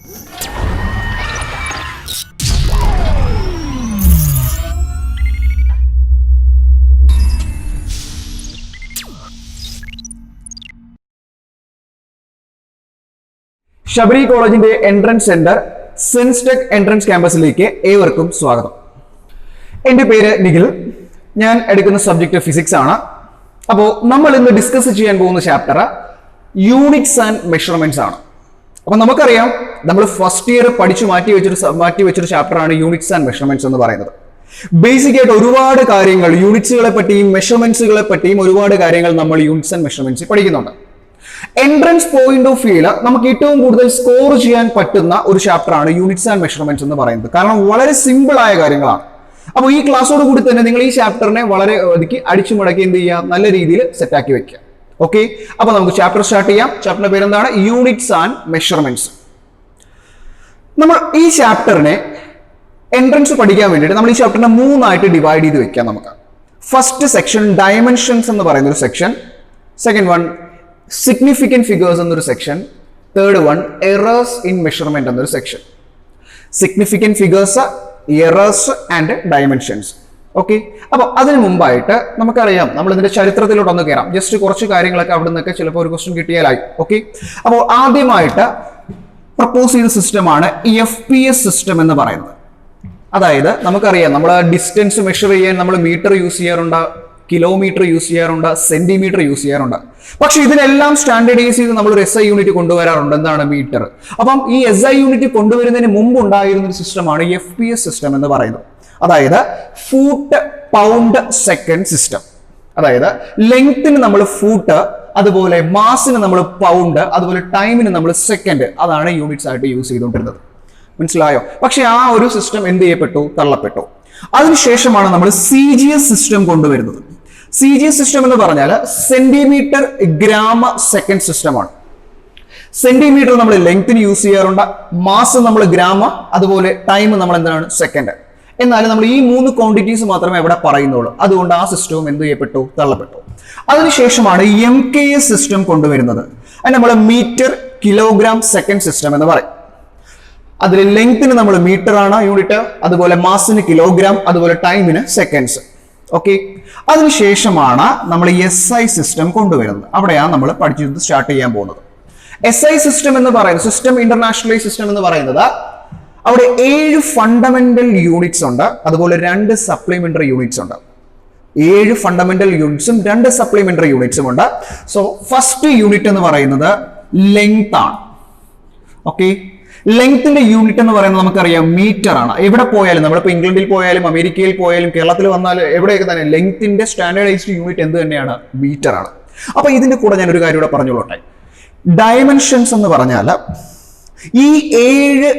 ശബരി കോളേജിന്റെ entrance centre സെൻസ്റ്റെക് entrance ക്യാമ്പസിലേക്ക് ഏവർക്കും സ്വാഗതം. എൻ്റെ പേര് നിഖിൽ. ഞാൻ എടുക്കുന്ന സബ്ജക്ട് ഫിസിക്സ് ആണ്. അപ്പോൾ നമ്മൾ ഇന്ന് ഡിസ്കസ് ചെയ്യാൻ പോകുന്ന ചാപ്റ്റർ യൂണിറ്റ്സ് ആൻഡ് മെഷർമെന്റ്സ് ആണ്. അപ്പൊ നമുക്കറിയാം, നമ്മൾ ഫസ്റ്റ് ഇയർ പഠിച്ചു മാറ്റി വെച്ചൊരു ചാപ്റ്ററാണ് യൂണിറ്റ്സ് ആൻഡ് മെഷർമെന്റ്സ് എന്ന് പറയുന്നത്. ബേസിക് ആയിട്ട് ഒരുപാട് കാര്യങ്ങൾ യൂണിറ്റ്സുകളെ പറ്റിയും മെഷർമെന്റ്സുകളെ പറ്റിയും ഒരുപാട് കാര്യങ്ങൾ നമ്മൾ യൂണിറ്റ്സ് ആൻഡ് മെഷർമെന്റ്സ് പഠിക്കുന്നുണ്ട്. എൻട്രൻസ് പോയിന്റ് ഓഫ് വ്യൂല് നമുക്ക് ഏറ്റവും കൂടുതൽ സ്കോർ ചെയ്യാൻ പറ്റുന്ന ഒരു ചാപ്റ്ററാണ് യൂണിറ്റ്സ് ആൻഡ് മെഷർമെന്റ്സ് എന്ന് പറയുന്നത്. കാരണം വളരെ സിമ്പിൾ ആയ കാര്യങ്ങളാണ്. അപ്പോൾ ഈ ക്ലാസ്സോട് കൂടി തന്നെ നിങ്ങൾ ഈ ചാപ്റ്ററിനെ വളരെ അടിച്ചു മുടക്കി എന്ത് ചെയ്യുക, നല്ല രീതിയിൽ സെറ്റാക്കി വെക്കുക. ഓക്കെ, അപ്പൊ നമുക്ക് ചാപ്റ്റർ സ്റ്റാർട്ട് ചെയ്യാം. ചാപ്റ്ററിന്റെ പേരെന്താണ്? Units and measurements. നമ്മൾ ഈ ചാപ്റ്ററിനെ എൻട്രൻസ് പഠിക്കാൻ വേണ്ടിയിട്ട് നമ്മൾ ഈ ചാപ്റ്ററിനെ 3 ആയിട്ട് ഡിവൈഡ് ചെയ്ത് വെക്കാം. നമുക്ക് ഫസ്റ്റ് സെക്ഷൻ ഡയമെൻഷൻസ് എന്ന് പറയുന്ന ഒരു section, second one significant figures എന്നൊരു section, third one errors in measurement എന്നൊരു section. Significant figures, errors and dimensions. Okay, അപ്പൊ അതിന് മുമ്പായിട്ട് നമുക്കറിയാം, നമ്മൾ ഇതിന്റെ ചരിത്രത്തിലോട്ടൊന്ന് കയറാം. ജസ്റ്റ് കുറച്ച് കാര്യങ്ങളൊക്കെ അവിടെ നിന്നൊക്കെ ചിലപ്പോൾ ഒരു ക്വസ്റ്റ്യൻ കിട്ടിയാലായി. ഓക്കെ, അപ്പോൾ ആദ്യമായിട്ട് പ്രപ്പോസ് ചെയ്ത സിസ്റ്റമാണ് FPS സിസ്റ്റം എന്ന് പറയുന്നത്. അതായത് നമുക്കറിയാം, നമ്മൾ ഡിസ്റ്റൻസ് മെഷർ ചെയ്യാൻ നമ്മൾ മീറ്റർ യൂസ് ചെയ്യാറുണ്ട്, കിലോമീറ്റർ യൂസ് ചെയ്യാറുണ്ട്, സെന്റിമീറ്റർ യൂസ് ചെയ്യാറുണ്ട്. പക്ഷെ ഇതിനെല്ലാം സ്റ്റാൻഡേർഡൈസ് ചെയ്ത് നമ്മൾ ഒരു SI യൂണിറ്റ് കൊണ്ടുവരാറുണ്ട്. എന്താണ്? മീറ്റർ. അപ്പം ഈ SI യൂണിറ്റ് കൊണ്ടുവരുന്നതിന് മുമ്പ് ഉണ്ടായിരുന്ന ഒരു സിസ്റ്റമാണ് FPS സിസ്റ്റം എന്ന് പറയുന്നത്. അതായത് ഫൂട്ട് പൗണ്ട് സെക്കൻഡ് സിസ്റ്റം. അതായത് ലെങ്ത്തിന് നമ്മൾ ഫൂട്ട്, അതുപോലെ മാസിന് നമ്മൾ പൗണ്ട്, അതുപോലെ ടൈമിന് നമ്മൾ സെക്കൻഡ്. അതാണ് യൂണിറ്റ്സ് ആയിട്ട് യൂസ് ചെയ്തുകൊണ്ടിരുന്നത്. മനസ്സിലായോ? പക്ഷെ ആ ഒരു സിസ്റ്റം എന്ത് ചെയ്യപ്പെട്ടു? തള്ളപ്പെട്ടു. അതിനുശേഷമാണ് നമ്മൾ CGS സിസ്റ്റം കൊണ്ടുവരുന്നത്. CGS സിസ്റ്റം എന്ന് പറഞ്ഞാൽ സെന്റിമീറ്റർ ഗ്രാം സെക്കൻഡ് സിസ്റ്റമാണ്. സെന്റിമീറ്റർ നമ്മൾ ലെങ്ത്തിന് യൂസ് ചെയ്യാറുണ്ട്, മാസ് നമ്മൾ ഗ്രാം, അതുപോലെ ടൈം നമ്മൾ എന്താണ്? സെക്കൻഡ്. എന്നാലും നമ്മൾ ഈ 3 ക്വാണ്ടിറ്റീസ് മാത്രമേ ഇവിടെ പറയുന്നുള്ളൂ. അതുകൊണ്ട് ആ സിസ്റ്റവും എന്ത് ചെയ്യപ്പെട്ടു? തള്ളപ്പെട്ടു. അതിനുശേഷമാണ് MKS സിസ്റ്റം കൊണ്ടുവരുന്നത്. അത് നമ്മൾ മീറ്റർ കിലോഗ്രാം സെക്കൻഡ് സിസ്റ്റം എന്ന് പറയും. അതിൽ ലെങ്ത്തിന് നമ്മൾ മീറ്റർ ആണ് യൂണിറ്റ്, അതുപോലെ മാസിന് കിലോഗ്രാം, അതുപോലെ ടൈമിന് സെക്കൻഡ്സ്. ഓക്കെ, അതിനുശേഷമാണ് നമ്മൾ SI സിസ്റ്റം കൊണ്ടുവരുന്നത്. അവിടെയാണ് നമ്മൾ പഠിച്ചത് സ്റ്റാർട്ട് ചെയ്യാൻ പോകുന്നത്. SI സിസ്റ്റം എന്ന് പറയുന്നത്, സിസ്റ്റം ഇന്റർനാഷണലൈസ് സിസ്റ്റം എന്ന് പറയുന്നത്, അവിടെ 7 ഫണ്ടമെന്റൽ യൂണിറ്റ്സ് ഉണ്ട്, അതുപോലെ 2 സപ്ലിമെന്ററി യൂണിറ്റ്സ് ഉണ്ട്. 7 ഫണ്ടമെന്റൽ യൂണിറ്റ്സും 2 സപ്ലിമെന്ററി യൂണിറ്റ്സും ഉണ്ട്. സോ ഫസ്റ്റ് യൂണിറ്റ് എന്ന് പറയുന്നത് ലെങ്ത് ആണ്. ഓക്കെ, ലെങ്ത്തിന്റെ യൂണിറ്റ് എന്ന് പറയുന്നത് നമുക്കറിയാം മീറ്റർ ആണ്. എവിടെ പോയാലും, നമ്മളിപ്പോൾ ഇംഗ്ലണ്ടിൽ പോയാലും അമേരിക്കയിൽ പോയാലും കേരളത്തിൽ വന്നാലും എവിടെയൊക്കെ തന്നെ ലെങ്ത്തിന്റെ സ്റ്റാൻഡേർഡൈസ്ഡ് യൂണിറ്റ് എന്ത് തന്നെയാണ്? മീറ്റർ ആണ്. അപ്പൊ ഇതിന്റെ കൂടെ ഞാൻ ഒരു കാര്യം ഇവിടെ പറഞ്ഞോളട്ടെ. ഡയമെൻഷൻസ് എന്ന് പറഞ്ഞാൽ ഈ 7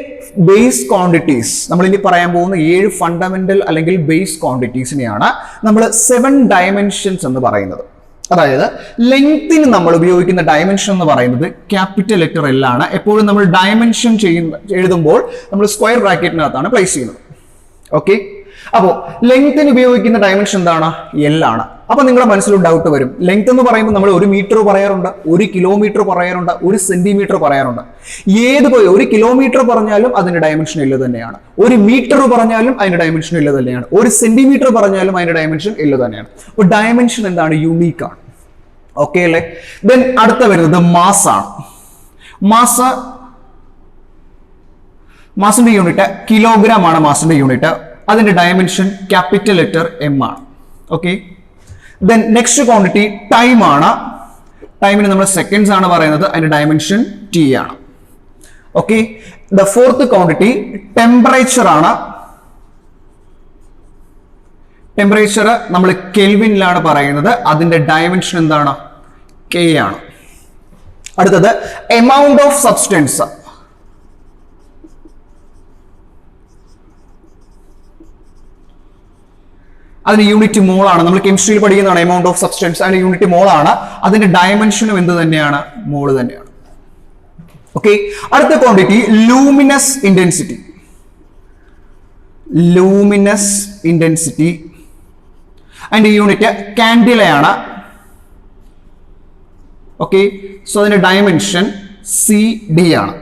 ബേസ് ക്വാണ്ടിറ്റീസ്, നമ്മൾ ഇനി പറയാൻ പോകുന്ന 7 ഫണ്ടമെന്റൽ അല്ലെങ്കിൽ ബേസ് ക്വാണ്ടിറ്റീസിനെയാണ് നമ്മൾ 7 ഡയമെൻഷൻസ് എന്ന് പറയുന്നത്. അതായത് ലെങ്ത്തിന് നമ്മൾ ഉപയോഗിക്കുന്ന ഡയമെൻഷൻ എന്ന് പറയുന്നത് ക്യാപിറ്റൽ ലെറ്റർ L ആണ്. എപ്പോഴും നമ്മൾ ഡയമെൻഷൻ എഴുതുമ്പോൾ നമ്മൾ സ്ക്വയർ ബ്രാക്കറ്റിനകത്താണ് പ്ലേസ് ചെയ്യുന്നത്. ഓക്കെ, അപ്പോൾ ലെങ്ത്തിന് ഉപയോഗിക്കുന്ന ഡയമെൻഷൻ എന്താണ്? L ആണ്. അപ്പൊ നിങ്ങളുടെ മനസ്സിലൊരു ഡൗട്ട് വരും. ലെങ്ത് എന്ന് പറയുമ്പോൾ നമ്മൾ 1 മീറ്റർ പറയാറുണ്ട്, 1 കിലോമീറ്റർ പറയാറുണ്ട്, 1 സെന്റിമീറ്റർ പറയാറുണ്ട്. ഒരു കിലോമീറ്റർ പറഞ്ഞാലും അതിന്റെ ഡയമെൻഷൻ L തന്നെയാണ്. 1 മീറ്റർ പറഞ്ഞാലും അതിന്റെ ഡയമെൻഷൻ L തന്നെയാണ്. 1 സെന്റിമീറ്റർ പറഞ്ഞാലും അതിന്റെ ഡയമെൻഷൻ L തന്നെയാണ്. അപ്പോൾ ഡയമെൻഷൻ എന്താണ്? യൂണീക്ക് ആണ്. ഓക്കെ അല്ലേ? ദെൻ അടുത്ത വരുന്നത് മാസ് ആണ്. മാസിന്റെ യൂണിറ്റ് കിലോഗ്രാം ആണ്. മാസിന്റെ യൂണിറ്റ്, അതിന്റെ ഡയമെൻഷൻ ക്യാപിറ്റൽ ലെറ്റർ M ആണ്. Okay, then next quantity time ആണ്. ടൈമിന് നമ്മൾ സെക്കൻഡ്സ് ആണ് പറയുന്നത്, അതിന്റെ ഡയമെൻഷൻ T ആണ്. Okay, the fourth quantity temperature ആണ്. ടെമ്പറേച്ചർ നമ്മൾ കെൽവിനിലാണ് പറയുന്നത്, അതിന്റെ ഡയമെൻഷൻ എന്താണ്? K ആണ്. അടുത്തത് എമൗണ്ട് ഓഫ് സബ്സ്റ്റൻസ്. അതിന് യൂണിറ്റ് മോൾ ആണ്. നമ്മൾ കെമിസ്ട്രിയിൽ പഠിക്കുന്നതാണ് എമൗണ്ട് ഓഫ് സബ്സ്റ്റൻസ്. അതിന്റെ യൂണിറ്റ് മോൾ ആണ്. അതിന്റെ ഡയമെൻഷനും എന്ത് തന്നെയാണ്? മോൾ തന്നെയാണ്. ഓക്കെ, അടുത്ത ക്വാണ്ടിറ്റി ലൂമിനസ് ഇന്റൻസിറ്റി. അതിന്റെ യൂണിറ്റ് കാൻഡിലയാണ്. ഓക്കെ, സോ അതിന്റെ ഡയമെൻഷൻ CD ആണ്.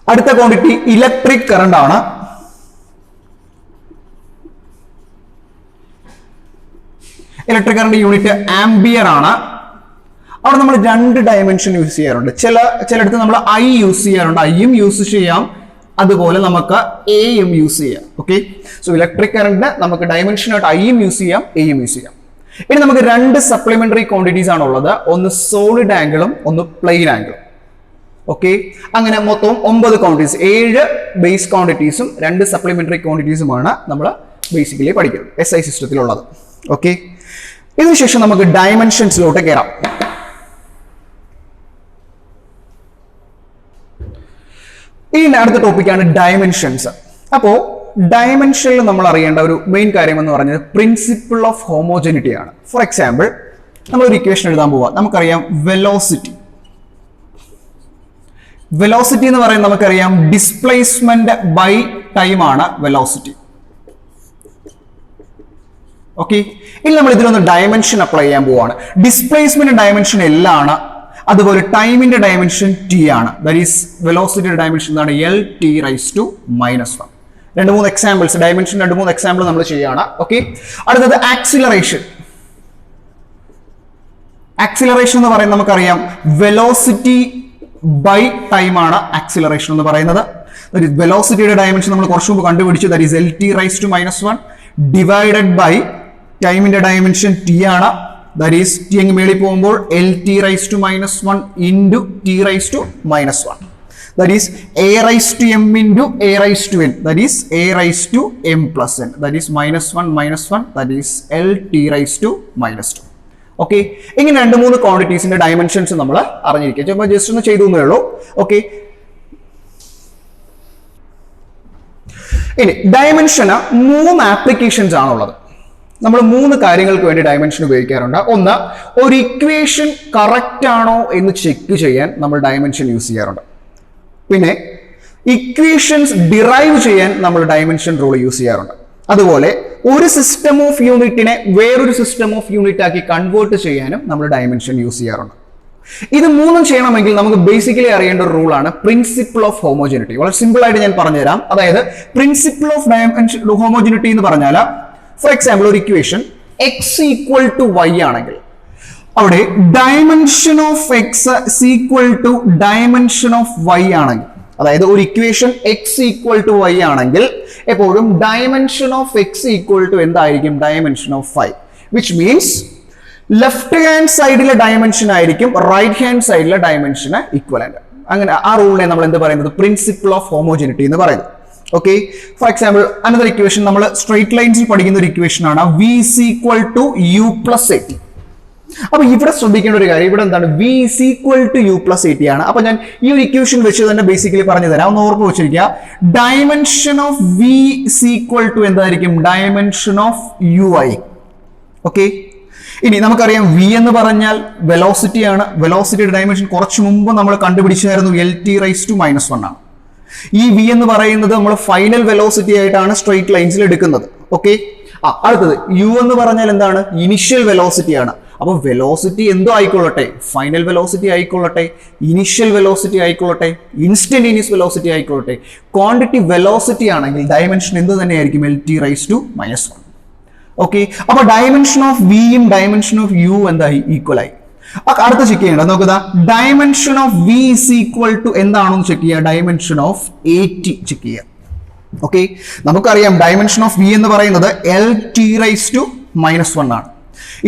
അടുത്ത ക്വാണ്ടിറ്റി ഇലക്ട്രിക് കറണ്ട് ആണ്. ഇലക്ട്രിക് കറണ്ട് യൂണിറ്റ് ആംബിയർ ആണ്. അവിടെ നമ്മൾ രണ്ട് ഡയമെൻഷൻ യൂസ് ചെയ്യാറുണ്ട്. ചിലയിടത്ത് നമ്മൾ ഐ യൂസ് ചെയ്യാറുണ്ട്. ഐയും യൂസ് ചെയ്യാം, അതുപോലെ നമുക്ക് എയും യൂസ് ചെയ്യാം. ഓക്കെ, സോ ഇലക്ട്രിക് കറണ്ട് നമുക്ക് ഡയമെൻഷനായിട്ട് ഐയും യൂസ് ചെയ്യാം, എയും യൂസ് ചെയ്യാം. ഇനി നമുക്ക് രണ്ട് സപ്ലിമെന്ററി ക്വാണ്ടിറ്റീസ് ആണ് ഉള്ളത്. ഒന്ന് സോളിഡ് ആംഗിളും ഒന്ന് പ്ലെയിൻ ആംഗിളും. ഓക്കെ, അങ്ങനെ മൊത്തം 9 ക്വാണ്ടിറ്റീസ്, 7 ബേസ് ക്വാണ്ടിറ്റീസും 2 സപ്ലിമെന്ററി ക്വാണ്ടിറ്റീസുമാണ് നമ്മൾ ബേസിക്കലി പഠിക്കുന്നത് SI സിസ്റ്റത്തിലുള്ളത്. ഓക്കെ, ഇതിനുശേഷം നമുക്ക് ഡയമെൻഷൻസിലോട്ട് കയറാം. ഇനി അടുത്ത ടോപ്പിക്കാണ് ഡയമെൻഷൻസ്. അപ്പോൾ ഡയമെൻഷനിൽ നമ്മൾ അറിയേണ്ട ഒരു മെയിൻ കാര്യം എന്ന് പറഞ്ഞത് പ്രിൻസിപ്പിൾ ഓഫ് ഹോമോജനിറ്റി ആണ്. ഫോർ എക്സാമ്പിൾ, നമ്മളൊരു ഇക്വേഷൻ എഴുതാൻ പോവാം. നമുക്കറിയാം വെലോസിറ്റി എന്ന് പറയുന്നത് നമുക്കറിയാം ഡിസ്പ്ലേസ്മെന്റ് ബൈ ടൈം ആണ് വെലോസിറ്റി. ഓക്കെ, ഇനി നമ്മൾ ഇതിലൊന്ന് ഡയമെൻഷൻ അപ്ലൈ ചെയ്യാൻ പോവാണ്. ഡിസ്പ്ലേസ്മെന്റ് ഡയമെൻഷൻ L ആണ്, അതുപോലെ ടൈമിന്റെ ഡയമെൻഷൻ T ആണ്. ദാറ്റ് ഈസ് വെലോസിറ്റിയുടെ ഡയമെൻഷൻ എന്താണ്? L(t⁻⁻1). 2-3 എക്സാമ്പിൾസ്, ഡയമെൻഷൻ 2-3 എക്സാമ്പിൾ നമ്മൾ ചെയ്യാണ്. ഓക്കെ, അടുത്തത് ആക്സിലറേഷൻ. ആക്സിലറേഷൻ എന്ന് പറയുന്നത് നമുക്കറിയാം വെലോസിറ്റി ബൈ ടൈം ആണ് ആക്സിലറേഷൻ എന്ന് പറയുന്നത്. വെലോസിറ്റിയുടെ ഡയമെൻഷൻ നമ്മൾ കുറച്ചു മുമ്പ് കണ്ടുപിടിച്ചു. That is L(t⁻⁻1) divided by ടൈമിന്റെ ഡയമെൻഷൻ T ആണ്. That is T അങ്ങ് മേളിൽ പോകുമ്പോൾ L(t⁻⁻1) into T⁻⁻1. That is A⁻m into A⁻n. That is A⁻m plus n. That is -1 that is L(t⁻²). Okay, ഇങ്ങനെ 2-3 ക്വാണ്ടിറ്റീസിന്റെ ഡയമെൻഷൻസ് നമ്മൾ അറിഞ്ഞിരിക്കുക. ചിലപ്പോൾ ജസ്റ്റ് ഒന്ന് ചെയ്തു എന്നേ ഉള്ളൂ. ഓക്കെ, ഇനി ഡയമെൻഷന് 3 ആപ്ലിക്കേഷൻസ് ആണുള്ളത്. നമ്മൾ 3 കാര്യങ്ങൾക്ക് വേണ്ടി ഡയമെൻഷൻ ഉപയോഗിക്കാറുണ്ട്. ഒന്ന്, ഒരു ഇക്വേഷൻ കറക്റ്റ് ആണോ എന്ന് ചെക്ക് ചെയ്യാൻ നമ്മൾ ഡയമെൻഷൻ യൂസ് ചെയ്യാറുണ്ട്. പിന്നെ ഇക്വേഷൻസ് ഡിറൈവ് ചെയ്യാൻ നമ്മൾ ഡയമെൻഷൻ റൂൾ യൂസ് ചെയ്യാറുണ്ട്. അതുപോലെ ഒരു സിസ്റ്റം ഓഫ് യൂണിറ്റിനെ വേറൊരു സിസ്റ്റം ഓഫ് യൂണിറ്റ് ആക്കി കൺവേർട്ട് ചെയ്യാനും നമ്മൾ ഡയമെൻഷൻ യൂസ് ചെയ്യാറുണ്ട്. ഇത് 3 ചെയ്യണമെങ്കിൽ നമുക്ക് ബേസിക്കലി അറിയേണ്ട ഒരു റൂളാണ് പ്രിൻസിപ്പിൾ ഓഫ് ഹോമോജനിറ്റി. വളരെ സിമ്പിൾ ആയിട്ട് ഞാൻ പറഞ്ഞുതരാം. അതായത് പ്രിൻസിപ്പിൾ ഓഫ് ഹോമോജനിറ്റി എന്ന് പറഞ്ഞാൽ, ഫോർ എക്സാമ്പിൾ ഒരു ഇക്വേഷൻ x = y ആണെങ്കിൽ അവിടെ dimension of x = dimension of y ആണെങ്കിൽ, അതായത് ഒരു ഇക്വേഷൻ x = y ആണെങ്കിൽ എപ്പോഴും ഡയമെൻഷൻ ഓഫ് x = എന്തായിരിക്കും? Dimension of y, which means left hand സൈഡിലെ ഡയമെൻഷൻ ആയിരിക്കും റൈറ്റ് ഹാൻഡ് സൈഡിലെ ഡയമെൻഷന് ഈക്വലന്റ്. അങ്ങനെ ആ റൂളിനെ നമ്മൾ എന്ത് പറയുന്നത്? പ്രിൻസിപ്പിൾ ഓഫ് ഹോമോജനിറ്റി എന്ന് പറയുന്നത്. Okay, for example another equation, നമ്മൾ സ്ട്രേറ്റ് ലൈൻസിൽ പഠിക്കുന്ന ഒരു ഇക്വേഷൻ ആണ് v = u + at. അപ്പൊ ഇവിടെ ശ്രദ്ധിക്കേണ്ട ഒരു കാര്യം, ഇവിടെ എന്താണ്? v = u + at ആണ്. അപ്പൊ ഞാൻ ഈ ഒരു ഇക്വേഷൻ വെച്ച് തന്നെ ബേസിക്കലി പറഞ്ഞു തരാം. ഒന്ന് ഓർമ്മ വെച്ചിരിക്കുക. ഡയമെൻഷൻ ഓഫ് v = എന്തായിരിക്കും? Dimension of ui. ഓക്കെ, ഇനി നമുക്കറിയാം v എന്ന് പറഞ്ഞാൽ വെലോസിറ്റി ആണ്. വെലോസിറ്റിയുടെ ഡയമെൻഷൻ കുറച്ചു മുമ്പ് നമ്മൾ കണ്ടുപിടിച്ചായിരുന്നു L(t⁻⁻1) ആണ്. ഈ v എന്ന് പറയുന്നത് നമ്മൾ ഫൈനൽ വെലോസിറ്റി ആയിട്ടാണ് സ്ട്രേറ്റ് ലൈൻസിൽ എടുക്കുന്നത്. ഓക്കെ, അടുത്തത് u എന്ന് പറഞ്ഞാൽ എന്താണ്? ഇനിഷ്യൽ വെലോസിറ്റി ആണ്. അപ്പോൾ വെലോസിറ്റി എന്തോ ആയിക്കൊള്ളട്ടെ, ഫൈനൽ വെലോസിറ്റി ആയിക്കൊള്ളട്ടെ, ഇനിഷ്യൽ വെലോസിറ്റി ആയിക്കൊള്ളട്ടെ, ഇൻസ്റ്റന്റേനിയസ് വെലോസിറ്റി ആയിക്കൊള്ളട്ടെ, ക്വാണ്ടിറ്റി വെലോസിറ്റി ആണെങ്കിൽ ഡയമെൻഷൻ എന്ത് തന്നെയായിരിക്കും? L(t⁻⁻1). ഓക്കെ, അപ്പൊ ഡയമെൻഷൻ ഓഫ് വിയും ഡയമെൻഷൻ ഓഫ് യു എന്തായി? ഈക്വൽ ആയി. അടുത്ത ചെക്ക് ചെയ്യേണ്ടത് നോക്കുക, ഡയമെൻഷൻ ഓഫ് v = എന്താണെന്ന് ചെക്ക് ചെയ്യുക. ഡയമെൻഷൻ ഓഫ് at ചെക്ക് ചെയ്യുക. ഓക്കെ, നമുക്കറിയാം ഡയമെൻഷൻ ഓഫ് v എന്ന് പറയുന്നത് L(t⁻⁻1) ആണ്.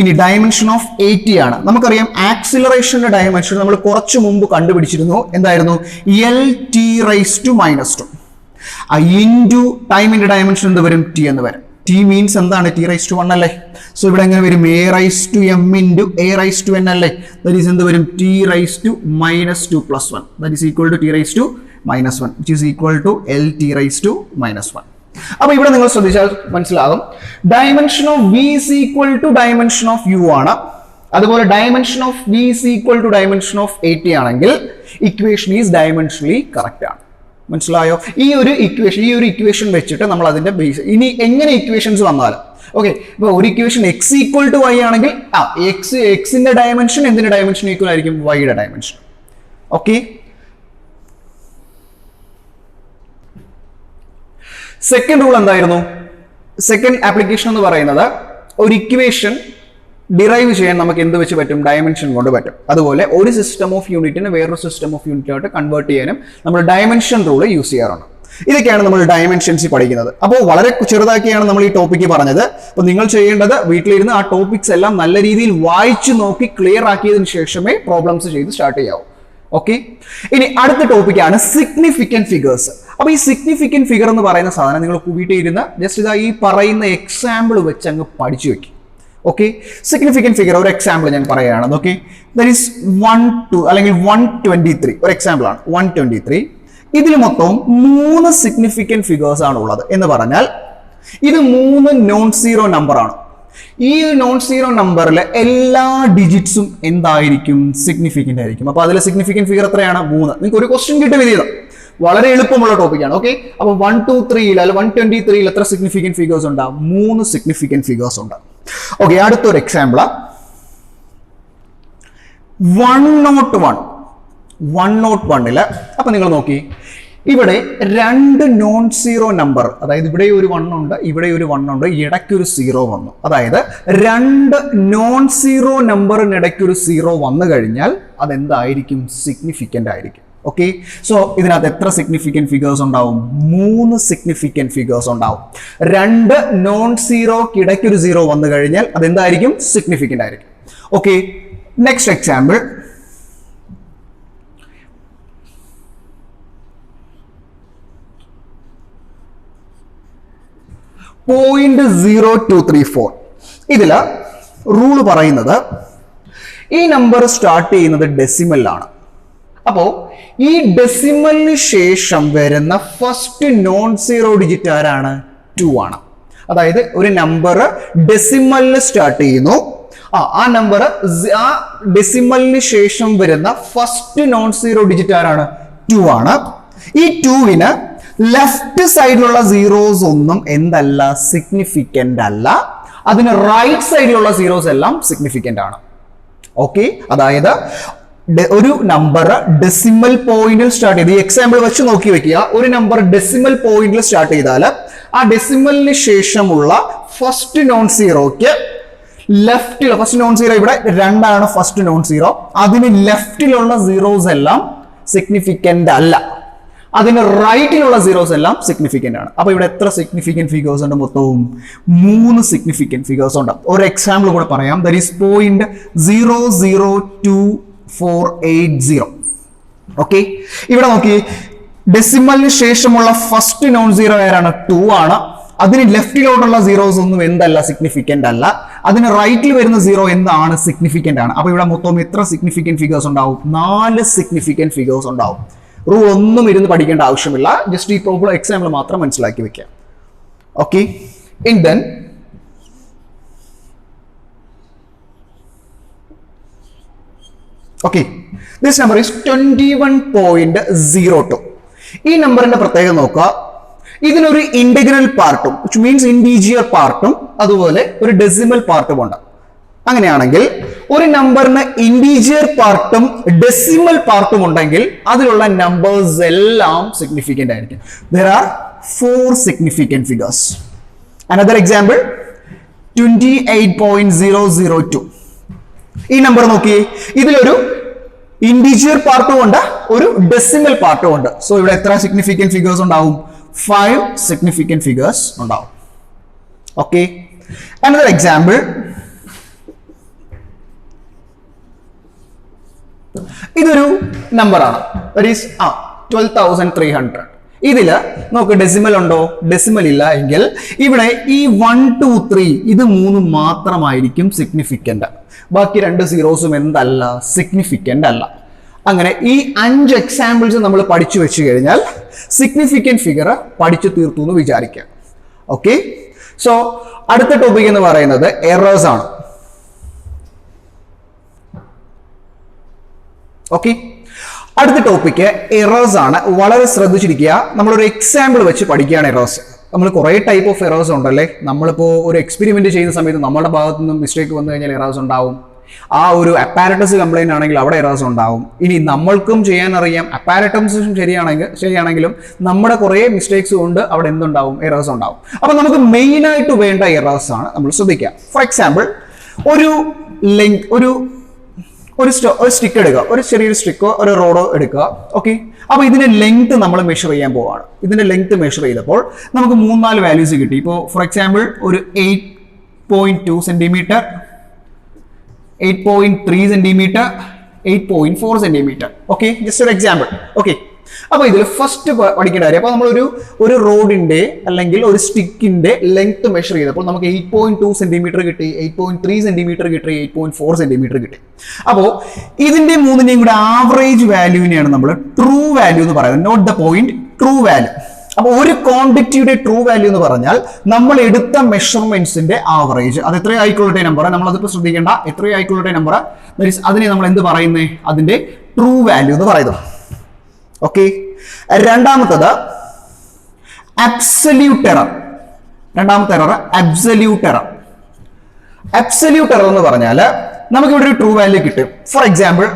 ഇനി ഡയമെൻഷൻ ഓഫ് at ആണ്. നമുക്കറിയാം ആക്സിലറേഷന്റെ ഡയമെൻഷൻ നമ്മൾ കുറച്ചു മുമ്പ് കണ്ടുപിടിച്ചിരുന്നു. എന്തായിരുന്നു? L(t⁻²). ഇൻറ്റു ടൈമിന്റെ ഡയമെൻഷൻ എന്ത് വരും? t എന്ന് വരും. t മീൻസ് എന്താണ്? t⁻1 അല്ലേ? സോ ഇവിടെ എങ്ങനെ വരും? A⁻m into A⁻n അല്ലേ? ദാറ്റ് ഈസ് എന്ത് വരും? t⁻2 - 2 + 1. That is equal to t⁻1, which is equal to L(t⁻1). അപ്പൊ ഇവിടെ നിങ്ങൾ ശ്രദ്ധിച്ചാൽ മനസ്സിലാകും, dimension of v = dimension of u ആണ്. അതുപോലെ dimension of v = dimension of at ആണെങ്കിൽ ഇക്വേഷൻ ഈസ് ഡയമെൻഷനലി കറക്റ്റ് ആണ്. മനസ്സിലായോ? ഈ ഒരു ഇക്വേഷൻ വെച്ചിട്ട് നമ്മൾ അതിന്റെ ബേസ്, ഇനി എങ്ങനെ ഇക്വേഷൻസ് വന്നാലും ഓക്കെ, ഇപ്പൊ ഒരു ഇക്വേഷൻ x = y ആണെങ്കിൽ എക്സിന്റെ ഡയമെൻഷൻ എന്തിന്റെ ഡയമെൻഷൻ ഈക്വൽ ആയിരിക്കും? y യുടെ ഡയമെൻഷൻ. ഓക്കെ, സെക്കൻഡ് റൂൾ എന്തായിരുന്നു? സെക്കൻഡ് ആപ്ലിക്കേഷൻ എന്ന് പറയുന്നത് ഒരു ഇക്വേഷൻ ഡിറൈവ് ചെയ്യാൻ നമുക്ക് എന്ത് വെച്ച് പറ്റും? ഡയമെൻഷൻ കൊണ്ട് പറ്റും. അതുപോലെ ഒരു സിസ്റ്റം ഓഫ് യൂണിറ്റിനെ വേറൊരു സിസ്റ്റം ഓഫ് യൂണിറ്റായിട്ട് കൺവേർട്ട് ചെയ്യാനും നമ്മൾ ഡയമെൻഷൻ റൂൾ യൂസ് ചെയ്യാറുണ്ട്. ഇതൊക്കെയാണ് നമ്മൾ ഡയമെൻഷൻസ് പഠിക്കുന്നത്. അപ്പോൾ വളരെ ചെറുതാക്കിയാണ് നമ്മൾ ഈ ടോപ്പിക്ക് പറഞ്ഞത്. അപ്പോൾ നിങ്ങൾ ചെയ്യേണ്ടത് വീട്ടിലിരുന്ന് ആ ടോപ്പിക്സ് എല്ലാം നല്ല രീതിയിൽ വായിച്ചു നോക്കി ക്ലിയർ ആക്കിയതിനു ശേഷമേ പ്രോബ്ലംസ് ചെയ്ത് സ്റ്റാർട്ട് ചെയ്യാവൂ. ഓക്കെ, ഇനി അടുത്ത ടോപ്പിക്കാണ് സിഗ്നിഫിക്കന്റ് ഫിഗേഴ്സ്. അപ്പൊ ഈ സിഗ്നിഫിക്കന്റ് ഫിഗർ എന്ന് പറയുന്ന സാധനം നിങ്ങൾ വീട്ടിൽ ഇരുന്ന് ജസ്റ്റ് ഇതാ ഈ പറയുന്ന എക്സാമ്പിൾ വെച്ച് അങ്ങ് പഠിച്ചു വെക്കും. ഓക്കെ, സിഗ്നിഫിക്കന്റ് ഫിഗർ ഒരു എക്സാമ്പിൾ ഞാൻ പറയുകയാണ്. ഓക്കെ, ദാറ്റ് ഈസ് 1 അല്ലെങ്കിൽ 123 ഒരു എക്സാമ്പിൾ ആണ്. 123 ഇതിൽ മൊത്തം 3 സിഗ്നിഫിക്കന്റ് ഫിഗേഴ്സ് ആണ് ഉള്ളത് എന്ന് പറഞ്ഞാൽ ഇത് 3 നോൺ സീറോ നമ്പർ ആണ്. ഈ നോൺ സീറോ നമ്പറിലെ എല്ലാ ഡിജിറ്റ്സും എന്തായിരിക്കും? സിഗ്നിഫിക്കന്റ് ആയിരിക്കും. അപ്പൊ അതിലെ സിഗ്നിഫിക്കന്റ് ഫിഗർ എത്രയാണ്? 3. നിങ്ങൾക്ക് ഒരു ക്വസ്റ്റ്യൻ കിട്ടും ഇത്. വളരെ എളുപ്പമുള്ള ടോപ്പിക്കാണ്. ഓക്കെ, അപ്പൊ 123 അല്ല 123 എത്ര സിഗ്നിഫിക്കന്റ് ഫിഗേഴ്സ് ഉണ്ട്? 3 സിഗ്നിഫിക്കന്റ് ഫിഗേഴ്സ് ഉണ്ട്. ഓക്കെ, അടുത്തൊരു എക്സാമ്പിൾ 101 അപ്പൊ നിങ്ങൾ നോക്കി, ഇവിടെ 2 നോൺ സീറോ നമ്പർ, അതായത് ഇവിടെ ഒരു 1 ഉണ്ട്, ഇവിടെ ഒരു 1 ഉണ്ട്, ഇടയ്ക്കൊരു 0 വന്നു. അതായത് 2 നോൺ സീറോ നമ്പറിനിടയ്ക്കൊരു 0 വന്നു കഴിഞ്ഞാൽ അതെന്തായിരിക്കും? സിഗ്നിഫിക്കന്റ് ആയിരിക്കും. ഓക്കെ, സോ ഇതിനകത്ത് എത്ര സിഗ്നിഫിക്കന്റ് ഫിഗേഴ്സ് ഉണ്ടാവും? 3 സിഗ്നിഫിക്കന്റ് ഫിഗേഴ്സ് ഉണ്ടാവും. 2 നോൺ സീറോക്കിടയ്ക്കൊരു 0 വന്നു കഴിഞ്ഞാൽ അതെന്തായിരിക്കും? സിഗ്നിഫിക്കന്റ് ആയിരിക്കും. Okay, next example 0.0234. ഇതില് റൂള് പറയുന്നത് ഈ നമ്പർ സ്റ്റാർട്ട് ചെയ്യുന്നത് ഡെസിമലിലാണ്. അപ്പോ ഈ ഡെസിമലിന് ശേഷം വരുന്ന ഫസ്റ്റ് നോൺ സീറോ ഡിജിറ്റ് ആരാണ്? 2 ആണ്. അതായത് ഒരു നമ്പർ ഡെസിമലിന് സ്റ്റാർട്ട് ചെയ്യുന്നു, ആ നമ്പർ ആ ഡെസിമലിന് ശേഷം വരുന്ന ഫസ്റ്റ് നോൺ സീറോ ഡിജിറ്റ് ആരാണ്? 2 ആണ്. ഈ 2വിന് ലെഫ്റ്റ് സൈഡിലുള്ള സീറോസ് ഒന്നും എന്തല്ല? സിഗ്നിഫിക്കന്റ് അല്ല. അതിന് റൈറ്റ് സൈഡിലുള്ള സീറോസ് എല്ലാം സിഗ്നിഫിക്കന്റ് ആണ്. ഓക്കെ, അതായത് ഒരു നമ്പർ ഡെസിമൽ പോയിന്റിൽ സ്റ്റാർട്ട് ചെയ്ത്, ഈ എക്സാമ്പിൾ വെച്ച് നോക്കി വെക്കുക, ഒരു നമ്പർ ഡെസിമൽ പോയിന്റിൽ സ്റ്റാർട്ട് ചെയ്താൽ ആ ഡെസിമലിന് ശേഷമുള്ള ഫസ്റ്റ് നോൺ സീറോക്ക് ലെഫ്റ്റിൽ, ഫസ്റ്റ് നോൺ സീറോ ഇവിടെ 2 ആണ് ഫസ്റ്റ് നോൺ സീറോ, അതിന് ലെഫ്റ്റിലുള്ള സീറോസ് എല്ലാം സിഗ്നിഫിക്കന്റ് അല്ല, അതിന് റൈറ്റിലുള്ള സീറോസ് എല്ലാം സിഗ്നിഫിക്കന്റ് ആണ്. അപ്പൊ ഇവിടെ എത്ര സിഗ്നിഫിക്കന്റ് ഫിഗേഴ്സ് ഉണ്ട്? മൊത്തവും 3 സിഗ്നിഫിക്കന്റ് ഫിഗേഴ്സ് ഉണ്ട്. ഒരു എക്സാമ്പിൾ കൂടെ പറയാം. That is 0.02480. ഓക്കെ, ഇവിടെ നോക്കി, ഡെസിമലിന് ശേഷമുള്ള ഫസ്റ്റ് നോൺ സീറോ ആരാണ്? 2 ആണ്. അതിന് ലെഫ്റ്റിലോട്ടുള്ള സീറോസ് ഒന്നും എന്തല്ല? സിഗ്നിഫിക്കന്റ് അല്ല. അതിന് റൈറ്റിൽ വരുന്ന സീറോ എന്താണ്? സിഗ്നിഫിക്കന്റ് ആണ്. അപ്പൊ ഇവിടെ മൊത്തം എത്ര സിഗ്നിഫിക്കന്റ് ഫിഗേഴ്സ് ഉണ്ടാവും? 4 സിഗ്നിഫിക്കന്റ് ഫിഗേഴ്സ് ഉണ്ടാവും. റൂൾ ഒന്നും ഇരുന്ന് പഠിക്കേണ്ട ആവശ്യമില്ല, ജസ്റ്റ് ഈ പ്രോബ്ലം എക്സാമ്പിൾ മാത്രം മനസ്സിലാക്കി വെക്കാം. Okay, in then okay, this number is 21.02. ഈ നമ്പറിന്റെ പ്രത്യേകത നോക്കുക, ഇതിനൊരു ഇന്റഗ്രൽ പാർട്ടും വിച്ച് മീൻസ് ഇൻറ്റീജിയർ പാർട്ടും അതുപോലെ ഒരു ഡെസിമൽ പാർട്ടും ഉണ്ട്. അങ്ങനെയാണെങ്കിൽ ഒരു നമ്പറിന് ഇൻറ്റീജിയർ പാർട്ടും ഡെസിമൽ പാർട്ടും ഉണ്ടെങ്കിൽ അതിലുള്ള നമ്പേഴ്സ് എല്ലാം സിഗ്നിഫിക്കന്റ് ആയിരിക്കും. There are 4 significant figures. Another example 28.002. ഈ നമ്പർ നോക്കിയേ, ഇതിലൊരു ഇൻറ്റീജിയർ പാർട്ടും ഉണ്ട്, ഒരു ഡെസിമൽ പാർട്ടും ഉണ്ട്. സോ ഇവിടെ എത്ര സിഗ്നിഫിക്കന്റ് ഫിഗേഴ്സ് ഉണ്ടാവും? 5 significant figures ഉണ്ടാവും. ഓക്കെ, another example ഇതൊരു നമ്പറാണ്, 12,300. ഇതില് നോക്ക്, ഡെസിമൽ ഉണ്ടോ? ഡെസിമൽ ഇല്ല എങ്കിൽ ഇവിടെ ഈ 1, 2, 3 ഇത് 3 മാത്രമായിരിക്കും സിഗ്നിഫിക്കന്റ്. ബാക്കി 2 സീറോസും എന്തല്ല? സിഗ്നിഫിക്കന്റ് അല്ല. അങ്ങനെ ഈ 5 എക്സാമ്പിൾസ് നമ്മൾ പഠിച്ചു വെച്ച് കഴിഞ്ഞാൽ സിഗ്നിഫിക്കന്റ് ഫിഗർ പഠിച്ചു തീർത്തു എന്ന് വിചാരിക്കാം. ഓക്കെ, സോ അടുത്ത ടോപ്പിക് എന്ന് പറയുന്നത് എറേഴ്സ് ആണ്. ഓക്കെ, അടുത്ത ടോപ്പിക്ക് എറേഴ്സ് ആണ്. വളരെ ശ്രദ്ധിച്ചിരിക്കുക. നമ്മളൊരു എക്സാമ്പിൾ വെച്ച് പഠിക്കുകയാണ് എറേഴ്സ്. നമ്മൾ കുറേ ടൈപ്പ് ഓഫ് എറേഴ്സ് ഉണ്ടല്ലേ. നമ്മളിപ്പോൾ ഒരു എക്സ്പെരിമെന്റ് ചെയ്യുന്ന സമയത്ത് നമ്മുടെ ഭാഗത്തു നിന്നും മിസ്റ്റേക്ക് വന്നു കഴിഞ്ഞാൽ എറേഴ്സ് ഉണ്ടാവും. ആ ഒരു അപ്പാരറ്റസ് കംപ്ലൈന്റ് ആണെങ്കിൽ അവിടെ എറേഴ്സ് ഉണ്ടാവും. ഇനി നമ്മൾക്കും ചെയ്യാൻ അറിയാം, അപ്പാരറ്റസും ശരിയാണെങ്കിലും നമ്മുടെ കുറേ മിസ്റ്റേക്സ് കൊണ്ട് അവിടെ എന്തുണ്ടാവും, എറേഴ്സ് ഉണ്ടാവും. അപ്പൊ നമുക്ക് മെയിൻ ആയിട്ട് വേണ്ട എറേഴ്സ് ആണ് നമ്മൾ ശ്രദ്ധിക്കുക. ഫോർ എക്സാമ്പിൾ, ഒരു സ്റ്റിക്ക് എടുക്കുക, ഒരു ചെറിയൊരു സ്റ്റിക്കോ ഒരു റോഡോ എടുക്കുക. ഓക്കെ, അപ്പൊ ഇതിന്റെ ലെങ്ത് നമ്മൾ മെഷർ ചെയ്യാൻ പോവാണ്. ഇതിന്റെ ലെങ്ത് മെഷർ ചെയ്തപ്പോൾ നമുക്ക് 3-4 വാല്യൂസ് കിട്ടി. ഇപ്പോൾ ഫോർ എക്സാമ്പിൾ ഒരു 8.2 centimetre, 8.3 centimetre, 8.4 centimetre. Okay, just ഒരു എക്സാമ്പിൾ. ഓക്കെ, അപ്പൊ ഇതിൽ ഫസ്റ്റ് പഠിക്കേണ്ട കാര്യം, അപ്പൊ നമ്മൾ ഒരു റോഡിന്റെ അല്ലെങ്കിൽ ഒരു സ്റ്റിക്കിന്റെ ലെങ്ത് മെഷർ ചെയ്തപ്പോൾ നമുക്ക് 8.2 സെന്റിമീറ്റർ കിട്ടി, 8.3 സെന്റിമീറ്റർ കിട്ടി, 8.4 സെന്റിമീറ്റർ കിട്ടി. അപ്പോൾ ഇതിന്റെ മൂന്നിന്റെയും കൂടെ ആവറേജ് വാല്യൂവിനെയാണ് നമ്മൾ ട്രൂ വാല്യൂ എന്ന് പറയുന്നത്, note the point, true value. അപ്പൊ ഒരു ക്വാണ്ടിറ്റിയുടെ ട്രൂ വാല്യൂ എന്ന് പറഞ്ഞാൽ നമ്മൾ എടുത്ത മെഷർമെന്റ്സിന്റെ ആവറേജ്. അത് എത്ര ആയിക്കൊള്ളട്ടെ നമ്പർ, നമ്മൾ അതിപ്പോ ശ്രദ്ധിക്കേണ്ട, എത്ര ആയിക്കൊള്ളട്ടെ നമ്പർ, അതിനെ നമ്മൾ എന്ത് പറയുന്നത്, അതിന്റെ ട്രൂ വാല്യൂ എന്ന് പറയുന്നത്. ഓക്കെ, രണ്ടാമത്തത് അബ്സല്യൂട്ട് എറർ. രണ്ടാമത്തെ error absolute error. Absolute error എന്ന് പറഞ്ഞാൽ നമുക്ക് ഇവിടെ ഒരു ട്രൂ വാല്യൂ കിട്ടും. ഫോർ എക്സാമ്പിൾ,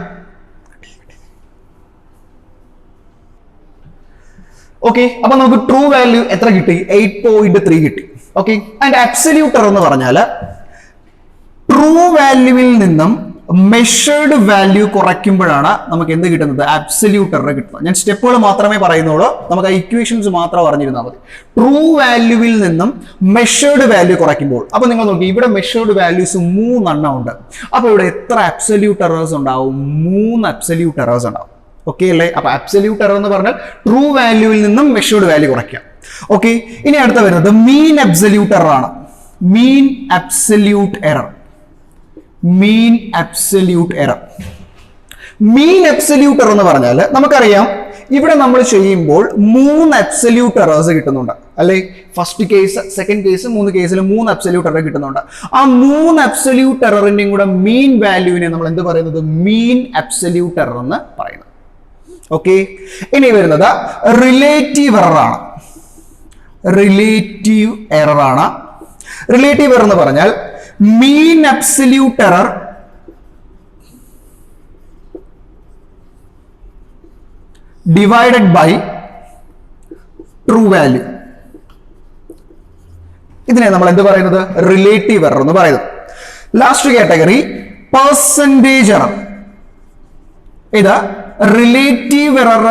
ഓക്കെ, അപ്പൊ നമുക്ക് ട്രൂ വാല്യൂ എത്ര കിട്ടി, 8.3 കിട്ടി. ഓക്കെ, ആൻഡ് അബ്സല്യൂട്ട് എറർ എന്ന് പറഞ്ഞാൽ ട്രൂ വാല്യൂവിൽ നിന്നും മെഷേർഡ് വാല്യൂ കുറയ്ക്കുമ്പോഴാണ് നമുക്ക് എന്ത് കിട്ടുന്നത്, അബ്സല്യൂട്ട് എറർ കിട്ടുന്നത്. ഞാൻ സ്റ്റെപ്പുകൾ മാത്രമേ പറയുന്നുള്ളൂ, നമുക്ക് ആ ഇക്വേഷൻസ് മാത്രം അറിഞ്ഞിരുന്നാൽ മതി. ട്രൂ വാല്യൂവിൽ നിന്നും മെഷേർഡ് വാല്യൂ കുറയ്ക്കുമ്പോൾ, അപ്പൊ നിങ്ങൾ നോക്കി ഇവിടെ മെഷേർഡ് വാല്യൂസ് 3 ഉണ്ട്. അപ്പൊ ഇവിടെ എത്ര അബ്സല്യൂട്ട് എറേഴ്സ് ഉണ്ടാവും, 3 അബ്സല്യൂട്ട് എറേഴ്സ് ഉണ്ടാവും. ഓക്കെ അല്ലേ? അപ്പൊ അബ്സല്യൂട്ട് എറർ എന്ന് പറഞ്ഞാൽ ട്രൂ വാല്യൂവിൽ നിന്നും മെഷേർഡ് വാല്യൂ കുറയ്ക്കാം. ഓക്കെ, ഇനി അടുത്ത വരുന്നത് മീൻ അബ്സല്യൂട്ട് എറർ ആണ്. മീൻ അബ്സല്യൂട്ട് എറർ. മീൻ അബ്സല്യൂട്ട് എറർ. മീൻ അബ്സല്യൂട്ട് എറർ എന്ന് പറഞ്ഞാൽ നമുക്കറിയാം, ഇവിടെ നമ്മൾ ചെയ്യുമ്പോൾ 3 അബ്സല്യൂട്ട് എറേഴ്സ് കിട്ടുന്നുണ്ട് അല്ലെ? ഫസ്റ്റ് കേസ്, സെക്കൻഡ് കേസ്, 3 കേസിൽ 3 അബ്സല്യൂട്ട് എറർ കിട്ടുന്നുണ്ട്. ആ 3 അബ്സല്യൂട്ട് എററിന്റെയും കൂടെ മീൻ വാല്യൂവിനെ നമ്മൾ എന്ത് പറയുന്നത്, മീൻ അബ്സല്യൂട്ട് എറർ എന്ന് പറയുന്നത്. ഓക്കെ, ഇനി വരുന്നത് റിലേറ്റീവ് എറർ ആണ്. റിലേറ്റീവ് എറർ ആണ്. റിലേറ്റീവ് എറർ എന്ന് പറഞ്ഞാൽ mean absolute error divided by true value. ഇതിനെ നമ്മൾ എന്ത് പറയുന്നത്, റിലേറ്റീവ് എറർ എന്ന് പറയുന്നത്. Last category percentage error. ഇത് റിലേറ്റീവ് എറർ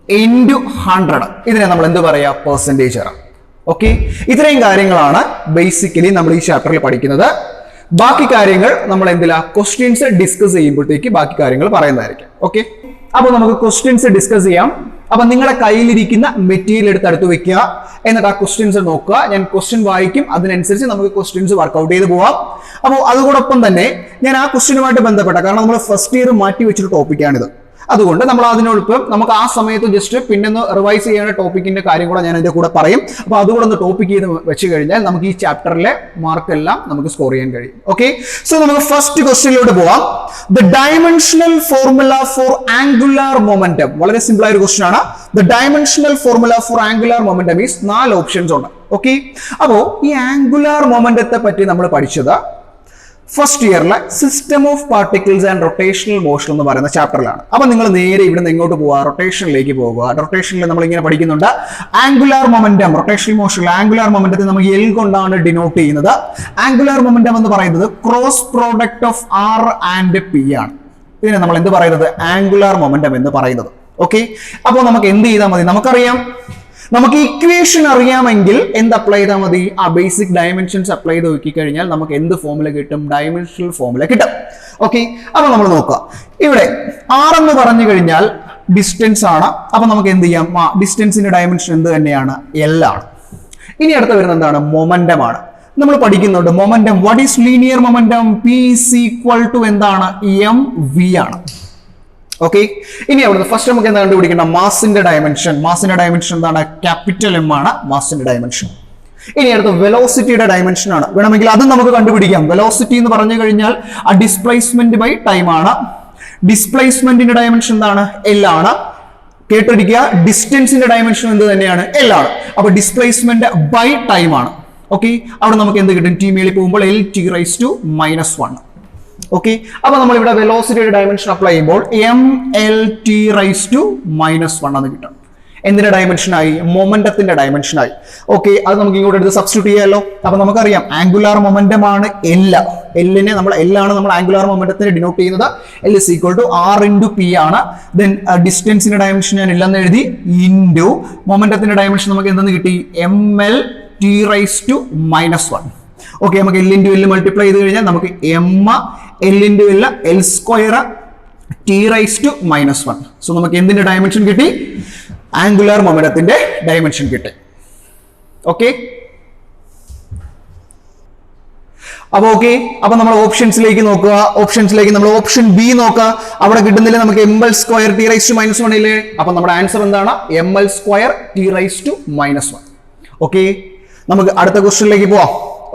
ഇൻറ്റു 100. ഇതിനെ നമ്മൾ എന്ത് പറയാ, പെർസെന്റേജ് എറർ. ഓക്കെ, ഇത്രയും കാര്യങ്ങളാണ് ബേസിക്കലി നമ്മൾ ഈ ചാപ്റ്ററിൽ പഠിക്കുന്നത്. ബാക്കി കാര്യങ്ങൾ നമ്മൾ എന്തിലാ, ക്വസ്റ്റ്യൻസ് ഡിസ്കസ് ചെയ്യുമ്പോഴത്തേക്ക് ബാക്കി കാര്യങ്ങൾ പറയുന്നതായിരിക്കും. ഓക്കെ, അപ്പൊ നമുക്ക് ക്വസ്റ്റ്യൻസ് ഡിസ്കസ് ചെയ്യാം. അപ്പൊ നിങ്ങളുടെ കയ്യിലിരിക്കുന്ന മെറ്റീരിയൽ എടുത്ത് അടുത്ത് വെക്കുക, എന്നിട്ട് ആ ക്വസ്റ്റ്യൻസ് നോക്കുക. ഞാൻ ക്വസ്റ്റ്യൻ വായിക്കും, അതിനനുസരിച്ച് നമുക്ക് ക്വസ്റ്റ്യൻസ് വർക്ക്ഔട്ട് ചെയ്ത് പോവാം. അപ്പോൾ അതോടൊപ്പം തന്നെ ഞാൻ ആ ക്വസ്റ്റ്യനുമായിട്ട് ബന്ധപ്പെട്ട, കാരണം നമ്മൾ ഫസ്റ്റ് ഇയർ മാറ്റി വെച്ചൊരു ടോപ്പിക്കാണിത്, അതുകൊണ്ട് നമ്മൾ അതിനോടൊപ്പം നമുക്ക് ആ സമയത്ത് ജസ്റ്റ് പിന്നെ ഒന്ന് റിവൈസ് ചെയ്യേണ്ട ടോപ്പിക്കിന്റെ കാര്യം കൂടെ ഞാൻ അതിന്റെ കൂടെ പറയും. അപ്പൊ അതുകൂടെ ഒന്ന് ടോപ്പിക് ചെയ്ത് വെച്ച് കഴിഞ്ഞാൽ നമുക്ക് ഈ ചാപ്റ്ററിലെ മാർക്ക് എല്ലാം നമുക്ക് സ്കോർ ചെയ്യാൻ കഴിയും. ഓക്കെ, സോ നമുക്ക് ഫസ്റ്റ് ക്വസ്റ്റ്യനിലോട്ട് പോവാം. The dimensional formula for angular momentum. വളരെ സിമ്പിൾ ആയ ഒരു ക്വസ്റ്റ്യൻ ആണ്. The dimensional formula for angular momentum is 4 options ഉണ്ട്. ഓക്കെ, അപ്പോ ഈ ആംഗുലാർ മൊമെന്റത്തെ പറ്റി നമ്മൾ പഠിച്ചത് ഫസ്റ്റ് ഇയറിലെ system of particles and rotational motion എന്ന് പറയുന്ന ചാപ്റ്ററിലാണ്. അപ്പൊ നിങ്ങൾ നേരെ ഇവിടെ നിന്ന് എങ്ങോട്ട് പോവുക, റൊട്ടേഷനിലേക്ക് പോവുക. റൊട്ടേഷനിൽ നമ്മൾ ഇങ്ങനെ പഠിക്കുന്നുണ്ട് ആംഗുലാർ മൊമെന്റം. റൊട്ടേഷണൽ മോഷനിൽ ആംഗുലാർ മൊമെന്റത്തെ നമുക്ക് എൽ കൊണ്ടാണ് ഡിനോട്ട് ചെയ്യുന്നത്. ആംഗുലാർ മൊമെന്റം എന്ന് പറയുന്നത് cross product of R and P ആണ്. ഇതിനെ നമ്മൾ എന്ത് പറയുന്നത്, ആംഗുലാർ മൊമെന്റം എന്ന് പറയുന്നത്. ഓക്കെ, അപ്പോൾ നമുക്ക് എന്ത് ചെയ്താൽ മതി, നമുക്കറിയാം, നമുക്ക് ഇക്വേഷൻ അറിയാമെങ്കിൽ എന്ത് അപ്ലൈ ചെയ്താൽ മതി, ആ ബേസിക് ഡയമെൻഷൻസ് അപ്ലൈ ചെയ്ത് നോക്കിക്കഴിഞ്ഞാൽ നമുക്ക് എന്ത് ഫോർമുല കിട്ടും, ഡയമെൻഷണൽ ഫോർമുല കിട്ടും. ഓക്കെ, അപ്പൊ നമ്മൾ നോക്കുക, ഇവിടെ ആർ എന്ന് പറഞ്ഞു കഴിഞ്ഞാൽ ഡിസ്റ്റൻസ് ആണ്. അപ്പൊ നമുക്ക് എന്ത് ചെയ്യാം, ഡിസ്റ്റൻസിന്റെ ഡയമെൻഷൻ എന്ത് തന്നെയാണ്, എൽ ആണ്. ഇനി അടുത്ത വരുന്നത് എന്താണ്, മൊമെന്റം ആണ്. നമ്മൾ പഠിക്കുന്നുണ്ട് momentum, what is linear momentum, P is equal to എന്താണ്, എം വി ആണ്. ഓക്കെ, ഇനി അവിടുന്ന് ഫസ്റ്റ് നമുക്ക് എന്താ കണ്ടുപിടിക്കേണ്ട, മാസിന്റെ ഡയമെൻഷൻ. മാസിന്റെ ഡയമെൻഷൻ എന്താണ്, ക്യാപിറ്റൽ എം ആണ് മാസിന്റെ ഡയമെൻഷൻ. ഇനി അടുത്ത വെലോസിറ്റിയുടെ ഡയമെൻഷൻ ആണ്. വേണമെങ്കിൽ അതും നമുക്ക് കണ്ടുപിടിക്കാം. വെലോസിറ്റി എന്ന് പറഞ്ഞു കഴിഞ്ഞാൽ ആ ഡിസ്പ്ലേസ്മെന്റ് ബൈ ടൈം ആണ്. ഡിസ്പ്ലേസ്മെന്റിന്റെ ഡയമെൻഷൻ എന്താണ്, എൽ ആണ്. കേട്ടിരിക്കുക, ഡിസ്റ്റൻസിന്റെ ഡയമെൻഷൻ എന്ത് തന്നെയാണ്, എൽ ആണ്. അപ്പൊ ഡിസ്പ്ലേസ്മെന്റ് ബൈ ടൈം ആണ്. ഓക്കെ, അവിടെ നമുക്ക് എന്ത് കിട്ടും? ടി മേളിൽ പോകുമ്പോൾ L T raise to -1. Okay, അപ്പൊ നമ്മൾ ഇവിടെ വെലോസിറ്റിയുടെ ഡയമെൻഷൻ അപ്ലൈ ചെയ്യുമ്പോൾ M L T raise to -1 എന്ന് കിട്ടും. എന്തിന്റെ ഡയമെൻഷനായി? മൊമെന്റത്തിന്റെ ഡയമെൻഷനായി. ഓക്കെ, അത് നമുക്ക് ഇങ്ങോട്ട് എടുത്ത് സബ്സ്റ്റിറ്റ്യൂട്ട് ചെയ്യാമല്ലോ. അപ്പൊ നമുക്കറിയാം ആംഗുലാർ മൊമെന്റം ആണ് എല്ലിനെ നമ്മൾ എല്ലാണ് നമ്മൾ ആംഗുലാർ മൊമെന്റത്തിന് ഡിനോട്ട് ചെയ്യുന്നത്. L is equal to R into P ആണ്. ദെൻ ഡിസ്റ്റൻസിന്റെ ഡയമെൻഷൻ ഞാൻ ഇല്ലെന്ന് എഴുതി, ഇൻറ്റു മൊമെന്റത്തിന്റെ ഡയമെൻഷൻ നമുക്ക് എന്തെന്ന് കിട്ടി? M L T raise to -1. Okay, നമുക്ക് എൽ ഇൻറ്റു എൽ മൾട്ടിപ്ലൈ ചെയ്ത് കഴിഞ്ഞാൽ നമുക്ക് M L into L square T raise to -1. So നമുക്ക് എന്തിന്റെ ഡയമെൻഷൻ കിട്ടി? ആംഗുലാർ മൊമെന്റത്തിന്റെ ഡയമെൻഷൻ കിട്ടി. ഓക്കെ, അപ്പൊ നമ്മൾ ഓപ്ഷൻസിലേക്ക് നോക്കുക. ഓപ്ഷൻസിലേക്ക് നമ്മൾ ഓപ്ഷൻ ബി നോക്കുക. അവിടെ കിട്ടുന്നില്ല നമുക്ക് M L square T raise to -1 ഇല്ലേ? അപ്പൊ നമ്മുടെ ആൻസർ എന്താണ്? M L square T raise to -1. Okay, നമുക്ക് അടുത്ത ക്വസ്റ്റ്യനിലേക്ക് പോവാം.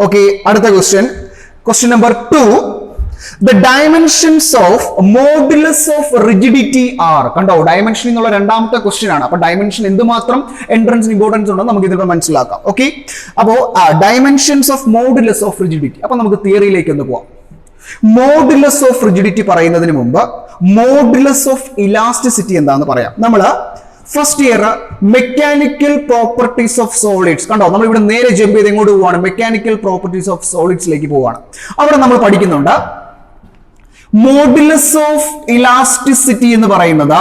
ഓക്കെ, അടുത്ത question number 2. The dimensions of modulus of rigidity are. കണ്ടോ, ഡയമെൻഷൻ എന്നുള്ള രണ്ടാമത്തെ ക്വസ്റ്റ്യൻ ആണ്. അപ്പൊ ഡയമെൻഷൻ എന്തുമാത്രം എൻട്രൻസിന് ഇമ്പോർട്ടൻസ് ഉണ്ടോ നമുക്ക് ഇതിൽ മനസ്സിലാക്കാം. ഓക്കെ, അപ്പോ dimensions of modulus of rigidity. അപ്പൊ നമുക്ക് തിയറിയിലേക്ക് ഒന്ന് പോവാം. മോഡുലസ് ഓഫ് റിജിഡിറ്റി പറയുന്നതിന് മുമ്പ് മോഡുലസ് ഓഫ് ഇലാസ്റ്റിസിറ്റി എന്താന്ന് പറയാം. നമ്മൾ first year mechanical properties of solids കണ്ടോ, നമ്മൾ ഇവിടെ നേരെ ജമ്പ് ചെയ്ത് എങ്ങോട്ട് പോവാണ്? മെക്കാനിക്കൽ പ്രോപ്പർട്ടീസ് ഓഫ് സോളിഡ്സിലേക്ക് പോവാണ്. അവിടെ നമ്മൾ പഠിക്കുന്നുണ്ട് മോഡുലസ് ഓഫ് ഇലാസ്റ്റിസിറ്റി എന്ന് പറയുന്നത്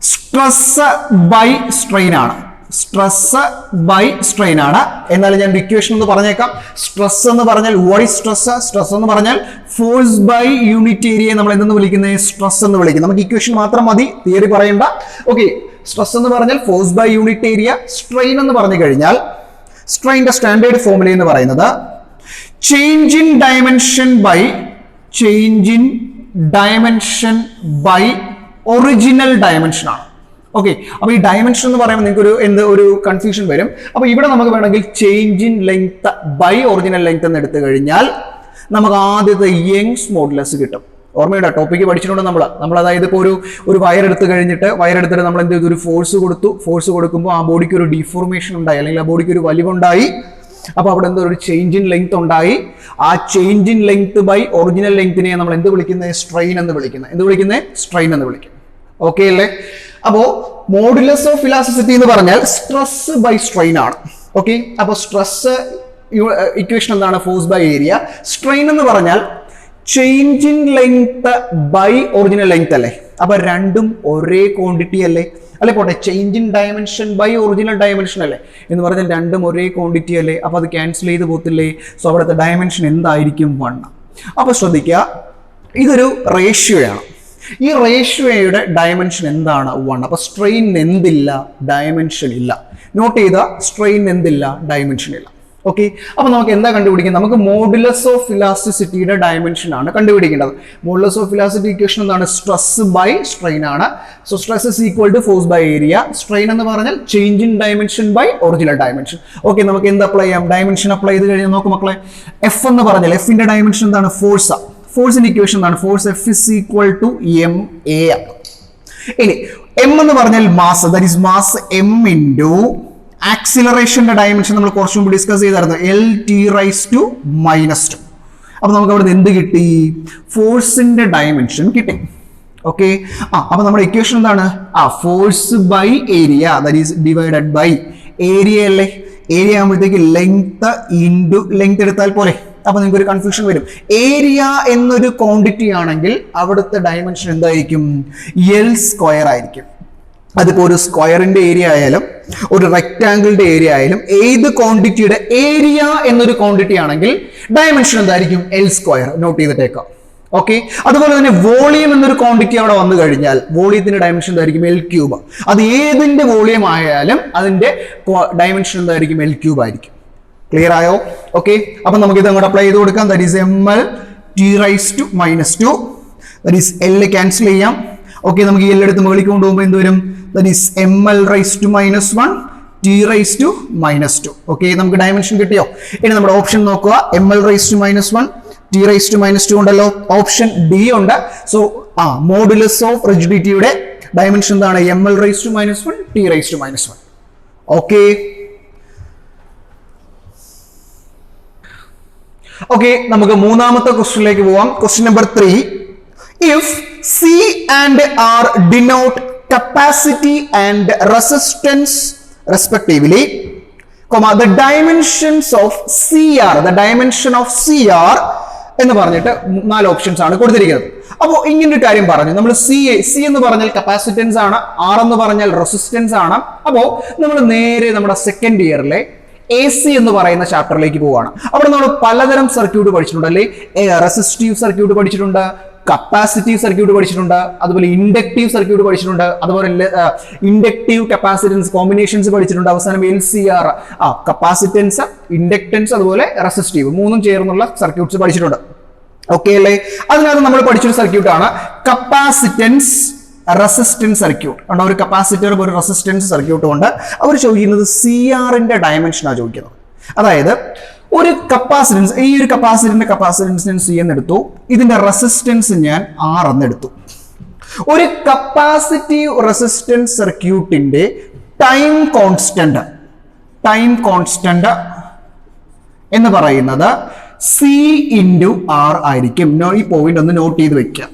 സ്ട്രെസ് ബൈ സ്ട്രെയിൻ ആണ്. സ്ട്രെസ് ബൈ സ്ട്രെയിൻ ആണ്. എന്നാലും ഞാൻ ഇക്വേഷൻ ഒന്ന് പറഞ്ഞേക്കാം. സ്ട്രെസ് എന്ന് പറഞ്ഞാൽ വാട്ട് ഈസ് സ്ട്രെസ്? സ്ട്രെസ് എന്ന് പറഞ്ഞാൽ ഫോഴ്സ് ബൈ യൂണിറ്റ് ഏരിയയെ നമ്മൾ എന്തെന്ന് വിളിക്കുന്നത്? സ്ട്രെസ് എന്ന് വിളിക്കുന്നത്. നമുക്ക് ഇക്വേഷൻ മാത്രം മതി, തിയറി പറയണ്ട. ഓക്കെ, സ്ട്രെസ് എന്ന് പറഞ്ഞാൽ force by unit area. Strain എന്ന് പറഞ്ഞു കഴിഞ്ഞാൽ സ്ട്രെയിന്റെ സ്റ്റാൻഡേർഡ് ഫോർമുല എന്ന് പറയുന്നത് change in dimension by original dimension ആണ്. ഓക്കെ, അപ്പൊ ഈ ഡയമെൻഷൻ എന്ന് പറയുമ്പോൾ നിങ്ങൾക്ക് ഒരു കൺഫ്യൂഷൻ വരും. അപ്പൊ ഇവിടെ നമുക്ക് വേണമെങ്കിൽ change in length by original length എന്ന് എടുത്തു കഴിഞ്ഞാൽ നമുക്ക് ആദ്യത്തെ യങ്സ് മോഡുലസ് കിട്ടും. ഓർമ്മയുടെ ടോപ്പിക്ക് പഠിച്ചിട്ടുണ്ട് നമ്മൾ അതായത് ഇപ്പോൾ ഒരു വയർ എടുത്തിട്ട് നമ്മൾ എന്ത് ചെയ്തു? ഒരു ഫോഴ്സ് കൊടുക്കുമ്പോൾ ആ ബോഡിക്ക് ഒരു ഡിഫോർമേഷൻ ഉണ്ടായി, അല്ലെങ്കിൽ ആ ബോഡിക്ക് ഒരു വലിവുണ്ടായി. അപ്പൊ അവിടെ എന്തോ ഒരു ചേഞ്ച് ഇൻ ലെങ്ത് ഉണ്ടായി. ആ change in length by original ലെങ്തിനെ നമ്മൾ എന്ത് വിളിക്കുന്നത്? സ്ട്രെയിൻ എന്ന് വിളിക്കുന്നത്. ഓക്കെ അല്ലേ? അപ്പോ മോഡുലസ് ഓഫ് ഇലാസ്റ്റിസിറ്റി എന്ന് പറഞ്ഞാൽ സ്ട്രെസ് ബൈ സ്ട്രെയിൻ ആണ്. ഓക്കെ, അപ്പൊ സ്ട്രെസ് ഇക്വേഷൻ എന്താണ്? Force by area. സ്ട്രെയിൻ എന്ന് പറഞ്ഞാൽ change in length by original length അല്ലേ? അപ്പൊ രണ്ടും ഒരേ ക്വാണ്ടിറ്റി അല്ലേ? അല്ലെ പോട്ടെ, change in dimension by original dimension അല്ലേ എന്ന് പറഞ്ഞാൽ രണ്ടും ഒരേ ക്വാണ്ടിറ്റി അല്ലേ? അപ്പൊ അത് ക്യാൻസൽ ചെയ്ത് പോത്തില്ലേ? സോ അവിടുത്തെ ഡയമെൻഷൻ എന്തായിരിക്കും? 1. അപ്പൊ ശ്രദ്ധിക്കുക, ഇതൊരു റേഷ്യോയാണ്. ഈ റേഷ്യോയുടെ ഡയമെൻഷൻ എന്താണ്? 1. അപ്പൊ സ്ട്രെയിൻ എന്തില്ല? ഡയമെൻഷൻ ഇല്ല. നോട്ട് ചെയ്ത, സ്ട്രെയിൻ എന്തില്ല? ഡയമെൻഷൻ ഇല്ല. ഓക്കെ, അപ്പൊ നമുക്ക് എന്താ കണ്ടുപിടിക്കുന്നത്? നമുക്ക് മോഡുലസ് ഓഫ് ഇലാസ്റ്റിസിറ്റിയുടെ ഡയമെൻഷൻ ആണ് കണ്ടുപിടിക്കേണ്ടത്. മോഡുലസ് ഓഫ് ഇലാസ്റ്റിസിറ്റി ഇക്വേഷൻ എന്താണ്? സ്ട്രെസ് ബൈ സ്ട്രെയിൻ ആണ്. So stress is equal to force by area. Strain എന്ന് പറഞ്ഞാൽ change in dimension by original dimension. Okay, നമുക്ക് എന്ത് അപ്ലൈ ചെയ്യാം? ഡയമെൻഷൻ അപ്ലൈ ചെയ്ത് കഴിഞ്ഞാൽ നോക്കും മക്കളെ, എഫ് എന്ന് പറഞ്ഞാൽ എഫിന്റെ ഡയമെൻഷൻ എന്താണ്? ഫോഴ്സ്. ഫോഴ്സിന്റെ ഇക്വേഷൻ എന്താണ്? Force F is equal to M A. ഇനി എം എന്ന് പറഞ്ഞാൽ mass, that is mass M into ആക്സിലറേഷന്റെ ഡയമെൻഷൻ നമ്മൾ കുറച്ചും മുമ്പ് ഡിസ്കസ് ചെയ്തായിരുന്നു, എൽ ടി റൈസ് ടു -2. അപ്പൊ നമുക്ക് അവിടെ എന്ത് കിട്ടി? ഫോഴ്സിന്റെ ഡയമെൻഷൻ കിട്ടി. ഓക്കെ, അപ്പൊ നമ്മുടെ ഇക്വേഷൻ എന്താണ്? Force by area, that is divided by area അല്ലേ? ഏരിയ ആകുമ്പോഴത്തേക്ക് ലെങ്ത് ഇൻറ്റു ലെങ്ത് എടുത്താൽ പോലെ. അപ്പൊ നിങ്ങൾക്ക് ഒരു കൺഫ്യൂഷൻ വരും. ഏരിയ എന്നൊരു ക്വാണ്ടിറ്റി ആണെങ്കിൽ അവിടുത്തെ ഡയമെൻഷൻ എന്തായിരിക്കും? എൽ സ്ക്വയർ ആയിരിക്കും. അതിപ്പോ ഒരു സ്ക്വയറിന്റെ ഏരിയ ആയാലും ഒരു റെക്ടാംഗിളിന്റെ ഏരിയ ആയാലും ഏത് ക്വാണ്ടിറ്റിയുടെ ഏരിയ എന്നൊരു ക്വാണ്ടിറ്റി ആണെങ്കിൽ ഡയമെൻഷൻ എന്തായിരിക്കും? L square. നോട്ട് ചെയ്തിട്ടേക്കാം. ഓക്കെ, അതുപോലെ തന്നെ വോളിയം എന്നൊരു ക്വാണ്ടിറ്റി അവിടെ വന്നു കഴിഞ്ഞാൽ വോളിയത്തിന്റെ ഡയമെൻഷൻ എന്തായിരിക്കും? L cube. അത് ഏതിന്റെ വോളിയം ആയാലും അതിന്റെ ഡയമെൻഷൻ എന്തായിരിക്കും? എൽ ക്യൂബ് ആയിരിക്കും. ക്ലിയർ ആയോ? ഓക്കെ, അപ്പൊ നമുക്ക് ഇത് അങ്ങോട്ട് അപ്ലൈ ചെയ്ത് കൊടുക്കാം. That is M L T raise to -2. That is L cancel ചെയ്യാം. ഓക്കെ, നമുക്ക് ഈ എൽ എടുത്ത് മുകളിൽ കൊണ്ടുപോകുമ്പോൾ എന്ത് വരും? That is ml raised to -1 t raised to -2. Okay, നമുക്ക് ഡയമെൻഷൻ കിട്ടിയോ? ഇനി നമ്മുടെ ഓപ്ഷൻ നോക്കുക. ml raised to -1 t raised to -2 ഉണ്ടല്ലോ. ഓപ്ഷൻ ഡി ഉണ്ട്. സോ മോഡുലസ് ഓഫ് റിജിഡിറ്റിയുടെ ഡയമെൻഷൻ എന്താണ്? ml raised to -1 t raised to -1. Okay okay, നമുക്ക് മൂന്നാമത്തെ ക്വസ്റ്റ്യനിലേക്ക് പോവാം. Question number 3. If C and R denote capacity and resistance respectively, the dimensions of CR, the dimension of CR എന്ന് പറഞ്ഞിട്ട് 4 options ആണ് കൊടുത്തിരിക്കുന്നത്. അപ്പോൾ ഇങ്ങനൊരു കാര്യം പറഞ്ഞു, നമ്മൾ സി എന്ന് പറഞ്ഞാൽ കപ്പാസിറ്റൻസ് ആണ്, ആർ എന്ന് പറഞ്ഞാൽ റെസിസ്റ്റൻസ് ആണ്. അപ്പോൾ നമ്മൾ നേരെ നമ്മുടെ സെക്കൻഡ് ഇയറിലെ AC എന്ന് പറയുന്ന ചാപ്റ്ററിലേക്ക് പോവുകയാണ്. അവിടെ നമ്മൾ പലതരം സർക്യൂട്ട് പഠിച്ചിട്ടുണ്ട് അല്ലേ. റെസിസ്റ്റീവ് സർക്യൂട്ട് പഠിച്ചിട്ടുണ്ട്, കപ്പാസിറ്റീവ് സർക്യൂട്ട് പഠിച്ചിട്ടുണ്ട്, അതുപോലെ ഇൻഡക്റ്റീവ് സർക്യൂട്ട് പഠിച്ചിട്ടുണ്ട്, അതുപോലെ ഇൻഡക്റ്റീവ് കപ്പാസിറ്റൻസ് കോമ്പിനേഷൻസ് പഠിച്ചിട്ടുണ്ട്. അവസാനം LCR, കപ്പാസിറ്റൻസ്, ഇൻഡക്റ്റൻസ്, അതുപോലെ റെസിസ്റ്റീവ്, മൂന്നും ചേർന്നുള്ള സർക്യൂട്ട്സ് പഠിച്ചിട്ടുണ്ട്. ഓക്കെ അല്ലേ. അതിനകത്ത് നമ്മൾ പഠിച്ചൊരു സർക്യൂട്ടാണ് കപ്പാസിറ്റൻസ് റെസിസ്റ്റൻസ് സർക്യൂട്ട്. ഒരു കപ്പാസിറ്റർ ഒരു റെസിസ്റ്റൻസ് സർക്യൂട്ട് കൊണ്ട് അവർ ചോദിക്കുന്നത് CRന്റെ ഡയമെൻഷനാണ് ചോദിക്കുന്നത്. അതായത് ഒരു കപ്പാസിറ്റൻസ്, ഈ ഒരു കപ്പാസിറ്ററിന്റെ കപ്പാസിറ്റൻസ് ഞാൻ C എന്നെടുത്തു, ഇതിന്റെ റെസിസ്റ്റൻസ് ഞാൻ R എന്നെടുത്തു. ഒരു കപ്പാസിറ്റീവ് റെസിസ്റ്റൻസ് സർക്യൂട്ടിന്റെ ടൈം കോൺസ്റ്റന്റ് എന്ന് പറയുന്നത് C/R ആയിരിക്കും. ഈ പോയിന്റ് ഒന്ന് നോട്ട് ചെയ്ത് വെക്കാം.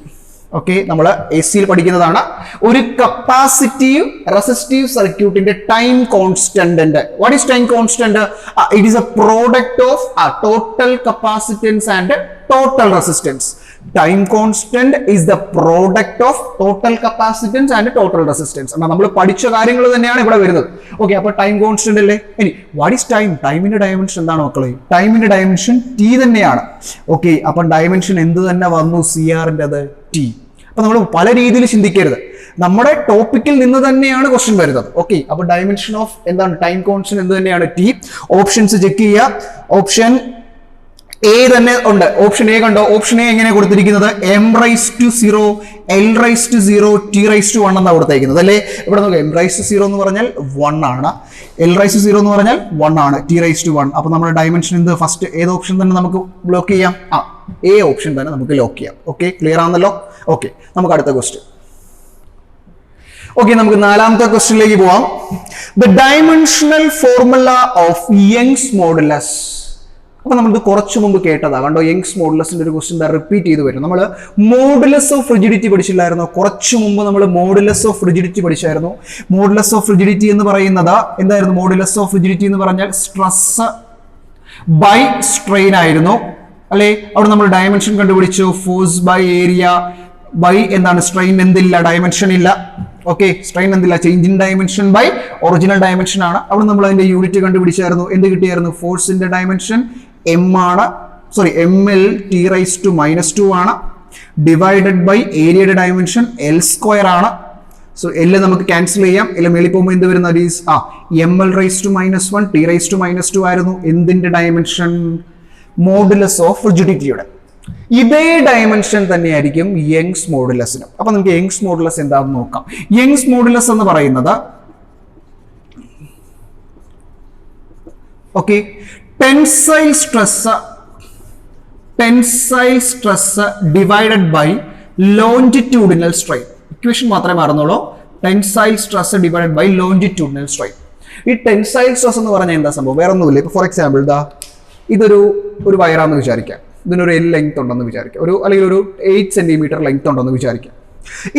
ഓക്കെ, നമ്മൾ AC പഠിക്കുന്നതാണ്. ഒരു കപ്പാസിറ്റീവ് റെസിസ്റ്റീവ് സർക്യൂട്ടിന്റെ time constant. What is time constant? It is A product of total capacitance and total resistance. Time constant is the product of total capacitance and total resistance. നമ്മൾ പഠിച്ച കാര്യങ്ങൾ തന്നെയാണ് ഇവിടെ വരുന്നത്. ഓക്കെ, അപ്പൊ ടൈം കോൺസ്റ്റന്റ് അല്ലേ. ഇനി വാട്ട് ഈസ് ടൈം? ടൈമിന്റെ ഡയമെൻഷൻ എന്താണ് മക്കളെ? ടൈമിന്റെ ഡയമെൻഷൻ T തന്നെയാണ്. ഓക്കെ, അപ്പൊ ഡയമെൻഷൻ എന്ത് തന്നെ വന്നു? CRന്റെ അത് T. അപ്പൊ നമ്മൾ പല രീതിയിൽ ചിന്തിക്കരുത്, നമ്മുടെ ടോപ്പിക്കിൽ നിന്ന് തന്നെയാണ് ക്വസ്റ്റ്യൻ വരുന്നത്. ഓക്കെ, അപ്പൊ ഡയമെൻഷൻ ഓഫ് എന്താണ്? ടൈം കോൺസ്റ്റന്റ് എന്ത് തന്നെയാണ്? T. ഓപ്ഷൻസ് ചെക്ക് ചെയ്യുക. ഓപ്ഷൻ A തന്നെ ഉണ്ട്. ഓപ്ഷൻ A കണ്ടോ? ഓപ്ഷൻ A എങ്ങനെ കൊടുത്തിരിക്കുന്നത്? m⁻0, l⁻0, t⁻1 എന്നാണ് കൊടുത്തിരിക്കുന്നത് അല്ലേ. ഇവിടെ നോക്കുക, m⁻0 എന്ന് പറഞ്ഞാൽ 1 ആണ്, l⁻0 എന്ന് പറഞ്ഞാൽ 1 ആണ്, t⁻1. അപ്പൊ നമ്മുടെ ഡയമെൻഷൻ എന്ത്? ഫസ്റ്റ് ഏത് ഓപ്ഷൻ തന്നെ നമുക്ക് ബ്ലോക്ക് ചെയ്യാം? A ഓപ്ഷൻ തന്നെ നമുക്ക് ലോക്ക് ചെയ്യാം. ഓക്കെ, ക്ലിയർ ആണല്ലോ. ഓക്കെ, നമുക്ക് അടുത്ത ക്വസ്റ്റ്യൻ. ഓക്കെ, നമുക്ക് നാലാമത്തെ ക്വസ്റ്റ്യനിലേക്ക് പോവാം. The dimensional formula of Young's modulus. അപ്പൊ നമ്മളിത് കുറച്ചു മുമ്പ് കേട്ടതാ കണ്ടോ. യങ്സ് മോഡുലസിന്റെ ഒരു ക്വസ്റ്റ്യൻ റിപ്പീറ്റ് ചെയ്ത് വരും. നമ്മൾ മോഡുലസ് ഓഫ് റിജിഡിറ്റി പഠിച്ചില്ലായിരുന്നോ? കുറച്ചു മുമ്പ് നമ്മൾ മോഡുലസ് ഓഫ് റിജിഡിറ്റി പഠിച്ചായിരുന്നു. മോഡുലസ് ഓഫ് റിജിഡിറ്റി എന്ന് പറയുന്നത് എന്തായിരുന്നു? മോഡുലസ് ഓഫ് റിജിഡിറ്റി എന്ന് പറഞ്ഞാൽ സ്ട്രെസ് ബൈ സ്ട്രെയിൻ ആയിരുന്നു അല്ലെ. അവിടെ നമ്മൾ ഡയമെൻഷൻ കണ്ടുപിടിച്ചു, ഫോഴ്സ് ബൈ ഏരിയ ബൈ എന്താണ്? സ്ട്രെയിൻ എന്തില്ല? ഡയമെൻഷൻ ഇല്ല. ഓക്കെ, സ്ട്രെയിൻ എന്തില്ല? Change in dimension by original dimension ആണ്. അവിടെ നമ്മൾ അതിന്റെ യൂണിറ്റ് കണ്ടുപിടിച്ചായിരുന്നു. എന്ത് കിട്ടിയായിരുന്നു? ഫോഴ്സിന്റെ ഡയമെൻഷൻ m ആണ്, സോറി ml t⁻2 ആണ്, ഡിവൈഡഡ് ബൈ ഏരിയയുടെ ഡയമെൻഷൻ l² ആണ്. സോ L നമുക്ക് ക്യാൻസൽ ചെയ്യാം. L മേളിൽ പോകുമ്പോൾ എന്ത് വരുന്നത്? ml⁻1 t⁻2 ആയിരുന്നു. എന്തിന്റെ ഡയമെൻഷൻ? Modulus of റിജിഡിറ്റിയുടെ. ഇതേ ഡയമെൻഷൻ തന്നെയായിരിക്കും യങ്സ് മോഡുലസിനും. അപ്പൊ നമുക്ക് യങ്സ് മോഡുലസ് എന്താണെന്ന് നോക്കാം. യങ്സ് മോഡുലസ് എന്ന് പറയുന്നത് okay, tensile stress divided by longitudinal strain. Equation മാത്രമേ മാറുന്നുള്ളൂ. Tensile stress divided by longitudinal strain. ഈ ടെൻസൈൽ സ്ട്രെസ് എന്ന് പറഞ്ഞാൽ എന്താ സംഭവം? വേറെ ഒന്നുമില്ല. ഇപ്പൊ ഫോർ എക്സാമ്പിൾ ഇതൊരു വയറാന്ന് വിചാരിക്കാം. ഇതിനൊരു L ലെങ്ത് ഉണ്ടെന്ന് വിചാരിക്കാം, അല്ലെങ്കിൽ ഒരു 8 സെന്റിമീറ്റർ ലെങ്ത് ഉണ്ടെന്ന് വിചാരിക്കാം.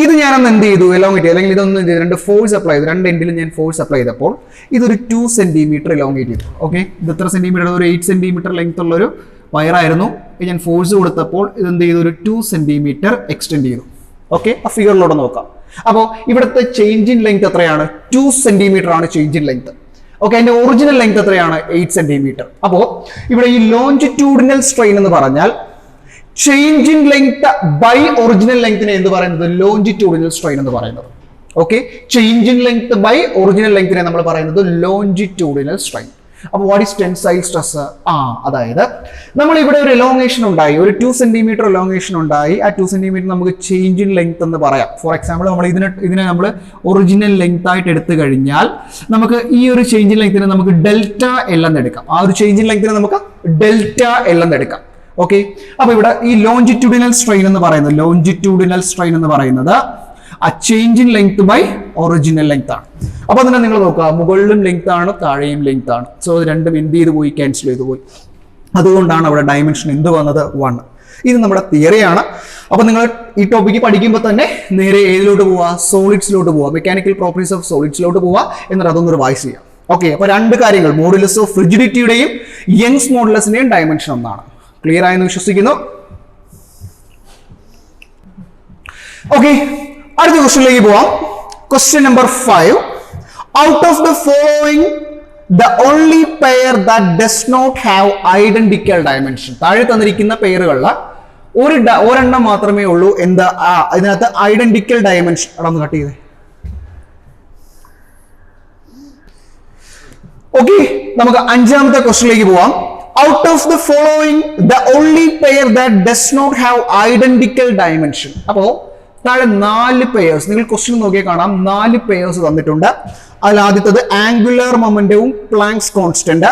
ഇത് ഞാനൊന്ന് എന്ത് ചെയ്തു? എലോങ്ങേറ്റ്, അല്ലെങ്കിൽ ഇതൊന്നും എന്ത് ചെയ്തു? രണ്ട് ഫോഴ്സ് അപ്ലൈ ചെയ്തു. രണ്ട് എൻഡിലും ഞാൻ ഫോഴ്സ് അപ്ലൈ ചെയ്തപ്പോൾ ഇതൊരു 2 സെന്റിമീറ്റർ എലോങ്ങേറ്റ് ചെയ്തു. ഓക്കെ, ഇത് എത്ര സെന്റിമീറ്റർ? ഒരു 8 സെന്റിമീറ്റർ ലെങ്ത് ഉള്ള ഒരു വയറായിരുന്നു. ഞാൻ ഫോഴ്സ് കൊടുത്തപ്പോൾ ഇത് എന്ത് ചെയ്തു? ഒരു 2 സെന്റിമീറ്റർ എക്സ്റ്റെൻഡ് ചെയ്തു. ഓക്കെ, ആ ഫിഗറിലൂടെ നോക്കാം. അപ്പോൾ ഇവിടുത്തെ ചേഞ്ച് ഇൻ ലെങ്ത് എത്രയാണ്? 2 സെന്റിമീറ്റർ ആണ് ചേഞ്ച് ഇൻ ലെങ്ത്. ഓക്കെ, അതിന്റെ ഒറിജിനൽ ലെങ്ത് എത്രയാണ്? 8 സെന്റിമീറ്റർ. അപ്പോ ഇവിടെ ഈ ലോഞ്ചിറ്റ്യൂഡിനൽ സ്ട്രെയിൻ എന്ന് പറഞ്ഞാൽ change in length by original ലെങ്തിനെ എന്ത് പറയുന്നത്? ലോഞ്ചിറ്റ്യൂഡിനൽ സ്ട്രെയിൻ എന്ന് പറയുന്നത്. Okay, change in length by original ലെങ്തിനെ നമ്മൾ പറയുന്നത് ലോഞ്ചിറ്റ്യൂഡിനൽ സ്ട്രെയിൻ. അപ്പോൾ വാട്ട് ഈസ് ടെൻസൈൽ സ്ട്രെസ്? അതായത് നമ്മൾ ഇവിടെ ഒരു എലോങ്ങേഷൻ ഉണ്ടായി, ഒരു 2 സെന്റിമീറ്റർ എലോങ്ങേഷൻ ഉണ്ടായി. ആ 2 സെന്റിമീറ്റർ നമുക്ക് ചേഞ്ച് ഇൻ ലെങ്ത് എന്ന് പറയാം. ഫോർ എക്സാമ്പിൾ നമ്മൾ ഇതിനെ നമ്മൾ ഒറിജിനൽ ലെങ്ത് ആയിട്ട് എടുത്തു കഴിഞ്ഞാൽ നമുക്ക് ഈ ഒരു ചേഞ്ച് ഇൻ ലെങ്തിനെ നമുക്ക് ഡെൽറ്റ L എന്ന് എടുക്കാം. ആ ഒരു ചേഞ്ച് ഇൻ ലെങ്തിനെ നമുക്ക് ഡെൽറ്റ L എന്ന് എടുക്കാം. ഓക്കെ, അപ്പൊ ഇവിടെ ഈ ലോഞ്ചിറ്റ്യൂഡിനൽ സ്ട്രെയിൻ എന്ന് പറയുന്നത് ആ change in length by original length ആണ്. അപ്പൊ തന്നെ നിങ്ങൾ നോക്കുക, മുകളിലും ലെങ്ത് ആണ്, താഴെയും ലെങ്ത് ആണ്. സോ രണ്ടും എന്ത് ചെയ്ത് പോയി, ക്യാൻസൽ ചെയ്ത് പോയി. അതുകൊണ്ടാണ് അവിടെ ഡയമെൻഷൻ എന്ത് വന്നത്, 1. ഇത് നമ്മുടെ തിയറിയാണ്. അപ്പൊ നിങ്ങൾ ഈ ടോപ്പിക്ക് പഠിക്കുമ്പോൾ തന്നെ നേരെ ഏതിലോട്ട് പോവാ, സോളിഡ്സിലോട്ട് പോവാ, മെക്കാനിക്കൽ പ്രോപ്പർട്ടീസ് ഓഫ് സോളിഡ്സിലോട്ട് പോവാ, എന്നിട്ട് അതൊന്ന് റിവൈസ് ചെയ്യാം. ഓക്കെ, അപ്പൊ രണ്ട് കാര്യങ്ങൾ, മോഡുലസ് ഓഫ് ഫ്രിജിഡിറ്റിയുടെയും യങ്സ് മോഡുലസിന്റെയും ഡയമെൻഷൻ ഒന്നാണ്. ക്ലിയർ ആയെന്ന് വിശ്വസിക്കുന്നു. ഓക്കെ, അടുത്ത ക്വസ്റ്റ്യനിലേക്ക് പോവാം. Question number 5. Out of the following the only pair that does not have identical dimension. താഴെ തന്നിരിക്കുന്ന പെയറുകളിൽ ഒരെണ്ണം മാത്രമേ ഉള്ളൂ എന്താ ഇതിനകത്ത് ഐഡന്റിക്കൽ ഡയമെൻഷൻ. അതൊന്ന് കട്ട് ചെയ്തേ. ഓക്കെ, നമുക്ക് അഞ്ചാമത്തെ ക്വസ്റ്റ്യനിലേക്ക് പോവാം. Out of the following the only pair that does not have identical dimension. അപ്പോ താഴെ 4 പെയേഴ്സ്, നിങ്ങൾ ക്വസ്റ്റ്യൻ നോക്കിയാൽ കാണാം, 4 പെയേഴ്സ് തന്നിട്ടുണ്ട്. അതിൽ ആദ്യത്തത് ആംഗുലർ മൊമെന്റവും പ്ലാങ്ക്സ് കോൺസ്റ്റന്റ്,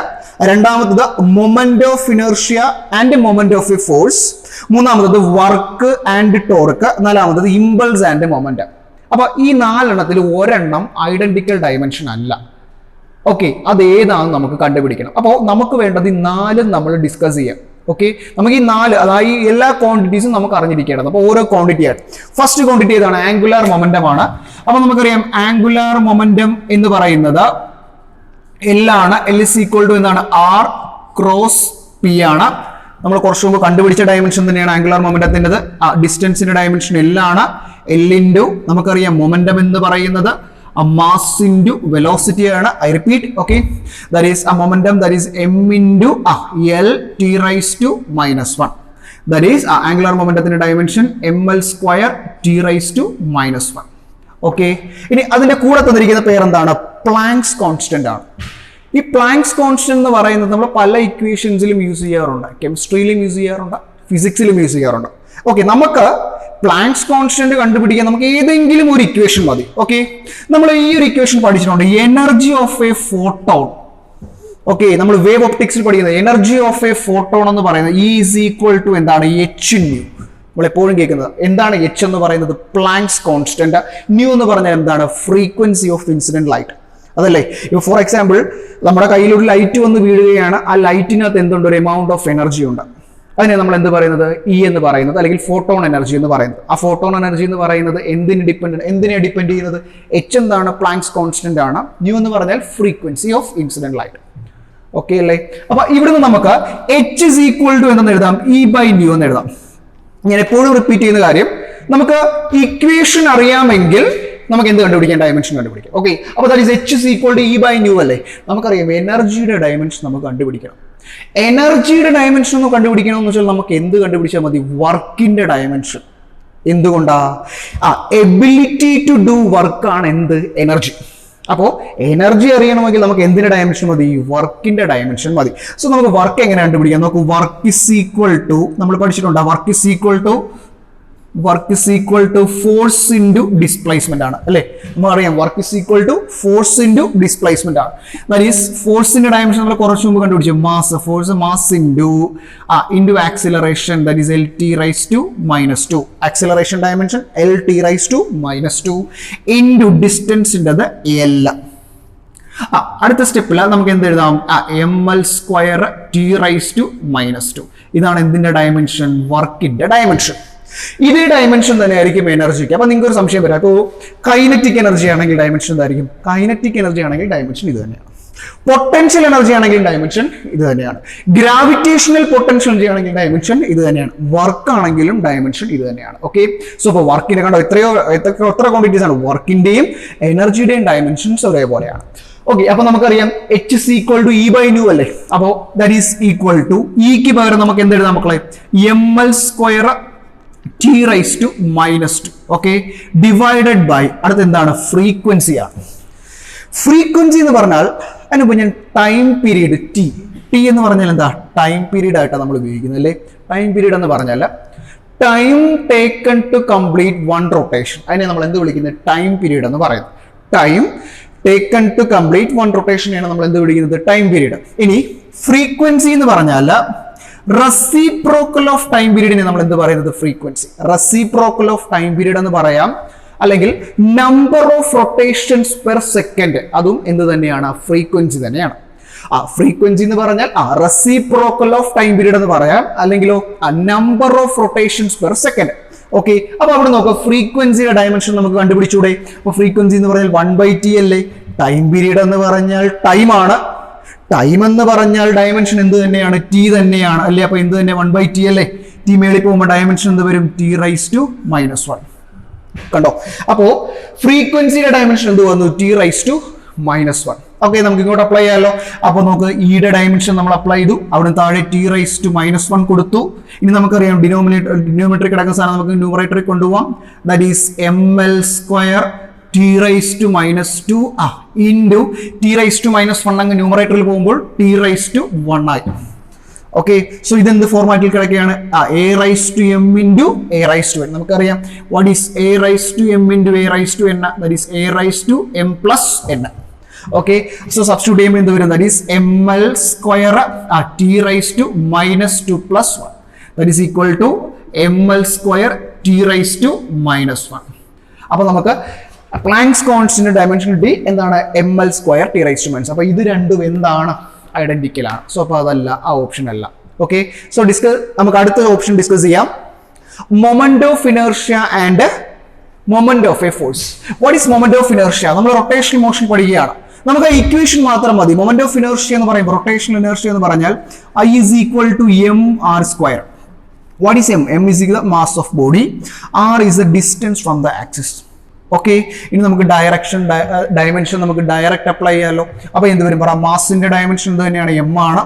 രണ്ടാമത്തത് moment of inertia and moment of A force, മൂന്നാമത്തത് വർക്ക് ആൻഡ് ടോർക്ക്, നാലാമത്തത് ഇമ്പൾസ് ആൻഡ് മൊമെന്റ്. അപ്പൊ ഈ 4 ഒരെണ്ണം ഐഡന്റിക്കൽ ഡയമെൻഷൻ അല്ല. ഓക്കെ, അത് ഏതാണെന്ന് നമുക്ക് കണ്ടുപിടിക്കണം. അപ്പോൾ നമുക്ക് വേണ്ടത് ഈ 4 നമ്മൾ ഡിസ്കസ് ചെയ്യാം. ഓക്കെ, നമുക്ക് ഈ 4, അതായത് എല്ലാ ക്വാണ്ടിറ്റീസും നമുക്ക് അറിഞ്ഞിരിക്കേണ്ടത്. അപ്പോൾ ഓരോ ക്വാണ്ടിറ്റി ആണ്. ഫസ്റ്റ് ക്വാണ്ടിറ്റി ഏതാണ്, ആംഗുലാർ മൊമെന്റം ആണ്. അപ്പൊ നമുക്കറിയാം ആംഗുലാർ മൊമെന്റം എന്ന് പറയുന്നത് L ആണ്. L is equal to എന്താണ്, R ക്രോസ് P ആണ്. നമ്മൾ കുറച്ചു മുമ്പ് കണ്ടുപിടിച്ച ഡയമെൻഷൻ തന്നെയാണ് ആംഗുലാർ മൊമെന്റത്തിൻ്റെത്. ഡിസ്റ്റൻസിന്റെ ഡയമെൻഷൻ L ആണ്. L ഇൻറ്റു നമുക്കറിയാം മൊമെന്റം എന്ന് പറയുന്നത് mass into velocity ആണ്. I repeat, okay, that is a momentum, that is m into L t raised to -1. That is angular momentum dimension ml square t raised to -1. Okay, ഇനി അതിന്റെ കൂടെ തന്നിരിക്കുന്ന പേര് എന്താണ്, പ്ലാങ്ക്സ് കോൺസ്റ്റന്റ് ആണ്. ഈ planks constant എന്ന് പറയുന്നത് നമ്മൾ പല ഇക്വേഷൻസിലും യൂസ് ചെയ്യാറുണ്ട്, കെമിസ്ട്രിയിലും യൂസ് ചെയ്യാറുണ്ട്, ഫിസിക്സിലും യൂസ് ചെയ്യാറുണ്ട്. ഓക്കെ, നമുക്ക് പ്ലാങ്ക്സ് കോൺസ്റ്റന്റ് കണ്ടുപിടിക്കാൻ നമുക്ക് ഏതെങ്കിലും ഒരു ഇക്വേഷൻ മതി. ഓക്കെ, നമ്മൾ ഈ ഒരു ഇക്വേഷൻ പഠിച്ചിട്ടുണ്ട്, energy of A photon. Okay, നമ്മൾ വേവ് ഒപ്റ്റിക്സിൽ പഠിക്കുന്നത് എനർജി ഓഫ് എ ഫോട്ടോൺ എന്ന് പറയുന്നത് E is equal to എന്താണ്, h ന്യൂ. നമ്മൾ എപ്പോഴും കേൾക്കുന്നത് എന്താണ് h എന്ന് പറയുന്നത്, പ്ലാങ്ക്സ് കോൺസ്റ്റന്റ്. ന്യൂ എന്ന് പറഞ്ഞാൽ എന്താണ്, ഫ്രീക്വൻസി ഓഫ് ഇൻസിഡന്റ് ലൈറ്റ്. അതല്ലേ, ഇപ്പോൾ ഫോർ എക്സാമ്പിൾ നമ്മുടെ കയ്യിലൊരു ലൈറ്റ് വന്ന് വീഴുകയാണ്, ആ ലൈറ്റിനകത്ത് എന്തുണ്ട്, ഒരു എമൗണ്ട് ഓഫ് എനർജി ഉണ്ട്. അതിനെ നമ്മൾ എന്ത് പറയുന്നത്, ഇ എന്ന് പറയുന്നത്, അല്ലെങ്കിൽ ഫോട്ടോൺ എനർജി എന്ന് പറയുന്നത്. ആ ഫോട്ടോൺ എനർജി എന്ന് പറയുന്നത് എന്തിനെ ഡിപ്പെൻഡ് ചെയ്യുന്നത്, എച്ച് എന്താണ്, പ്ലാങ്ക്സ് കോൺസ്റ്റന്റ് ആണ്. ന്യൂ എന്ന് പറഞ്ഞാൽ frequency of incident light. Okay അല്ലേ, അപ്പൊ ഇവിടുന്ന് നമുക്ക് എച്ച് ഇസ് ഈക്വൽ ടു എന്തെന്ന് എഴുതാം, ഇ ബൈ ന്യൂ എന്ന് എഴുതാം. ഞാൻ എപ്പോഴും റിപ്പീറ്റ് ചെയ്യുന്ന കാര്യം, നമുക്ക് ഇക്വേഷൻ അറിയാമെങ്കിൽ നമുക്ക് എന്ത് കണ്ടുപിടിക്കാം, ഡയമെൻഷൻ കണ്ടുപിടിക്കാം. ഓക്കെ, അപ്പൊ that is H is equal to E by nu അല്ലേ. നമുക്കറിയാം എനർജിയുടെ ഡയമെൻഷൻ നമുക്ക് കണ്ടുപിടിക്കണം. എനർജിയുടെ ഡയമെൻഷൻ ഒന്ന് കണ്ടുപിടിക്കണമെന്ന് വെച്ചാൽ നമുക്ക് എന്ത് കണ്ടുപിടിച്ചാൽ മതി, വർക്കിന്റെ ഡയമെൻഷൻ. എന്തുകൊണ്ടാ, എബിലിറ്റി ടു ഡു വർക്ക് ആണ് എന്ത്, എനർജി. അപ്പോൾ എനർജി അറിയണമെങ്കിൽ നമുക്ക് എന്തിന്റെ ഡയമെൻഷൻ മതി, വർക്കിന്റെ ഡയമെൻഷൻ മതി. സോ നമുക്ക് വർക്ക് എങ്ങനെ കണ്ടുപിടിക്കാം, നമുക്ക് വർക്ക് ഇസ് ഈക്വൽ ടു, നമ്മൾ പഠിച്ചിട്ടുണ്ട്, work is equal to force into displacement ആണ് അല്ലേ. നമുക്കറിയാം work is equal to force into displacement ആണ്. ദാറ്റ് ഈസ് ഫോഴ്സിന്റെ ഡയമെൻഷൻ നമ്മൾ കുറച്ച് മുമ്പ് കണ്ടുപിടിച്ചു, mass into acceleration, that is LT raise to -2. Acceleration dimension LT raise to -2 into ഡിസ്റ്റൻസിൻ്റെത് L. അടുത്ത സ്റ്റെപ്പിൽ നമുക്ക് എന്ത് എഴുതാം, ml square T raise to -2. ഇതാണ് എന്തിന്റെ ഡയമെൻഷൻ, വർക്കിന്റെ ഡയമെൻഷൻ. ഇതേ ഡയമെൻഷൻ തന്നെ ആയിരിക്കും എനർജിക്ക്. അപ്പൊ നിങ്ങൾക്ക് ഒരു സംശയം വരാം, അപ്പോൾ കൈനറ്റിക് എനർജി ആണെങ്കിൽ ഡയമെൻഷൻ എന്തായിരിക്കും, കൈനറ്റിക് എനർജി ആണെങ്കിൽ ഡയമെൻഷൻ ഇത് തന്നെയാണ്. പൊട്ടൻഷ്യൽ എനർജി ആണെങ്കിൽ ഡയമെൻഷൻ ഇത് തന്നെയാണ്. ഗ്രാവിറ്റേഷണൽ പൊട്ടൻഷ്യൽ എനർജി ആണെങ്കിൽ ഡയമെൻഷൻ ഇത് തന്നെയാണ്. വർക്ക് ആണെങ്കിലും ഡയമെൻഷൻ ഇത് തന്നെയാണ്. ഓക്കെ, സോ അപ്പോൾ വർക്കിനെ കണ്ടോ, എത്ര ക്വാണ്ടിറ്റീസ് ആണ്, വർക്കിന്റെയും എനർജിയുടെയും ഡയമെൻഷൻസ് ഒരേപോലെയാണ്. ഓക്കെ, അപ്പൊ നമുക്കറിയാം H is equal to E by nu അല്ലേ. അപ്പോൾ ദാറ്റ് ഈസ് ഈക്വൽ ടു, ഇക്ക് പകരം നമുക്ക് എന്ത് എഴുതാം മക്കളെ, ml square T raised to -2. Okay, divided by അടുത്ത് എന്താണ്, ഫ്രീക്വൻസി ആണ്. ഫ്രീക്വൻസി എന്ന് പറഞ്ഞാൽ അതിനിപ്പോൾ ഞാൻ ടൈം പീരീഡ് ടി എന്ന് പറഞ്ഞാൽ എന്താ, ടൈം പീരീഡ് ആയിട്ടാണ് നമ്മൾ ഉപയോഗിക്കുന്നത് അല്ലേ. ടൈം പീരീഡ് എന്ന് പറഞ്ഞാൽ time taken to complete one rotation, അതിനെ നമ്മൾ എന്ത് വിളിക്കുന്നത്, ടൈം പീരീഡ് എന്ന് പറയുന്നത്. Time taken to complete one റൊട്ടേഷനെയാണ് നമ്മൾ എന്ത് വിളിക്കുന്നത്, ടൈം പീരീഡ്. ഇനി ഫ്രീക്വൻസി എന്ന് പറഞ്ഞാൽ റെസിപ്രോക്കൽ ഓഫ് ടൈം പീരീഡിനെ നമ്മൾ എന്ത് പറയുന്നത്, frequency. Reciprocal of time period എന്ന് പറയാം, അല്ലെങ്കിൽ number of rotations per second, അതും എന്ത് തന്നെയാണ്? ഫ്രീക്വൻസി തന്നെയാണ്. ഫ്രീക്വൻസി എന്ന് പറഞ്ഞാൽ റെസിപ്രോക്കൽ ഓഫ് ടൈം പീരീഡ് എന്ന് പറയാം, അല്ലെങ്കിലോ number of rotations per second. Okay, അപ്പൊ അവിടെ നോക്കാം, ഫ്രീക്വൻസിയുടെ ഡയമെൻഷൻ നമുക്ക് കണ്ടുപിടിച്ചൂടെ? അപ്പൊ ഫ്രീക്വൻസി എന്ന് പറഞ്ഞാൽ 1/t അല്ലേ? ടൈം പീരീഡ് എന്ന് പറഞ്ഞാൽ ടൈമാണ്, ടൈം എന്ന് പറഞ്ഞാൽ ഡയമെൻഷൻ എന്ത് തന്നെയാണ്? ടി തന്നെയാണ് അല്ലേ? അപ്പൊ എന്ത് തന്നെ 1/t അല്ലേ? ടി മേളിൽ പോകുമ്പോൾ ഡയമെൻഷൻ എന്ത് വരും? t⁻⁻1. കണ്ടോ? അപ്പോ ഫ്രീക്വൻസിയുടെ ഡയമെൻഷൻ എന്ത് വന്നു? t⁻⁻1. ഓക്കെ, നമുക്ക് ഇങ്ങോട്ട് അപ്ലൈ ചെയ്യാമല്ലോ. അപ്പൊ നമുക്ക് ഇയുടെ ഡയമെൻഷൻ നമ്മൾ അപ്ലൈ ചെയ്തു, അവിടെ താഴെ t⁻⁻1 കൊടുത്തു. ഇനി നമുക്കറിയാം ഡിനോമിനേറ്ററിൽ കിടക്കുന്ന സാധനം നമുക്ക് ന്യൂമറേറ്ററിൽ കൊണ്ടുപോകാം. That is ml² t⁻⁻2 into t⁻⁻1 അങ്ങ് ന്യൂമറേറ്ററിൽ പോകുമ്പോൾ t⁻1 ആയി. ഓക്കെ, സോ ഇതെന്ത് ഫോർമാറ്റിൽ കിടക്കുകയാണ്? a⁻m into a⁻n. നമുക്കറിയാം what is a⁻m into a⁻n? That is a⁻m+n. Okay, so substitute ചെയ്യുമ്പോൾ എന്ത് വരും? That is ml² t⁻2 + 1. That is equal to ml² t⁻1. അപ്പൊ നമുക്ക് പ്ലാങ്ക്സ് കോൺസ്റ്റന്റ് ഡയമെൻഷൻ കിട്ടി. എന്താണ്? ml² t⁻1. അപ്പൊ ഇത് രണ്ടും എന്താണ്? ഐഡന്റിക്കൽ ആണ്. സോ അപ്പൊ അതല്ല, ആ ഓപ്ഷൻ അല്ല. ഓക്കെ, സോ നമുക്ക് അടുത്ത ഓപ്ഷൻ ഡിസ്കസ് ചെയ്യാം. Moment of inertia and moment of A force. What is moment of inertia? നമ്മൾ റൊട്ടേഷണൽ മോഷൻ പഠിക്കുകയാണ്. നമുക്ക് ഇക്വേഷൻ മാത്രം മതി. മൊമെന്റ് ഓഫ് ഇനർഷ്യ എന്ന് പറയുമ്പോൾ, റൊട്ടേഷണൽ ഇനർഷ്യ എന്ന് പറഞ്ഞാൽ I is equal to mr². What is m? M is the mass of body. R is the distance from the axis. Okay, ഇനി നമുക്ക് ഡയമെൻഷൻ നമുക്ക് ഡയറക്റ്റ് അപ്ലൈ ചെയ്യാമല്ലോ. അപ്പൊ എന്ത് വരും? പറ, മാസിന്റെ ഡയമെൻഷൻ എന്ത് തന്നെയാണ്? m ആണ്.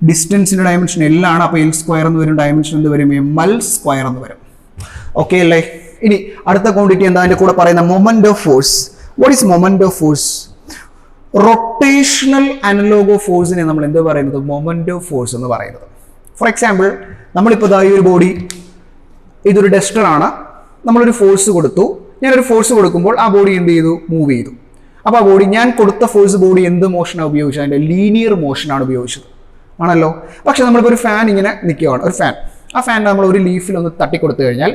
ഡിസ്റ്റൻസിന്റെ ഡയമെൻഷൻ L ആണ്. അപ്പൊ L² എന്ന് വരും. ഡയമെൻഷൻ എന്ത് വരും? ml² എന്ന് വരും. ഓക്കെ അല്ലേ? ഇനി അടുത്ത ക്വാണ്ടിറ്റി എന്താ അതിന്റെ കൂടെ പറയുന്ന? Moment of force. What is moment of force? Rotational analogue of ഫോഴ്സിനെ നമ്മൾ എന്ത് പറയുന്നത്? മൊമെന്റ് ഓഫ് ഫോഴ്സ് എന്ന് പറയുന്നത്. ഫോർ എക്സാമ്പിൾ, നമ്മളിപ്പോൾ ഈ ഒരു ബോഡി, ഇതൊരു ഡസ്റ്റർ ആണ്. നമ്മളൊരു ഫോഴ്സ് കൊടുത്തു. ഞാനൊരു ഫോഴ്സ് കൊടുക്കുമ്പോൾ ആ ബോഡി എന്ത് ചെയ്തു? മൂവ് ചെയ്തു. അപ്പോൾ ആ ബോഡി, ഞാൻ കൊടുത്ത ഫോഴ്സ് ബോഡി എന്ത് മോഷനാണ് ഉപയോഗിച്ചത്? അതിൻ്റെ ലീനിയർ മോഷനാണ് ഉപയോഗിച്ചത്, ആണല്ലോ. പക്ഷെ നമ്മളിപ്പോൾ ഒരു ഫാൻ ഇങ്ങനെ നിൽക്കുകയാണ്, ഒരു ഫാൻ. ആ ഫാൻ നമ്മൾ ഒരു ലീഫിൽ ഒന്ന് തട്ടിക്കൊടുത്തു കഴിഞ്ഞാൽ,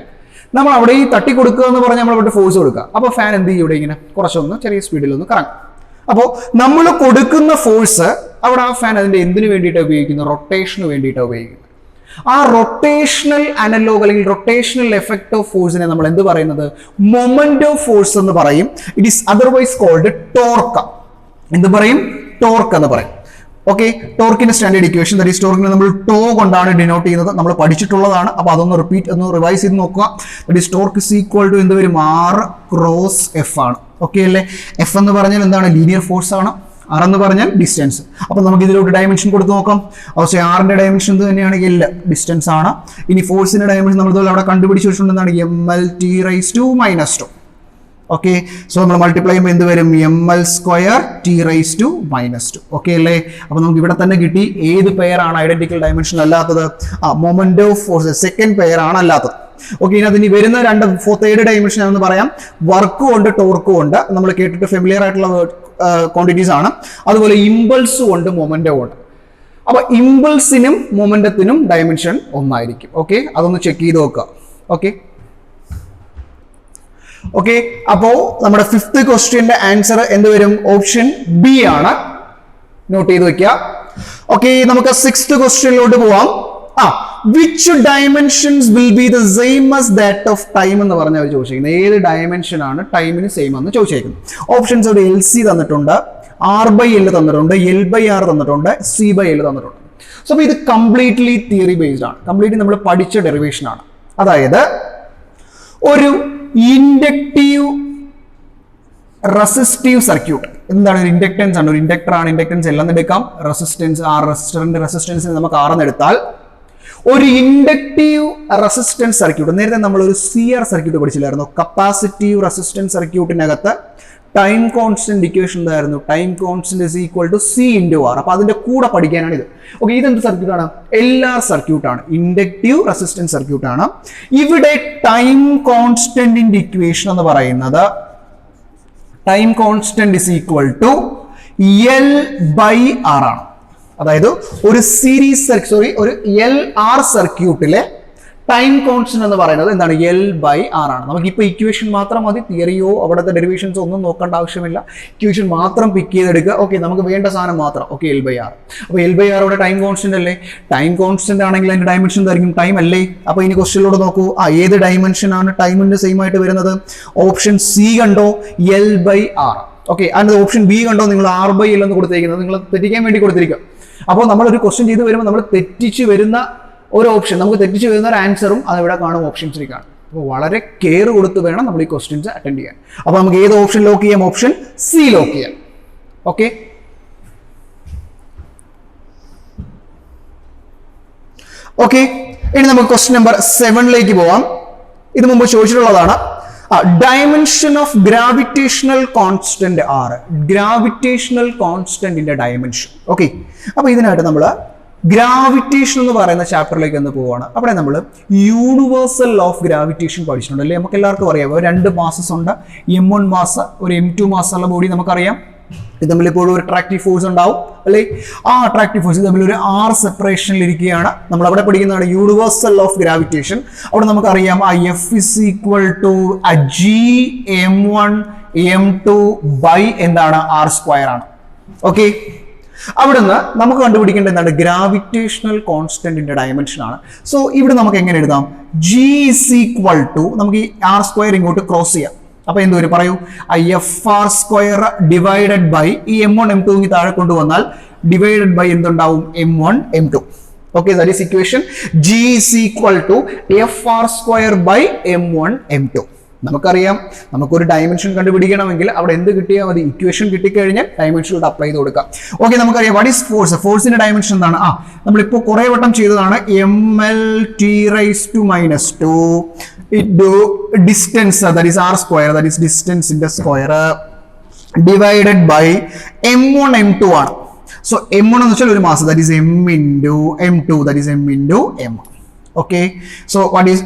നമ്മൾ അവിടെ ഈ തട്ടിക്കൊടുക്കുക എന്ന് പറഞ്ഞാൽ നമ്മളിവിടെ ഫോഴ്സ് കൊടുക്കുക. അപ്പോൾ ഫാൻ എന്ത് ചെയ്യും? ഇവിടെ ഇങ്ങനെ കുറച്ചൊന്ന് ചെറിയ സ്പീഡിലൊന്ന് കറങ്ങും. അപ്പോൾ നമ്മൾ കൊടുക്കുന്ന ഫോഴ്സ് അവിടെ ആ ഫാൻ അതിൻ്റെ എന്തിനു വേണ്ടിയിട്ടാണ് ഉപയോഗിക്കുന്നത്? റൊട്ടേഷന് വേണ്ടിയിട്ടാണ് ഉപയോഗിക്കുന്നത്. ആ റൊട്ടേഷണൽ അനലോഗ് അല്ലെങ്കിൽ റൊട്ടേഷണൽ എഫക്ട് ഓഫ് ഫോഴ്സിനെ നമ്മൾ എന്ത് പറയുന്നത്? മൊമെന്റ് ഓഫ് ഫോഴ്സ് എന്ന് പറയും. It is otherwise called torque. എന്ത് പറയും? ടോർക്ക് എന്ന് പറയും. ഓക്കെ, ടോർക്കിന്റെ സ്റ്റാൻഡേർഡ് ഇക്വേഷൻ, ദാറ്റ് ഈസ് ടോർക്കിനെ നമ്മൾ ടോ കൊണ്ടാണ് ഡിനോട്ട് ചെയ്യുന്നത്. നമ്മൾ പഠിച്ചിട്ടുള്ളതാണ്. അപ്പോൾ അതൊന്ന് റിവൈസ് ചെയ്ത് നോക്കുക. That is torque is equal to എന്ത് വരും? R×F ആണ്. ഓക്കെ അല്ലേ? F എന്ന് പറഞ്ഞാൽ എന്താണ്? ലീനിയർ ഫോഴ്സ് ആണ്. R എന്ന് പറഞ്ഞാൽ ഡിസ്റ്റൻസ്. അപ്പോൾ നമുക്ക് ഇതിലോട്ട് ഡയമെൻഷൻ കൊടുത്ത് നോക്കാം. പക്ഷേ ആറിന്റെ ഡയമെൻഷൻ എന്ത് തന്നെയാണ്? L, ഡിസ്റ്റൻസ് ആണ്. ഇനി ഫോഴ്സിന്റെ ഡയമെൻഷൻ നമ്മൾ അവിടെ കണ്ടുപിടിച്ച് വെച്ചിട്ടുണ്ട്. എന്താണ്? ml⁻⁻2. ഓക്കെ, സോ നമ്മൾ മൾട്ടിപ്ലൈ ചെയ്യുമ്പോൾ എന്ത് വരും? ml² t⁻⁻2. ഓക്കെ അല്ലേ? അപ്പോൾ നമുക്ക് ഇവിടെ തന്നെ കിട്ടി. ഏത് പെയർ ആണ് ഐഡന്റിക്കൽ ഡയമെൻഷൻ അല്ലാത്തത്? Moment of force second pair ആണ് അല്ലാത്തത്. ഓക്കെ, ഇനി വരുന്ന തേർഡ് ഡയമെൻഷൻ എന്ന് പറയാം. വർക്കും ഉണ്ട്, ടോർക്കും ഉണ്ട്. നമ്മൾ കേട്ടിട്ട് ഫെമിലിയർ ആയിട്ടുള്ള ക്വാണ്ടിറ്റീസ് ആണ്. അതുപോലെ ഇമ്പൾസും ഉണ്ട്, മൊമെന്റും ഉണ്ട്. അപ്പൊ ഇമ്പൾസിനും മൊമെന്റത്തിനും ഡയമെൻഷൻ ഒന്നായിരിക്കും. ഓക്കെ, അതൊന്ന് ചെക്ക് ചെയ്ത് നോക്കുക. ഓക്കെ ഓക്കെ, അപ്പോ നമ്മുടെ 5th ക്വസ്റ്റ്യന്റെ ആൻസർ എന്ത് വരും? ഓപ്ഷൻ ബി ആണ്. നോട്ട് ചെയ്ത് വെക്കുക. ഓക്കെ, നമുക്ക് 6th ക്വസ്റ്റ്യനിലോട്ട് പോവാം. Which dimensions will be the same as that of time എന്ന് പറഞ്ഞാൽ അവർ ചോദിച്ചിരിക്കുന്നത്. ഏത് ഡയമെൻഷൻ ആണ് ടൈമിന് സെയിം എന്ന് ചോദിച്ചിരിക്കുന്നത്? ഓപ്ഷൻസ് അവിടെ LC തന്നിട്ടുണ്ട്, R/L തന്നിട്ടുണ്ട്, L/R തന്നിട്ടുണ്ട്, C/L തന്നിട്ടുണ്ട്. സോ അപ്പോൾ ഇത് കംപ്ലീറ്റ്ലി തിയറി ബേസ്ഡ് ആണ്. കംപ്ലീറ്റ്ലി നമ്മൾ പഠിച്ച ഡെറിവേഷൻ ആണ്. അതായത് ഒരു ഇൻഡക്റ്റീവ് റെസിസ്റ്റീവ് സർക്യൂട്ട്. എന്താണ്? ഒരു ഇൻഡക്ടൻസ് ആണ്, ഒരു ഇൻഡക്ടർ ആണ്. ഇൻഡക്ടൻസ് എല്ലാം എടുക്കാം. റെസിസ്റ്റൻസ്, ആ റെസിസ്റ്ററിന്റെ റെസിസ്റ്റൻസിന് നമുക്ക് R എന്ന് എടുത്താൽ, ഒരു ഇൻഡക്റ്റീവ് റെസിസ്റ്റൻസ് സർക്യൂട്ട്, നേരത്തെ നമ്മൾ ഒരു CR സർക്യൂട്ട് പഠിച്ചില്ലായിരുന്നു? കപ്പാസിറ്റീവ് റെസിസ്റ്റൻസ് സർക്യൂട്ടിനകത്ത് ടൈം കോൺസ്റ്റന്റ് ഇക്വേഷൻ എന്തായിരുന്നു? Time constant is equal to C/R. അപ്പൊ അതിന്റെ കൂടെ പഠിക്കാനാണ് ഇത്. ഓക്കെ, ഇതെന്ത് സർക്യൂട്ടാണ്? LR സർക്യൂട്ടാണ്. ഇൻഡക്റ്റീവ് റെസിസ്റ്റൻസ് സർക്യൂട്ടാണ്. ഇവിടെ ടൈം കോൺസ്റ്റന്റിന്റെ ഇക്വേഷൻ എന്ന് പറയുന്നത് time constant is equal to L/R ആണ്. അതായത് ഒരു സീരീസ് ഒരു LR സർക്യൂട്ടിലെ ടൈം കോൺസ്റ്റന്റ് എന്ന് പറയുന്നത് എന്താണ്? L/R ആണ്. നമുക്കിപ്പോൾ ഇക്വേഷൻ മാത്രം മതി, തിയറിയോ അവിടുത്തെ ഡെറിവേഷൻസോ ഒന്നും നോക്കേണ്ട ആവശ്യമില്ല. ഇക്വേഷൻ മാത്രം പിക്ക് ചെയ്തെടുക്കുക. ഓക്കെ, നമുക്ക് വേണ്ട സാധനം മാത്രം. Okay, L/R. അപ്പോൾ L/R ഇവിടെ ടൈം കോൺസ്റ്റന്റ് അല്ലേ? ടൈം കോൺസ്റ്റന്റ് ആണെങ്കിൽ അതിന്റെ ഡയമെൻഷൻ എന്തായിരിക്കും? ടൈം അല്ലേ? അപ്പോൾ ഇനി ക്വസ്റ്റ്യനിലൂടെ നോക്കൂ. ഏത് ഡയമെൻഷൻ ആണ് ടൈമിന്റെ സെയിം ആയിട്ട് വരുന്നത്? ഓപ്ഷൻ സി കണ്ടോ? L/R. ഓക്കെ, അതിന്റെ ഓപ്ഷൻ ബി കണ്ടോ? നിങ്ങൾ R/L എന്ന് കൊടുത്തിരിക്കുന്നത് നിങ്ങൾ തെറ്റിക്കാൻ വേണ്ടി കൊടുത്തിരിക്കുക. അപ്പോൾ നമ്മളൊരു ക്വസ്റ്റ്യൻ ചെയ്ത് വരുമ്പോൾ നമ്മൾ തെറ്റിച്ച് വരുന്ന ഒരു ഓപ്ഷൻ, നമുക്ക് തെറ്റിച്ച് വരുന്ന ഒരു ആൻസറും അതിവിടെ കാണും, ഓപ്ഷൻസിൽ കാണും. അപ്പോൾ വളരെ കെയർ കൊടുത്ത് വേണം നമ്മൾ ഈ ക്വസ്റ്റ്യൻസ് അറ്റൻഡ് ചെയ്യാൻ. അപ്പോൾ നമുക്ക് ഏത് ഓപ്ഷൻ ലോക്ക് ചെയ്യാം? ഓപ്ഷൻ സി ലോക്ക് ചെയ്യാം. ഓക്കെ, ഓക്കെ, ഇനി നമുക്ക് ക്വസ്റ്റ്യൻ നമ്പർ 7 പോവാം. ഇത് മുമ്പ് ചോദിച്ചിട്ടുള്ളതാണ്. Dimension of gravitational constant R. Gravitational കോൺസ്റ്റന്റിന്റെ ഡയമെൻഷൻ. ഓക്കെ, അപ്പോൾ ഇതിനായിട്ട് നമ്മൾ ഗ്രാവിറ്റേഷൻ എന്ന് പറയുന്ന ചാപ്റ്ററിലേക്ക് ഒന്ന് പോവുകയാണ്. അവിടെ നമ്മൾ യൂണിവേഴ്സൽ ഓഫ് ഗ്രാവിറ്റേഷൻ പഠിച്ചിട്ടുണ്ട് അല്ലേ? നമുക്ക് എല്ലാവർക്കും അറിയാം, 2 മാസസ് ഉണ്ട്. M1 മാസ്, ഒരു M2 മാസുള്ള ബോഡി നമുക്കറിയാം. ഇത് തമ്മിലിപ്പോഴും ഒരു അട്രാക്റ്റീവ് ഫോഴ്സ് ഉണ്ടാവും അല്ലേ? ആ അട്രാക്റ്റീവ് ഫോഴ്സ് തമ്മിൽ ഒരു R സെപ്പറേഷനിൽ ഇരിക്കുകയാണ്. നമ്മൾ അവിടെ പഠിക്കുന്നതാണ് യൂണിവേഴ്സൽ ഓഫ് ഗ്രാവിറ്റേഷൻ. അവിടെ നമുക്കറിയാം F is equal to G(m1 m2) by എന്താണ്? R² ആണ്. ഓക്കെ, അവിടുന്ന് നമുക്ക് കണ്ടുപിടിക്കേണ്ട എന്താണ്? ഗ്രാവിറ്റേഷണൽ കോൺസ്റ്റന്റിന്റെ ഡയമെൻഷൻ ആണ്. സോ ഇവിടെ നമുക്ക് എങ്ങനെ എഴുതാം? G is equal to, നമുക്ക് ഈ R² ഇങ്ങോട്ട് ക്രോസ് ചെയ്യാം. അപ്പൊ എന്ത് വരും? പറയൂ. F(r²) ഡിവൈഡഡ് ബൈ ഈ M1 M2 താഴെ കൊണ്ടുവന്നാൽ ഡിവൈഡഡ് ബൈ എന്തുണ്ടാവും? M1 M2. Okay, that is equation. G is equal to F(r²) by M1 M2. നമുക്കറിയാം, നമുക്കൊരു ഡയമെൻഷൻ കണ്ടുപിടിക്കണമെങ്കിൽ അവിടെ എന്ത് കിട്ടിയാൽ മതി? ഇക്വേഷൻ കിട്ടിക്കഴിഞ്ഞാൽ ഡയമെൻഷനിലോട്ട് അപ്ലൈ ചെയ്ത് കൊടുക്കാം. ഓക്കെ, നമുക്കറിയാം വാട്ട് ഈസ് ഫോഴ്സ്. ഫോഴ്സിന്റെ ഡയമെൻഷൻ എന്താണ്? നമ്മളിപ്പോൾ കുറെ വട്ടം ചെയ്തതാണ്. mL(T⁻²) distance, that is R², that is ഡിസ്റ്റൻസിന്റെ square divided by M1 M2 ആണ്. സോ M1 എന്ന് വെച്ചാൽ ഒരു mass, that is M into M2, that is M into M. Okay, so what is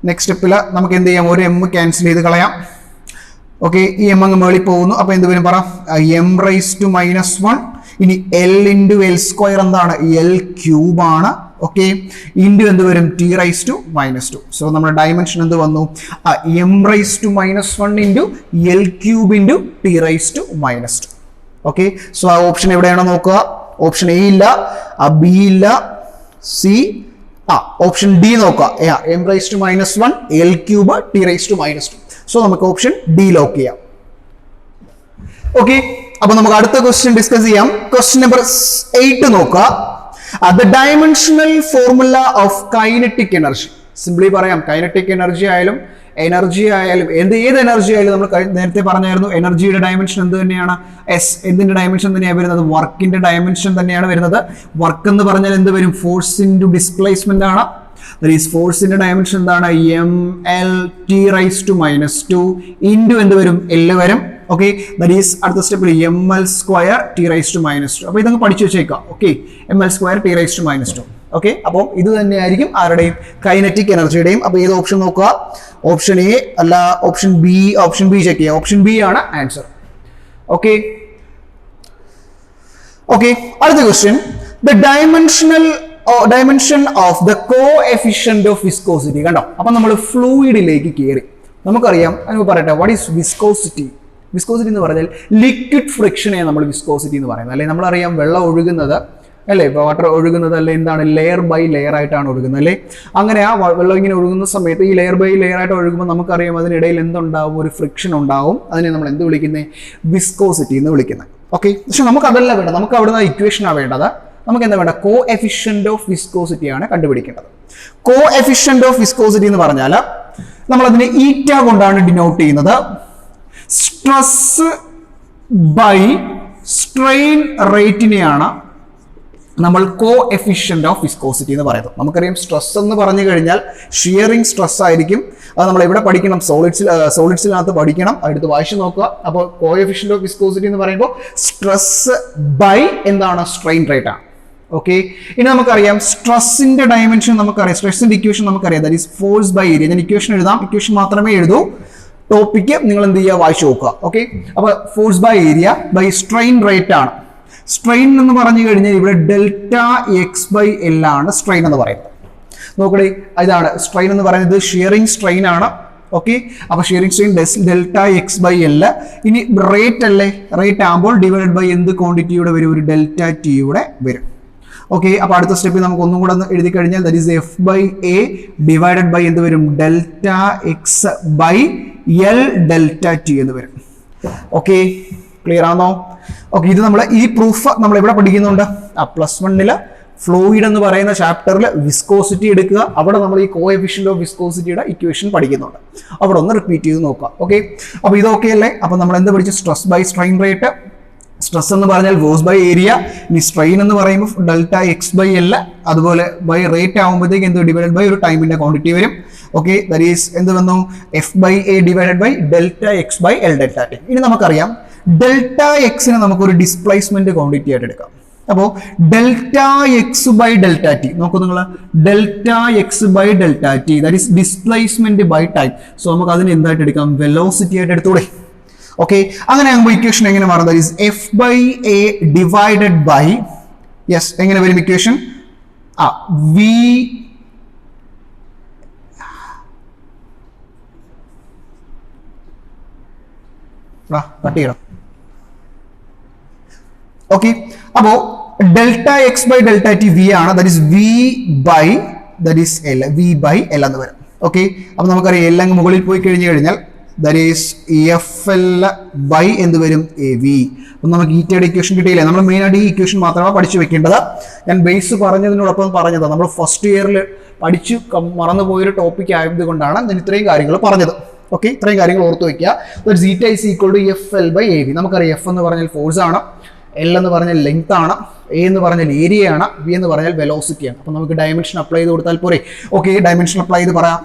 next സ്റ്റെപ്പിൽ നമുക്ക് എന്ത് ചെയ്യാം? ഒരു M ക്യാൻസൽ ചെയ്ത് കളയാം. ഓക്കെ, ഈ M അങ്ങ് മേളിൽ പോകുന്നു. അപ്പൊ എന്ത് വരും? പറ. M⁻⁻1. ഇനി L into L² എന്താണ്? L³ ആണ്. ഓക്കെ, ഇൻറ്റു എന്ത് വരും? T⁻². സോ നമ്മുടെ ഡയമെൻഷൻ എന്ത് വന്നു? M⁻⁻1 into L³ into T⁻². Okay, so ആ ഓപ്ഷൻ എവിടെയാണോ നോക്കുക. ഓപ്ഷൻ എ ഇല്ല, ബി ഇല്ല, സി, ഓപ്ഷൻ ഡി നോക്കുക. M⁻⁻1 L³ T⁻². സോ നമുക്ക് ഓപ്ഷൻ ഡി ലോക്ക് ചെയ്യാം. ഓക്കെ, അപ്പൊ നമുക്ക് അടുത്ത ക്വസ്റ്റ്യൻ ഡിസ്കസ് ചെയ്യാം. ക്വസ്റ്റ്യൻ നമ്പർ 8 നോക്കുക. The dimensional formula of kinetic energy. Simply പറയാം, കൈനറ്റിക് എനർജി ആയാലും ഏത് എനർജി ആയാലും നമ്മൾ നേരത്തെ പറഞ്ഞായിരുന്നു എനർജിയുടെ ഡയമെൻഷൻ എന്ത് തന്നെയാണ്? എന്തിന്റെ ഡയമെൻഷൻ തന്നെയാണ് വരുന്നത്? വർക്കിന്റെ ഡയമെൻഷൻ തന്നെയാണ് വരുന്നത്. വർക്ക് എന്ന് പറഞ്ഞാൽ എന്ത് വരും? ഫോഴ്സ് ഇൻറ്റു ഡിസ്പ്ലേസ്മെന്റ് ആണ്. ഫോഴ്സിന്റെ ഡയമെൻഷൻ എന്താണ്? mL(T⁻²) ഇൻറ്റു എന്ത് വരും? L വരും. ഓക്കെ, ദാറ്റ് ഈസ് അടുത്ത സ്റ്റെപ്പിൽ mL² T⁻². അപ്പൊ ഇതങ്ങ് പഠിച്ചു വെച്ചേക്കാം. Okay, mL² T⁻². ഓക്കെ, അപ്പോൾ ഇത് തന്നെയായിരിക്കും ആരുടെയും? കൈനറ്റിക് എനർജിയുടെയും. അപ്പൊ ഏത് ഓപ്ഷൻ നോക്കുക? ഓപ്ഷൻ എ അല്ല, option B. Option B check ചെയ്യുക. ഓപ്ഷൻ ബി ആണ് ആൻസർ. ഓക്കെ, ഓക്കെ, അടുത്ത question. The dimension of the coefficient of viscosity. കണ്ടോ? അപ്പൊ നമ്മൾ ഫ്ലൂയിഡിലേക്ക് കയറി. നമുക്കറിയാം, അതിന് പറയട്ടെ, വാട്ട് ഈസ് വിസ്കോസിറ്റി? വിസ്കോസിറ്റി എന്ന് പറഞ്ഞാൽ ലിക്വിഡ് ഫ്രിക്ഷനെ നമ്മൾ വിസ്കോസിറ്റി എന്ന് പറയുന്നത് അല്ലെ? നമ്മളറിയാം വെള്ളം ഒഴുകുന്നത് അല്ലേ? ഇപ്പോൾ വാട്ടർ ഒഴുകുന്നത് അല്ലെ എന്താണ്? ലെയർ ബൈ ലെയർ ആയിട്ടാണ് ഒഴുകുന്നത് അല്ലേ? അങ്ങനെ ആ വെള്ളം ഇങ്ങനെ ഒഴുകുന്ന സമയത്ത് ഈ ലെയർ ബൈ ലെയർ ആയിട്ട് ഒഴുകുമ്പോൾ നമുക്കറിയാം അതിനിടയിൽ എന്തുണ്ടാവും? ഒരു ഫ്രിക്ഷൻ ഉണ്ടാവും. അതിനെ നമ്മൾ എന്ത് വിളിക്കുന്നത്? വിസ്കോസിറ്റി എന്ന് വിളിക്കുന്നത്. ഓക്കെ, പക്ഷെ നമുക്ക് അതല്ല വേണ്ടത്. നമുക്ക് അവിടുന്ന് ഇക്വേഷനാണ് വേണ്ടത്. നമുക്ക് എന്താ വേണ്ട? കോഎഫിഷ്യന്റ് ഓഫ് വിസ്കോസിറ്റി ആണ് കണ്ടുപിടിക്കേണ്ടത്. കോഎഫിഷ്യന്റ് ഓഫ് വിസ്കോസിറ്റി എന്ന് പറഞ്ഞാൽ നമ്മൾ അതിനെ ഈറ്റ കൊണ്ടാണ് ഡിനോട്ട് ചെയ്യുന്നത്. സ്ട്രെസ് ബൈ സ്ട്രെയിൻ റേറ്റിനെയാണ് നമ്മൾ കോഎഫിഷ്യന്റ് ഓഫ് വിസ്കോസിറ്റി എന്ന് പറയുന്നത്. നമുക്കറിയാം സ്ട്രെസ് എന്ന് പറഞ്ഞു കഴിഞ്ഞാൽ ഷിയറിംഗ് സ്ട്രെസ് ആയിരിക്കും. അത് നമ്മൾ എവിടെ പഠിക്കണം? സോളിഡ്സിനകത്ത് പഠിക്കണം. അടുത്ത് വായിച്ചു നോക്കുക. അപ്പോൾ കോഎഫിഷ്യന്റ് ഓഫ് വിസ്കോസിറ്റി എന്ന് പറയുമ്പോൾ സ്ട്രെസ് ബൈ എന്താണ്? സ്ട്രെയിൻ റേറ്റ് ആണ്. ഓക്കെ, ഇനി നമുക്കറിയാം സ്ട്രെസ്സിന്റെ ഡയമെൻഷൻ നമുക്കറിയാം. സ്ട്രെസ്സിന്റെ ഇക്വേഷൻ നമുക്കറിയാം. That is force by area. ഞാൻ ഇക്വേഷൻ എഴുതാം. ഇക്വേഷൻ മാത്രമേ എഴുതൂ. ടോപ്പിക്ക് നിങ്ങൾ എന്ത് ചെയ്യുക? വായിച്ചു നോക്കുക. ഓക്കെ, അപ്പൊ force by area by strain rate ആണ്. സ്ട്രെയിൻ എന്ന് പറഞ്ഞു കഴിഞ്ഞാൽ ഇവിടെ ΔX/L ആണ് സ്ട്രെയിൻ എന്ന് പറയുന്നത്. നോക്കണേ, ഇതാണ് സ്ട്രെയിൻ എന്ന് പറയുന്നത് ഷിയറിംഗ് സ്ട്രെയിൻ ആണ്. ഓക്കെ, അപ്പൊ shearing strain delta X by L. ഇനി റേറ്റ് അല്ലേ, റേറ്റ് ആകുമ്പോൾ ഡിവൈഡ് ബൈ എന്ത് ക്വാണ്ടിറ്റിയുടെ വരും, ഒരു ഡെൽറ്റ ടിയുടെ വരും. ഓക്കെ, അപ്പൊ അടുത്ത സ്റ്റെപ്പിൽ നമുക്ക് ഒന്നും കൂടെ എഴുതി കഴിഞ്ഞാൽ that is F by A divided by എന്ത് വരും, delta X by L delta T എന്ന് വരും. ഓക്കെ, ക്ലിയർ ആണോ? ഓക്കെ, ഇത് നമ്മൾ ഈ പ്രൂഫ് നമ്മൾ എവിടെ പഠിക്കുന്നുണ്ട്, +1 ഫ്ലൂയിഡ് എന്ന് പറയുന്ന ചാപ്റ്ററിൽ വിസ്കോസിറ്റി എടുക്കുക. അവിടെ നമ്മൾ ഈ കോഎഫിഷ്യന്റ് ഓഫ് വിസ്കോസിറ്റിയുടെ ഇക്വേഷൻ പഠിക്കുന്നുണ്ട്. അവിടെ ഒന്ന് റിപ്പീറ്റ് ചെയ്ത് നോക്കാം. ഓക്കെ, അപ്പോൾ ഇതൊക്കെ അല്ലേ. അപ്പോൾ നമ്മൾ എന്ത് പഠിച്ചു, stress by strain rate. Stress എന്ന് പറഞ്ഞാൽ ഫോഴ്സ് ബൈ ഏരിയ. ഇനി സ്ട്രെയിൻ എന്ന് പറയുമ്പോൾ ഡെൽറ്റ എക്സ് ബൈ എൽ. അതുപോലെ ബൈ റേറ്റ് ആകുമ്പോഴത്തേക്ക് എന്ത് ഡിവൈഡഡ് ബൈ ഒരു ടൈമിന്റെ ക്വാണ്ടിറ്റി വരും. ഓക്കെ, ദാറ്റ് ഈസ് എന്ത് വന്നു, F by A divided by delta X by L delta T. ഇനി നമുക്കറിയാം ഡെൽറ്റ എക്സിനെ നമുക്കൊരു ഡിസ്പ്ലേസ്മെന്റ് ക്വാണ്ടിറ്റി ആയിട്ട് എടുക്കാം. അപ്പോൾ delta X by delta T നോക്കൂ നിങ്ങൾ, delta X by delta T that is displacement by time. So നമുക്ക് അതിന് എന്തായിട്ട് എടുക്കാം, വെലോസിറ്റി ആയിട്ട് എടുത്തൂടെ. ഓക്കെ, അങ്ങനെ ആകുമ്പോൾ ഇക്വേഷൻ എങ്ങനെ മാറും, that is F by A divided by, yes എങ്ങനെ വരും ഇക്വേഷൻ, വി കട്ട് ചെയ്യണം. ഓക്കെ, അപ്പോ delta X by delta T V ആണ്, that is V by that is L, V by L എന്ന് വരും. ഓക്കെ, അപ്പൊ നമുക്കറിയാം എൽ അങ്ങ് മുകളിൽ പോയി കഴിഞ്ഞാൽ that is F L by എന്ത് വരും, എ വി. അപ്പം നമുക്ക് ഈറ്റയുടെ ഇക്വേഷൻ കിട്ടിയില്ലേ. നമ്മൾ മെയിനായിട്ട് ഈ ഇക്വേഷൻ മാത്രമാണ് പഠിച്ചു വെക്കേണ്ടത്. ഞാൻ ബേസ് പറഞ്ഞതിനോടൊപ്പം പറഞ്ഞതാണ്, നമ്മൾ ഫസ്റ്റ് ഇയറിൽ പഠിച്ചു മറന്നുപോയൊരു ടോപ്പിക് ആയതുകൊണ്ടാണ് ഞാൻ ഇത്രയും കാര്യങ്ങൾ പറഞ്ഞത്. ഓക്കെ, ഇത്രയും കാര്യങ്ങൾ ഓർത്ത് വെക്കുക. Zeta is equal to F L by A V. നമുക്കറിയാം എഫ് എന്ന് പറഞ്ഞാൽ ഫോഴ്സ് ആണ്, എൽ എന്ന് പറഞ്ഞാൽ ലെങ്ത് ആണ്, എ എന്ന് പറഞ്ഞാൽ ഏരിയ ആണ്, വി എന്ന് പറഞ്ഞാൽ വെലോസിറ്റി ആണ്. അപ്പം നമുക്ക് ഡയമെൻഷൻ അപ്ലൈ ചെയ്ത് കൊടുത്താൽ പോരെ. ഓക്കെ, ഡയമെൻഷൻ അപ്ലൈ ചെയ്ത് പറയാം.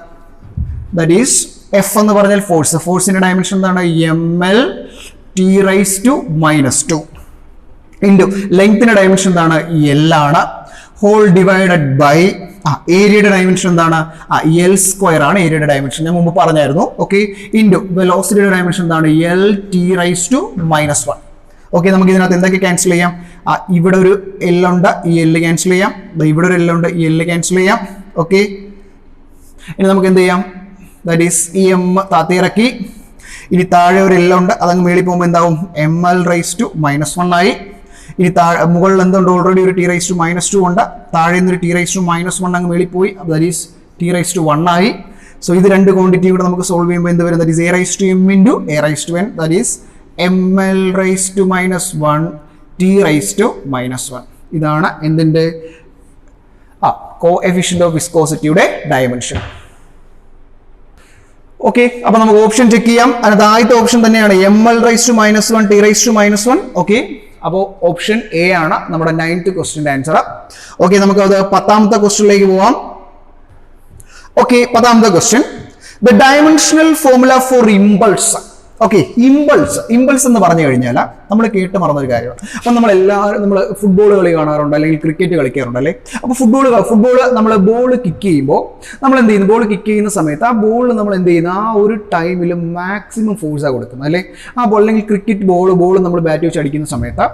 ദാറ്റ് ഈസ് എഫ് എന്ന് പറഞ്ഞാൽ ഫോഴ്സ്, ഫോഴ്സിന്റെ ഡയമെൻഷൻ എന്താണ്, M L T raise to -2 into ലെങ്ത്തിന്റെ ഡയമെൻഷൻ എന്താണ്, എൽ ആണ്, ഹോൾ ഡിവൈഡഡ് ബൈ ഏരിയയുടെ ഡയമെൻഷൻ എന്താണ്, എൽ സ്ക്വയർ ആണ് ഏരിയയുടെ ഡയമെൻഷൻ, ഞാൻ മുമ്പ് പറഞ്ഞായിരുന്നു. ഓക്കെ, ഇൻറ്റു വെലോസിറ്റിയുടെ ഡയമെൻഷൻ എന്താണ്, L T raise to -1. Okay, നമുക്ക് ഇതിനകത്ത് എന്തൊക്കെ ക്യാൻസൽ ചെയ്യാം, ഇവിടെ ഒരു എൽ ഉണ്ട്, ഈ എൽ ക്യാൻസൽ ചെയ്യാം, ഇവിടെ ഒരു എൽ ഉണ്ട്, ഈ എൽ ക്യാൻസൽ ചെയ്യാം. ഓക്കെ, ഇനി നമുക്ക് എന്ത് ചെയ്യാം, ദാറ്റ് ഈസ് ഈ എം താത്തിയിറക്കി, ഇനി താഴെ ഒരു എൽ ഉണ്ട്, അതങ്ങ് മേളിൽ പോകുമ്പോൾ എന്താവും, എം എൽ റൈസ് ടു -1 ആയി. ഇനി മുകളിൽ എന്തുണ്ട്, ഓൾറെഡി ഒരു ടി റൈസ് ടു -2 ഉണ്ട്, താഴെ നിന്നൊരു ടി റൈസ് ടു -1 അങ്ങ് മേളിൽ പോയി, that is T raise to 1 ആയി. സോ ഇത് രണ്ട് ക്വാണ്ടിറ്റി കൂടെ നമുക്ക് സോൾവ് ചെയ്യുമ്പോൾ എന്ത് വരും, that is A raise to M into A raise to N, that is M L raise to -1 T raise to -1. ഇതാണ് എന്തിൻ്റെ കോഎഫിഷ്യന്റ് ഓഫ് വിസ്കോസിറ്റിയുടെ ഡയമെൻഷൻ. ഓക്കെ, അപ്പൊ നമുക്ക് ഓപ്ഷൻ ചെക്ക് ചെയ്യാം. അതിനകത്ത് ആദ്യത്തെ ഓപ്ഷൻ തന്നെയാണ് M L raise to -1 T raise to -1. Okay, അപ്പോൾ ഓപ്ഷൻ എ ആണ് നമ്മുടെ 9th ക്വസ്റ്റ്യന്റെ ആൻസർ. ഓക്കെ, നമുക്ക് അത് 10ാമത്തെ ക്വസ്റ്റ്യനിലേക്ക് പോവാം. ഓക്കെ, 10ാമത്തെ question, the dimensional formula for impulse. Okay, impulse എന്ന് പറഞ്ഞു കഴിഞ്ഞാൽ നമ്മൾ കേട്ട് മറന്നൊരു കാര്യമാണ്. അപ്പം നമ്മൾ ഫുട്ബോൾ കളി കാണാറുണ്ട്, അല്ലെങ്കിൽ ക്രിക്കറ്റ് കളിക്കാറുണ്ട് അല്ലേ. അപ്പോൾ ഫുട്ബോൾ നമ്മൾ ബോൾ കിക്ക് ചെയ്യുമ്പോൾ നമ്മൾ എന്ത് ചെയ്യുന്നു, ബോൾ കിക്ക് ചെയ്യുന്ന സമയത്ത് ആ ബോൾ നമ്മൾ എന്ത് ചെയ്യുന്നു, ആ ഒരു ടൈമിൽ മാക്സിമം ഫോഴ്സാണ് കൊടുക്കുന്നത് അല്ലേ. ആ ബോൾ അല്ലെങ്കിൽ ക്രിക്കറ്റ് ബോൾ നമ്മൾ ബാറ്റ് വെച്ച് അടിക്കുന്ന സമയത്ത്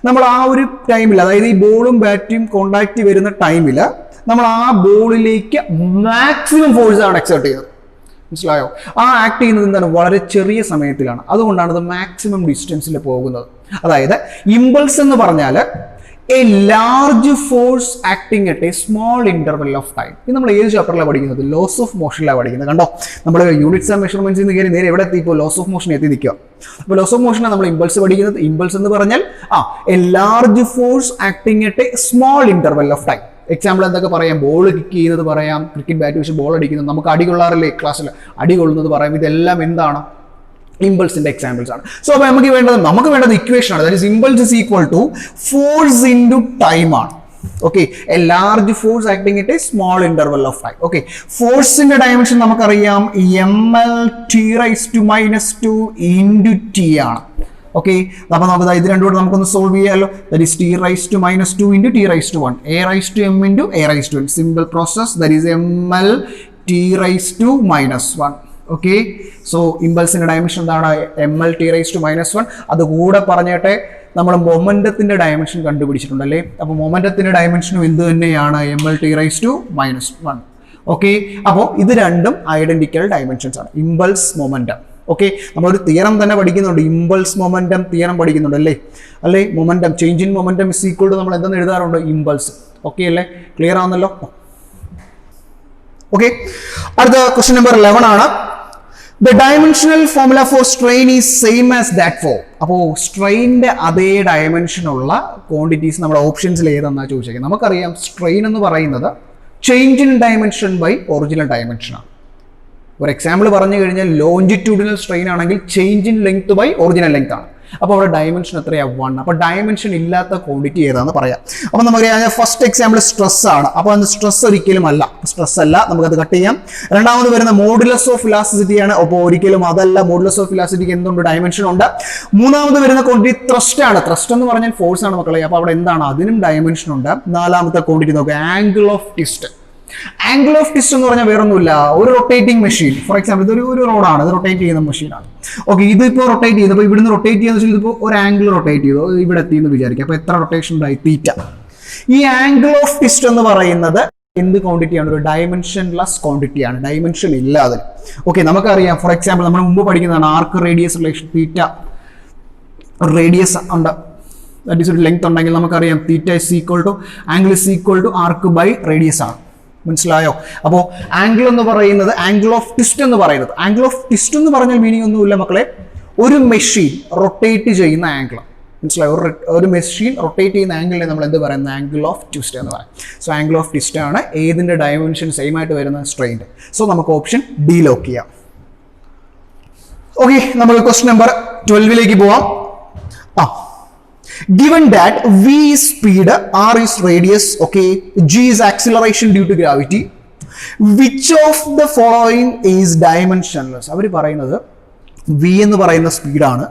നമ്മൾ ആ ഒരു ടൈമിൽ, അതായത് ഈ ബോളും ബാറ്റും കോണ്ടാക്ട് വരുന്ന ടൈമിൽ നമ്മൾ ആ ബോളിലേക്ക് മാക്സിമം ഫോഴ്സാണ് എക്സേർട്ട് ചെയ്യുന്നത്. മനസ്സിലായോ? ആ ആക്ട് ചെയ്യുന്നത് എന്താണ്, വളരെ ചെറിയ സമയത്തിലാണ്. അതുകൊണ്ടാണ് അത് മാക്സിമം ഡിസ്റ്റൻസിൽ പോകുന്നത്. അതായത് ഇമ്പൾസ് എന്ന് പറഞ്ഞാൽ A large force acting at a small interval of time. ഇത് നമ്മൾ ഏത് ചാപ്റ്ററിലാണ് പഠിക്കുന്നത്, ലോസ് ഓഫ് മോഷനിലാണ് പഠിക്കുന്നത്. കണ്ടോ, നമ്മൾ യൂണിറ്റ്സ് ആൻഡ് മെഷർമെന്റ്സ് നിന്ന് കയറി നേരെ എവിടെ എത്തി, ഇപ്പോൾ ലോസ് ഓഫ് മോഷൻ എത്തി നിൽക്കുക. അപ്പോൾ ലോസ് ഓഫ് മോഷനാണ് നമ്മൾ ഇമ്പൾസ് പഠിക്കുന്നത്. ഇമ്പൾസ് എന്ന് പറഞ്ഞാൽ A large force acting at a small interval of time. Example എന്തൊക്കെ പറയാം, ബോൾ കിക്ക് ചെയ്യുന്നത് പറയാം, ക്രിക്കറ്റ് ബാറ്റ് വെച്ച് ബോൾ അടിക്കുന്നത്, നമുക്ക് അടി കൊള്ളാറില്ലേ ക്ലാസ്സിൽ, അടി കൊള്ളുന്നത് പറയാം. ഇതെല്ലാം എന്താണ്, ഇമ്പൾസിന്റെ എക്സാമ്പിൾസ് ആണ്. സോ അപ്പോൾ നമുക്ക് വേണ്ടത് ഇക്വേഷൻ ആണ്. That is impulse is equal to force into time ആണ്. Okay, a large force acting at a small interval of time. Okay, ഫോഴ്സിന്റെ ഡയമെൻഷൻ നമുക്കറിയാം, M L T raise to -2 into T ആണ്. Okay, അപ്പോൾ നമുക്ക് ഇത് രണ്ടും കൂടെ നമുക്കൊന്ന് സോൾവ് ചെയ്യാമല്ലോ. That is T raise to -2 into T raise to 1, A raise to M into A raise to N. Simple process. That is M L T raise to -1. Okay, so ഇമ്പൾസിന്റെ dimension എന്താണ്, M L T raise to -1. അതുകൂടെ പറഞ്ഞിട്ടെ നമ്മൾ മൊമെന്റത്തിന്റെ dimension കണ്ടുപിടിച്ചിട്ടുണ്ടല്ലേ. അപ്പോൾ മൊമെന്റത്തിന്റെ ഡയമെൻഷനും എന്ത് തന്നെയാണ്, M L T raise to -1. Okay, അപ്പോൾ ഇത് രണ്ടും ഐഡന്റിക്കൽ ഡയമെൻഷൻസ് ആണ്. Impulse momentum. ഓക്കെ, നമ്മളൊരു തിയറം തന്നെ പഠിക്കുന്നുണ്ട്, ഇമ്പൾസ് മൊമെന്റം തിയറം പഠിക്കുന്നുണ്ട് അല്ലേ momentum, change in momentum is equal to നമ്മൾ എന്തെന്ന് എഴുതാറുണ്ട്, ഇമ്പൾസ്. ഓക്കെ അല്ലേ, ക്ലിയർ ആവുന്നല്ലോ? ഓക്കെ, അടുത്ത ക്വസ്റ്റ്യൻ നമ്പർ 11 ആണ്. The dimensional formula for strain is same as that for. അപ്പോൾ സ്ട്രെയിൻ്റെ അതേ ഡയമെൻഷൻ ഉള്ള ക്വാണ്ടിറ്റീസ് നമ്മുടെ ഓപ്ഷൻസിൽ ഏതെന്നാണ് ചോദിച്ചേക്കുന്നത്. നമുക്കറിയാം സ്ട്രെയിൻ എന്ന് പറയുന്നത് change in dimension by original dimension ആണ്. ഒരു എക്സാമ്പിൾ പറഞ്ഞു കഴിഞ്ഞാൽ ലോഞ്ചിറ്റ്യൂഡിനൽ സ്ട്രെയിൻ ആണെങ്കിൽ change in length by original length ആണ്. അപ്പോൾ അവിടെ ഡയമെൻഷൻ എത്രയാണ്, 1. അപ്പോൾ ഡയമെൻഷൻ ഇല്ലാത്ത ക്വാണ്ടിറ്റി ഏതാണെന്ന് പറയാം. അപ്പോൾ നമുക്കറിയാം ഫസ്റ്റ് എക്സാമ്പിൾ സ്ട്രെസ് ആണ്. അപ്പോൾ അത് സ്ട്രെസ് ഒരിക്കലും അല്ല, സ്ട്രെസ് അല്ല, നമുക്കത് കട്ട് ചെയ്യാം. രണ്ടാമത് വരുന്ന മോഡുലസ് ഓഫ് ഇലാസ്റ്റിസിറ്റി ആണ്. അപ്പോൾ ഒരിക്കലും അതല്ല, മോഡുലസ് ഓഫ് ഇലാസ്റ്റിസിറ്റിക്ക് എന്തുണ്ട്, ഡയമെൻഷൻ ഉണ്ട്. മൂന്നാമത് വരുന്ന ക്വാണ്ടിറ്റി ത്രസ്റ്റ് ആണ്. ത്രസ്റ്റ് എന്ന് പറഞ്ഞാൽ ഫോഴ്സ് ആണ് മക്കളെ. അപ്പോൾ അവിടെ എന്താണ്, അതിനും ഡയമെൻഷൻ ഉണ്ട്. നാലാമത്തെ ക്വാണ്ടിറ്റി നോക്കുക, angle of twist. Angle of twist എന്ന് പറഞ്ഞാൽ വേറൊന്നുമില്ല, ഒരു റൊട്ടേറ്റിംഗ് മെഷീൻ. ഫോർ എക്സാമ്പിൾ ഇതൊരു റോഡാണ്, ഇത് റൊട്ടേറ്റ് ചെയ്യുന്ന മെഷീനാണ്. ഓക്കെ, ഇതിപ്പോൾ റൊട്ടേറ്റ് ചെയ്യുന്നത്, ഇപ്പോൾ ഇവിടുന്ന് റൊട്ടേറ്റ് ചെയ്യുന്ന വെച്ചാൽ ഇതിപ്പോൾ ഒരു ആംഗിൾ റൊട്ടേറ്റ് ചെയ്തു, ഇവിടെ എത്തിയെന്ന് വിചാരിക്കുക. അപ്പോൾ എത്ര റൊട്ടേഷൻ ഉണ്ടായി, തീറ്റ. ഈ ആംഗിൾ ഓഫ് ട്വിസ്റ്റ് എന്ന് പറയുന്നത് എന്ത് ക്വാണ്ടിറ്റിയാണ്, ഒരു ഡയമെൻഷൻലെസ് ക്വാണ്ടിറ്റിയാണ്, ഡയമെൻഷൻ ഇല്ല അതിന്. ഓക്കെ, നമുക്കറിയാം ഫോർ എക്സാമ്പിൾ നമ്മൾ മുമ്പ് പഠിക്കുന്നതാണ് arc radius relation. Theta radius ഉണ്ട്, ദാറ്റ് ഈസ് ഒരു ലെങ്ത് ഉണ്ടെങ്കിൽ നമുക്കറിയാം theta is equal to angle is equal to arc by radius ആണ്. മനസ്സിലായോ? അപ്പോൾ ആംഗിൾ എന്ന് പറയുന്നത്, ആംഗിൾ ഓഫ് ട്വിസ്റ്റ് എന്ന് പറയുന്നത്, ആംഗിൾ ഓഫ് ട്വിസ്റ്റ് എന്ന് പറഞ്ഞാൽ മീനിങ് ഒന്നുമില്ല മക്കളെ, ഒരു മെഷീൻ റൊട്ടേറ്റ് ചെയ്യുന്ന ആംഗിൾ. മനസ്സിലായോ? ഒരു മെഷീൻ റൊട്ടേറ്റ് ചെയ്യുന്ന ആംഗിളിനെ നമ്മൾ എന്ത് പറയുന്നത്, ആംഗിൾ ഓഫ് ട്വിസ്റ്റ് എന്ന് പറയും. സോ ആംഗിൾ ഓഫ് ട്വിസ്റ്റ് ആണ് ഏതിന്റെ ഡയമെൻഷൻ സെയിം ആയിട്ട് വരുന്ന സ്ട്രെയിൻ്റെ. സോ നമുക്ക് ഓപ്ഷൻ ഡി ലോക്ക് ചെയ്യാം. ഓക്കെ, നമുക്ക് ക്വസ്റ്റ്യൻ നമ്പർ 12 പോവാം. Given that v is speed, r is radius, okay, g is acceleration due to gravity, which of the following is dimensionless? അവർ പറയുന്നത് v എന്ന് പറയുന്ന സ്പീഡാണ്,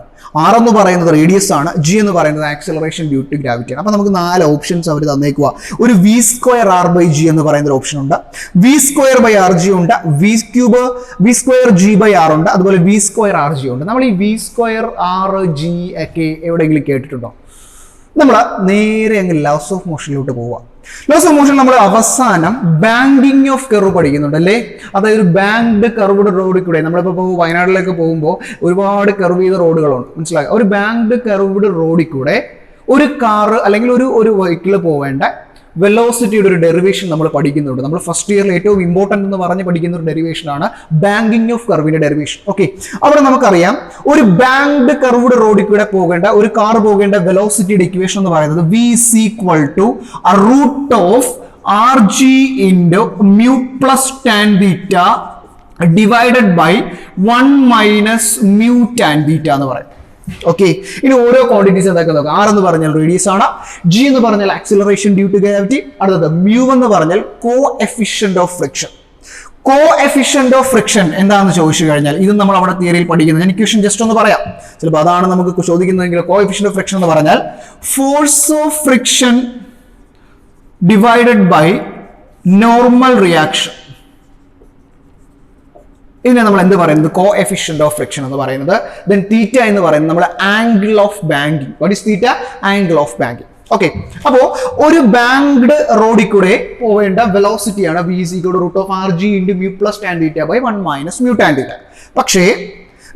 r എന്ന് പറയുന്നത് റേഡിയസ് ആണ്, g എന്ന് പറയുന്നത് ആക്സിലറേഷൻ ഡ്യൂ ടു ഗ്രാവിറ്റി ആണ്. അപ്പോൾ നമുക്ക് 4 ഓപ്ഷൻസ് അവർ തന്നേക്കുക. ഒരു v square r by g എന്ന് പറയുന്ന ഒരു ഓപ്ഷൻ ഉണ്ട്, v square by r g ഉണ്ട്, v square g by r ഉണ്ട്, അതുപോലെ v സ്ക്വയർ r g ഉണ്ട്. നമ്മൾ ഈ v സ്ക്വയർ r g ഒക്കെ എവിടെയെങ്കിലും കേട്ടിട്ടുണ്ടോ? നമ്മൾ നേരെ അങ്ങ് ലോസ് ഓഫ് മോഷനിലോട്ട് പോവുക. ലോസ് ഓഫ് മോഷൻ നമ്മൾ അവസാനം ബാങ്കിങ് ഓഫ് കർവ് പഠിക്കുന്നുണ്ട് അല്ലേ? അതായത് ഒരു ബാങ്ക്ഡ് കർവ്ഡ് റോഡിൽ കൂടെ നമ്മളിപ്പോൾ വയനാട്ടിലേക്ക് പോകുമ്പോൾ ഒരുപാട് കർവ് ചെയ്ത റോഡുകളുണ്ട്. മനസ്സിലായി? ഒരു ബാങ്ക്ഡ് കർവ്ഡ് റോഡിൽ കൂടെ ഒരു കാറ് അല്ലെങ്കിൽ ഒരു വെഹിക്കിൾ പോവേണ്ട വെലോസിറ്റിയുടെ ഒരു ഡെറിവേഷൻ നമ്മൾ പഠിക്കുന്നുണ്ട്. നമ്മൾ ഫസ്റ്റ് ഇയറിൽ ഏറ്റവും ഇമ്പോർട്ടൻ്റ് എന്ന് പറഞ്ഞ് പഠിക്കുന്ന ഒരു ഡെറിവേഷനാണ് ബാങ്കിങ് ഓഫ് കർവിന്റെ ഡെറിവേഷൻ. ഓക്കെ, അവിടെ നമുക്കറിയാം ഒരു ബാങ്ക്ഡ് കർവ്ഡ് റോഡിൽ കൂടെ പോകേണ്ട ഒരു കാർ പോകേണ്ട വെലോസിറ്റിയുടെ ഇക്വേഷൻ എന്ന് പറയുന്നത് v is equal to root of rg into mu plus tan theta divided by 1 minus mu tan theta എന്ന് പറയും. ഓക്കെ, ഇനി ഓരോ ക്വാണ്ടിറ്റീസ് എന്തൊക്കെ നോക്കാം. ആർ എന്ന് പറഞ്ഞാൽ റേഡിയസ് ആണ്, ജി എന്ന് പറഞ്ഞാൽ ആക്സിലറേഷൻ ഡ്യൂ ടു ഗ്രാവിറ്റി, അടുത്തത് മ്യൂ എന്ന് പറഞ്ഞാൽ coefficient of friction. Coefficient of friction എന്താണെന്ന് ചോദിച്ചു കഴിഞ്ഞാൽ ഇത് നമ്മൾ അവിടെ തിയറിയിൽ പഠിക്കുന്നത്. ഞാൻ ഇക്വേഷൻ ജസ്റ്റ് ഒന്ന് പറയാം, ചിലപ്പോൾ അതാണ് നമുക്ക് ചോദിക്കുന്നതെങ്കിൽ. കോ എഫിഷ്യന്റ് ഓഫ് ഫ്രിക്ഷൻ എന്ന് പറഞ്ഞാൽ force of friction divided by normal reaction. ഇതിനെ നമ്മൾ എന്ത് പറയുന്നത്, കോ എഫിഷ്യന്റ് ഓഫ് ഫ്രിക്ഷൻ എന്ന് പറയുന്നത്. ദെൻ തീറ്റ എന്ന് പറയുന്നത് നമ്മുടെ angle of banking. What is theta? Angle of banking. Okay, അപ്പോൾ ഒരു ബാങ്ക്ഡ് റോഡിൽ കൂടെ പോവേണ്ട വെലോസിറ്റിയാണ് v is equal to root of rg into mu plus tan theta by 1 minus mu tan theta. പക്ഷേ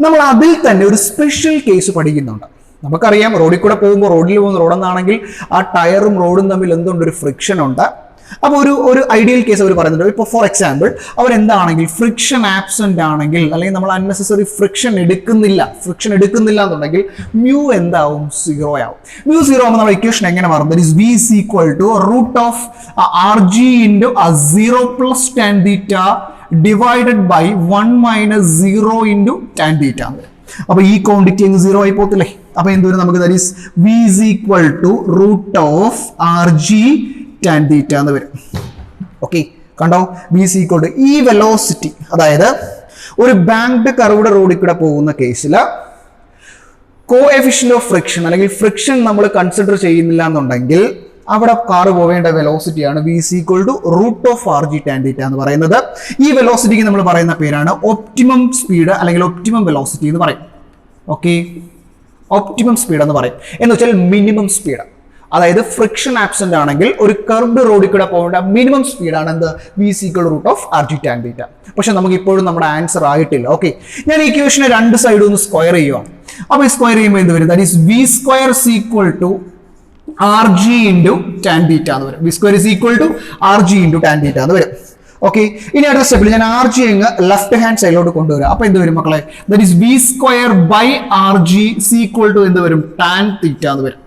നമ്മൾ അതിൽ തന്നെ ഒരു സ്പെഷ്യൽ കേസ് പഠിക്കുന്നുണ്ട്. നമുക്കറിയാം റോഡിൽ കൂടെ പോകുമ്പോൾ, റോഡിൽ പോകുന്ന റോഡെന്നാണെങ്കിൽ ആ ടയറും റോഡും തമ്മിൽ എന്തുണ്ട്, ഒരു ഫ്രിക്ഷൻ ഉണ്ട്. അപ്പോൾ ഒരു ഐഡിയൽ കേസ് അവർ പറയുന്നുണ്ട്. ഇപ്പോൾ ഫോർ എക്സാമ്പിൾ അവരെന്താണെങ്കിൽ ഫ്രിക്ഷൻ ആബ്സെന്റ് ആണെങ്കിൽ, അല്ലെങ്കിൽ നമ്മൾ അൺനെസസറി ഫ്രിക്ഷൻ എടുക്കുന്നില്ല എന്നുണ്ടെങ്കിൽ മ്യൂ എന്താവും, 0 ആവും. മ്യൂ 0 ആകുമ്പോൾ നമ്മുടെ ഇക്വേഷൻ എങ്ങനെ മാറും? That is v is equal to root of rg into 0 plus tan theta divided by 1 minus 0 into tan theta. അപ്പോൾ ഈ ക്വാണ്ടിറ്റി അങ്ങ് 0 ആയി പോകത്തില്ലേ? അപ്പോൾ എന്തുവരും നമുക്ക്, that is v is equal to root of rg tan theta എന്ന് വരും. Okay, കണ്ടോ? v is equal to ഈ വെലോസിറ്റി, അതായത് ഒരു ബാങ്ക്ഡ് കർവ്ഡ് റോഡിൽ കൂടെ പോകുന്ന കേസിൽ കോ എഫിഷ്യന്റ് ഓഫ് ഫ്രിക്ഷൻ അല്ലെങ്കിൽ ഫ്രിക്ഷൻ നമ്മൾ കൺസിഡർ ചെയ്യുന്നില്ല എന്നുണ്ടെങ്കിൽ അവിടെ കാർ പോവേണ്ട വെലോസിറ്റിയാണ് v is equal to root of rg tan theta എന്ന് പറയുന്നത്. ഈ വെലോസിറ്റിക്ക് നമ്മൾ പറയുന്ന പേരാണ് ഒപ്റ്റിമം സ്പീഡ് അല്ലെങ്കിൽ ഒപ്റ്റിമം വെലോസിറ്റി എന്ന് പറയും. ഓക്കെ, ഒപ്റ്റിമം സ്പീഡ് എന്ന് പറയും, എന്ന് വെച്ചാൽ മിനിമം സ്പീഡ്. അതായത് ഫ്രിക്ഷൻ ആബ്സെന്റ് ആണെങ്കിൽ ഒരു കർവ്ഡ് റോഡിൽ കൂടെ പോകേണ്ട മിനിമം സ്പീഡാണ് എന്ത് v is equal to root of rg tan theta. പക്ഷെ നമുക്ക് ഇപ്പോഴും നമ്മുടെ ആൻസർ ആയിട്ടില്ല. ഓക്കെ, ഞാൻ ഈ ഇക്വേഷനെ രണ്ട് സൈഡും ഒന്ന് സ്ക്വയർ ചെയ്യുവാണ്. അപ്പൊ ഈ സ്ക്വയർ ചെയ്യുമ്പോൾ എന്ത് വരും? That is v square is equal to rg into tan theta എന്ന് വരും. v square is equal to rg into tan theta എന്ന് വരും. ഓക്കെ, ഇനി അടുത്ത സ്റ്റെപ്പിൽ ഞാൻ ആർ ജി അങ്ങ് ലെഫ്റ്റ് ഹാൻഡ് സൈഡിലോട്ട് കൊണ്ടുവരാം. അപ്പൊ എന്ത് വരും മക്കളെ? That is v square by rg is equal to എന്ത് വരും? tan theta എന്ന് വരും.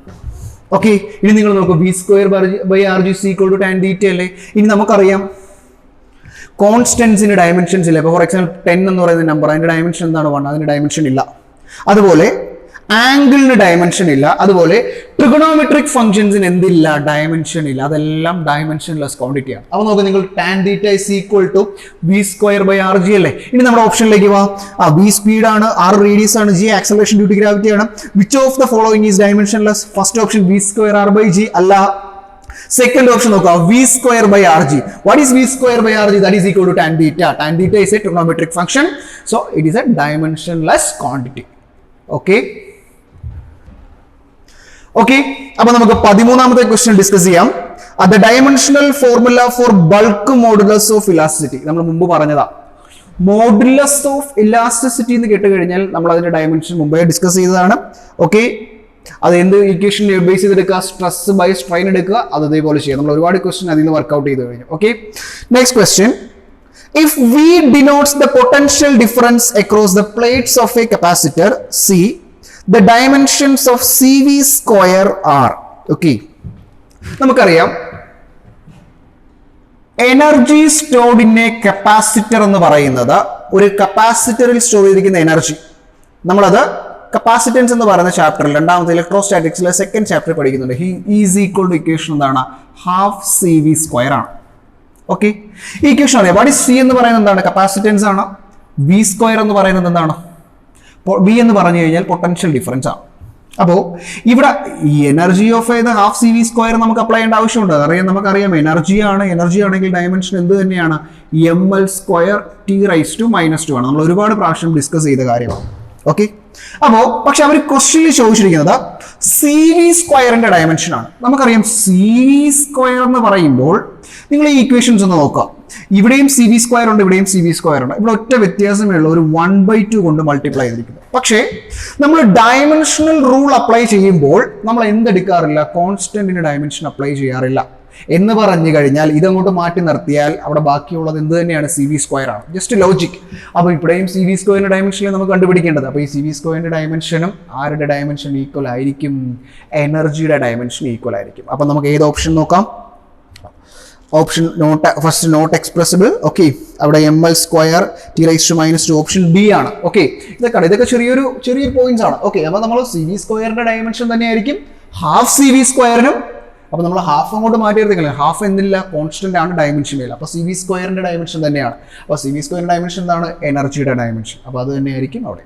ഓക്കെ, ഇനി നിങ്ങൾ നോക്കൂ, v square by rg is equal to tan theta അല്ലേ? ഇനി നമുക്കറിയാം കോൺസ്റ്റൻസിന്റെ ഡയമെൻഷൻസ് ഇല്ല. ഇപ്പോൾ ഫോർ എക്സാമ്പിൾ 10 എന്ന് പറയുന്ന നമ്പർ, അതിന്റെ ഡയമെൻഷൻ എന്താണ്? 1. അതിന്റെ ഡയമെൻഷൻ ഇല്ല. അതുപോലെ ആംഗിളിന് ഡയമെൻഷൻ ഇല്ല. അതുപോലെ ട്രിഗണോമെട്രിക് ഫംഗ്ഷൻസിന് എന്തില്ല? ഡയമെൻഷൻ ഇല്ല. അതെല്ലാം ഡയമെൻഷൻലെസ് ക്വാണ്ടിറ്റി ആണ്. അപ്പോൾ നോക്ക് നിങ്ങൾ tan theta is equal to v square by rg അല്ലേ? ഇനി നമ്മുടെ ഓപ്ഷനിലേക്ക് വാ. v സ്പീഡ് ആണ്, r റേഡിയസ് ആണ്, g acceleration due to gravity ആണ്. Which of the following is dimensionless? First option v square r by g അല്ല. Second option നോക്കുക, v square by rg. What is v square by rg? That is equal to tan theta. Tan theta is a trigonometric function, so it is a dimensionless quantity. Okay. Okay, അപ്പൊ നമുക്ക് 13ാമത്തെ question discuss ചെയ്യാം. The dimensional formula for bulk modulus of elasticity. നമ്മൾ മുമ്പ് പറഞ്ഞതാ, modulus of elasticity എന്ന് കേട്ട് കഴിഞ്ഞാൽ നമ്മൾ അതിന്റെ ഡയമെൻഷൻ മുമ്പേ ഡിസ്കസ് ചെയ്തതാണ്. ഓക്കെ, അത് എന്ത് ഇക്വേഷൻ ബേസ് ചെയ്തെടുക്കുക? സ്ട്രെസ് ബൈ സ്ട്രെയിൻ എടുക്കുക. അത് ഇതേപോലെ ചെയ്യാം. നമ്മൾ ഒരുപാട് ക്വസ്റ്റ്യൻ അതിൽ നിന്ന് വർക്ക്ഔട്ട് ചെയ്ത് കഴിഞ്ഞു. Okay, next question. If V denotes the potential difference across the plates of a capacitor C, the dimensions of CV square are. Okay, നമുക്കറിയാം energy stored in A capacitor എന്ന് പറയുന്നത് ഒരു കപ്പാസിറ്ററിൽ സ്റ്റോർ ചെയ്തിരിക്കുന്ന എനർജി. നമ്മളത് capacitance എന്ന് പറയുന്ന ചാപ്റ്ററിൽ രണ്ടാമത്തെ ഇലക്ട്രോസ്റ്റാറ്റിക്സിലെ സെക്കൻഡ് ചാപ്റ്റർ പഠിക്കുന്നുണ്ട്. ഈസ് ഈക്വൽ ടു ഇക്വേഷൻ എന്താണ്? ഹാഫ് CV സ്ക്വയർ ആണ്. ഓക്കെ, ഈ ഇക്വേഷൻ അറിയാം. വാട്ട് ഈസ് സി എന്ന് പറയുന്നത് എന്താണ്? കപ്പാസിറ്റൻസ് ആണ്. വി സ്ക്വയർ എന്ന് പറയുന്നത് എന്താണ്? വി എന്ന് പറഞ്ഞു കഴിഞ്ഞാൽ പൊട്ടൻഷ്യൽ ഡിഫറൻസ് ആണ്. അപ്പോൾ ഇവിടെ ഈ energy of half CV square നമുക്ക് അപ്ലൈ ചെയ്യേണ്ട ആവശ്യമുണ്ട്. അറിയാം, നമുക്കറിയാം എനർജി ആണ്. എനർജി ആണെങ്കിൽ ഡയമെൻഷൻ എന്ത് തന്നെയാണ്? ml സ്ക്വയർ t⁻² ആണ്. നമ്മൾ ഒരുപാട് പ്രാവശ്യം ഡിസ്കസ് ചെയ്ത കാര്യമാണ്. ഓക്കെ, അപ്പോ പക്ഷെ അവർ ക്വസ്റ്റ്യനിൽ ചോദിച്ചിരിക്കുന്നത് CV സ്ക്വയറിന്റെ ഡയമെൻഷൻ ആണ്. നമുക്കറിയാം CV സ്ക്വയർ എന്ന് പറയുമ്പോൾ നിങ്ങൾ ഈ ഇക്വേഷൻസ് ഒന്ന് നോക്കുക. ഇവിടെയും CV സ്ക്വയർ ഉണ്ട്, ഇവിടെയും CV സ്ക്വയർ ഉണ്ട്. ഇവിടെ ഒറ്റ വ്യത്യാസമേ ഉള്ളൂ, ഒരു 1/2 കൊണ്ട് മൾട്ടിപ്ലൈ ചെയ്തിരിക്കുന്നത്. പക്ഷേ നമ്മൾ ഡയമെൻഷണൽ റൂൾ അപ്ലൈ ചെയ്യുമ്പോൾ നമ്മൾ എന്തെടുക്കാറില്ല? കോൺസ്റ്റന്റിന് ഡയമെൻഷൻ അപ്ലൈ ചെയ്യാറില്ല. എന്ന് പറഞ്ഞു കഴിഞ്ഞാൽ ഇതങ്ങോട്ട് മാറ്റി നിർത്തിയാൽ അവിടെ ബാക്കിയുള്ളത് എന്ത് തന്നെയാണ്? CV സ്ക്വയർ ആണ്. Just logic. അപ്പോൾ ഇവിടെയും CV സ്ക്വയറിന്റെ ഡയമെൻഷനിൽ നമുക്ക് കണ്ടുപിടിക്കേണ്ടത്. അപ്പോൾ ഈ CV സ്ക്വയറിന്റെ ഡയമെൻഷനും ആരുടെ ഡയമെൻഷൻ ഈക്വൽ ആയിരിക്കും? എനർജിയുടെ ഡയമെൻഷൻ ഈക്വൽ ആയിരിക്കും. അപ്പം നമുക്ക് ഏത് ഓപ്ഷൻ നോക്കാം? Option first not expressible. Okay, അവിടെ ml square t⁻². Option B ആണ്. ഓക്കെ, ഇതൊക്കെ ചെറിയ പോയിന്റ്സ് ആണ്. ഓക്കെ, അപ്പോൾ നമ്മൾ CV സ്ക്വയറിന്റെ ഡയമെൻഷൻ തന്നെയായിരിക്കും ഹാഫ് CV സ്ക്വയറിനും. അപ്പോൾ നമ്മൾ ഹാഫ് അങ്ങോട്ട് മാറ്റിയെടുത്തില്ല. ഹാഫ് എന്തില്ല? കോൺസ്റ്റന്റ് ആണ്, ഡയമെൻഷൻ ഇല്ല. അപ്പോൾ CV സ്ക്വയറിന്റെ ഡയമെൻഷൻ തന്നെയാണ്. അപ്പോൾ CV സ്ക്വയറിന്റെ ഡയമെൻഷൻ എന്താണ്? എനർജിയുടെ ഡയമെൻഷൻ. അപ്പോൾ അത് തന്നെയായിരിക്കും അവിടെ.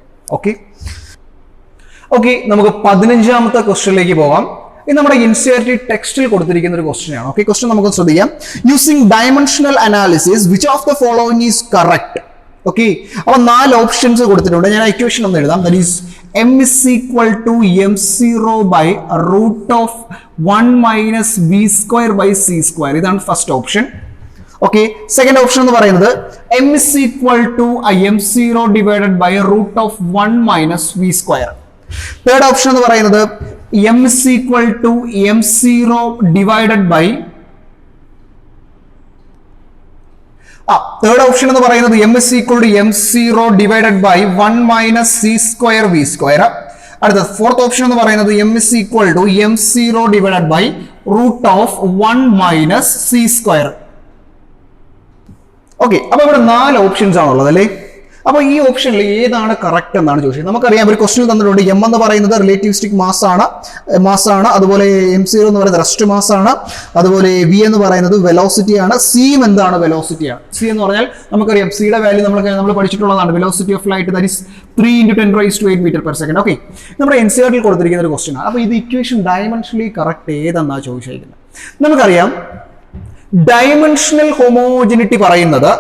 ഓക്കെ, നമുക്ക് 15ാമത്തെ ക്വസ്റ്റ്യനിലേക്ക് പോകാം. ഇത് നമ്മുടെ NCERT ടെക്സ്റ്റിൽ കൊടുത്തിരിക്കുന്ന ഒരു ക്വസ്റ്റ്യൻ ആണ്. ഓക്കെ, ക്വസ്റ്റ്യൻ നമുക്ക് ശ്രദ്ധിക്കാം. Using dimensional analysis which of the following is correct? Okay, അപ്പോൾ 4 ഓപ്ഷൻസ് കൊടുത്തിട്ടുണ്ട്. ഞാൻ ഇക്വേഷൻ ഒന്ന് എഴുതാം. That is m is equal to m0 by root of 1 - v square by c square. ഇതാണ് first option. Okay, second option എന്ന് പറയുന്നത് m is equal to m0 divided by root of 1 - v square. Third option എന്ന് പറയുന്നത് m is equal to m0 divided by third option എന്ന് പറയുന്നത് m is equal to m0 divided by 1 - c square v square. അടുത്ത fourth option എന്ന് പറയുന്നത് m is equal to m0 divided by root of 1 - c square. Okay, അപ്പൊ ഇവിടെ 4 options ആണുള്ളത് അല്ലേ? അപ്പോൾ ഈ ഓപ്ഷനിൽ ഏതാണ് കറക്റ്റ് എന്നാണ് ചോദിച്ചത്. നമുക്കറിയാം ഒരു ക്വസ്റ്റ്യൻ തന്നിട്ടുണ്ട്. m എന്ന് പറയുന്നത് റിലേറ്റിവിസ്റ്റിക് മാസ് ആണ്. അതുപോലെ m0 എന്ന് പറയുന്നത് റെസ്റ്റ് മാസ് ആണ്. അതുപോലെ v എന്ന് പറയുന്നത് വെലോസിറ്റി ആണ്. c എന്താണ്? വെലോസിറ്റി ആണ്. c എന്ന് പറഞ്ഞാൽ നമുക്കറിയാം സിയുടെ വാല്യൂ നമ്മൾ പഠിച്ചിട്ടുള്ളതാണ്. Velocity of light that is 3 × 10⁻⁸ m/s. Okay, നമ്മുടെ NCERT കൊടുത്തിരിക്കുന്ന ഒരു ക്വസ്റ്റ്യൻ ആണ്. അപ്പോൾ ഇത് ഇക്വേഷൻ ഡയമെൻഷനലി കറക്റ്റ് ഏതെന്നാണ് ചോദിച്ചിരിക്കുന്നത്. നമുക്കറിയാം ഡയമെൻഷണൽ ഹോമോജനിറ്റി പറയുന്നത്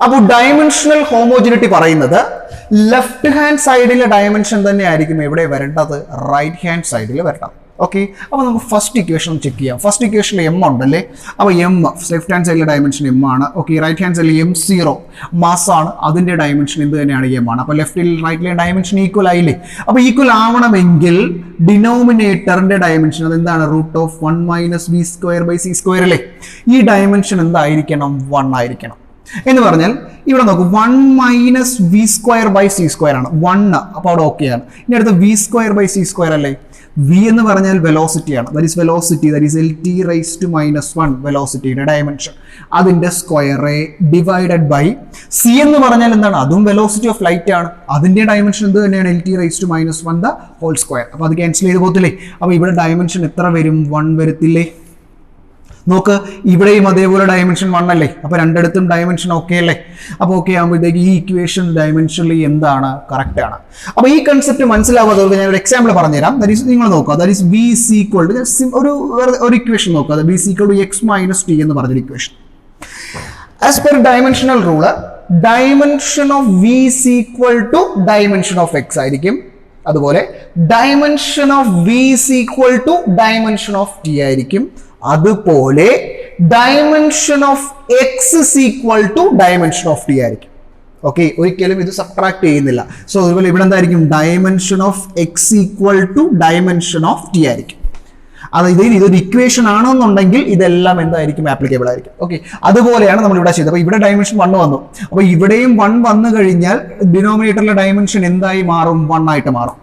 അപ്പോൾ ഡയമെൻഷണൽ ഹോമോജിനിറ്റി പറയുന്നത് ലെഫ്റ്റ് ഹാൻഡ് സൈഡിലെ ഡയമെൻഷൻ തന്നെ ആയിരിക്കും എവിടെ വരേണ്ടത്, റൈറ്റ് ഹാൻഡ് സൈഡിൽ വരേണ്ടത്. ഓക്കെ, അപ്പോൾ നമുക്ക് ഫസ്റ്റ് ഇക്വേഷൻ ചെക്ക് ചെയ്യാം. ഫസ്റ്റ് ഇക്വേഷനിൽ എം ഉണ്ടല്ലേ, അപ്പോൾ എം ലെഫ്റ്റ് ഹാൻഡ് സൈഡിലെ ഡയമെൻഷൻ എം ആണ്. ഓക്കെ, റൈറ്റ് ഹാൻഡ് സൈഡിൽ M0 മാസാണ്, അതിൻ്റെ ഡയമെൻഷൻ എന്ത് തന്നെയാണ് എം ആണ്. അപ്പോൾ ലെഫ്റ്റിൽ റൈറ്റിലെ ഡയമെൻഷൻ ഈക്വൽ ആയില്ലേ. അപ്പോൾ ഈക്വൽ ആവണമെങ്കിൽ ഡിനോമിനേറ്ററിന്റെ ഡയമെൻഷൻ അതെന്താണ്, √1 - v²/c² അല്ലേ. ഈ ഡയമെൻഷൻ എന്തായിരിക്കണം, 1 ആയിരിക്കണം. എന്ന് പറഞ്ഞാൽ ഇവിടെ നോക്കൂ, 1 - v²/c² ആണ് 1. അപ്പോൾ അവിടെ ഓക്കെയാണ്. ഇനി അടുത്ത v²/c² അല്ലേ. v എന്ന് പറഞ്ഞാൽ വെലോസിറ്റി ആണ്, that is velocity, that is LT⁻⁻1 വെലോസിറ്റിയുടെ ഡയമെൻഷൻ, അതിന്റെ സ്ക്വയർ ഡിവൈഡഡ് ബൈ c എന്ന് പറഞ്ഞാൽ എന്താണ്, അതും വെലോസിറ്റി ഓഫ് ലൈറ്റ് ആണ്, അതിന്റെ ഡയമെൻഷൻ എന്ത് തന്നെയാണ്, LT⁻⁻1 ദ ഹോൾ സ്ക്വയർ. അപ്പോൾ അത് ക്യാൻസൽ ചെയ്ത് പോകത്തില്ലേ. അപ്പോൾ ഇവിടെ ഡയമെൻഷൻ എത്ര വരും, 1 വരത്തില്ലേ. നോക്ക്, ഇവിടെയും അതേപോലെ ഡയമെൻഷൻ 1 അല്ലേ. അപ്പോൾ രണ്ടിടത്തും ഡയമെൻഷൻ ഓക്കെ അല്ലേ. അപ്പോൾ ഓക്കെ ആകുമ്പോഴത്തേക്ക് ഈ ഇക്വേഷൻ ഡയമെൻഷനലി എന്താണ്, കറക്റ്റ് ആണ്. അപ്പോൾ ഈ കൺസെപ്റ്റ് മനസ്സിലാവാത്തവർക്ക് ഞാൻ ഒരു എക്സാമ്പിൾ പറഞ്ഞുതരാം. ദാറ്റ് ഈസ് നിങ്ങൾ നോക്കുക, ദാറ്റ് ഈസ് v = ഒരു ഇക്വേഷൻ നോക്കുക, v = x - t എന്ന് പറഞ്ഞൊരു equation. As per dimensional rule dimension of v = dimension of x ആയിരിക്കും. അതുപോലെ dimension of v = dimension of t ആയിരിക്കും. അതുപോലെ dimension of X = dimension of T ആയിരിക്കും. ഓക്കെ, ഒരിക്കലും ഇത് സബ്ട്രാക്ട് ചെയ്യുന്നില്ല. സോ അതുപോലെ ഇവിടെ എന്തായിരിക്കും, dimension of X = dimension of T ആയിരിക്കും. അതായത് ഇതൊരു ഇക്വേഷൻ ആണെന്നുണ്ടെങ്കിൽ ഇതെല്ലാം എന്തായിരിക്കും, ആപ്ലിക്കബിൾ ആയിരിക്കും. ഓക്കെ, അതുപോലെയാണ് നമ്മൾ ഇവിടെ ചെയ്തത്. അപ്പോൾ ഇവിടെ ഡയമെൻഷൻ 1 വന്നു, അപ്പോൾ ഇവിടെയും 1 വന്നു കഴിഞ്ഞാൽ ഡിനോമിനേറ്ററിലെ ഡയമെൻഷൻ എന്തായി മാറും, 1 ആയിട്ട് മാറും.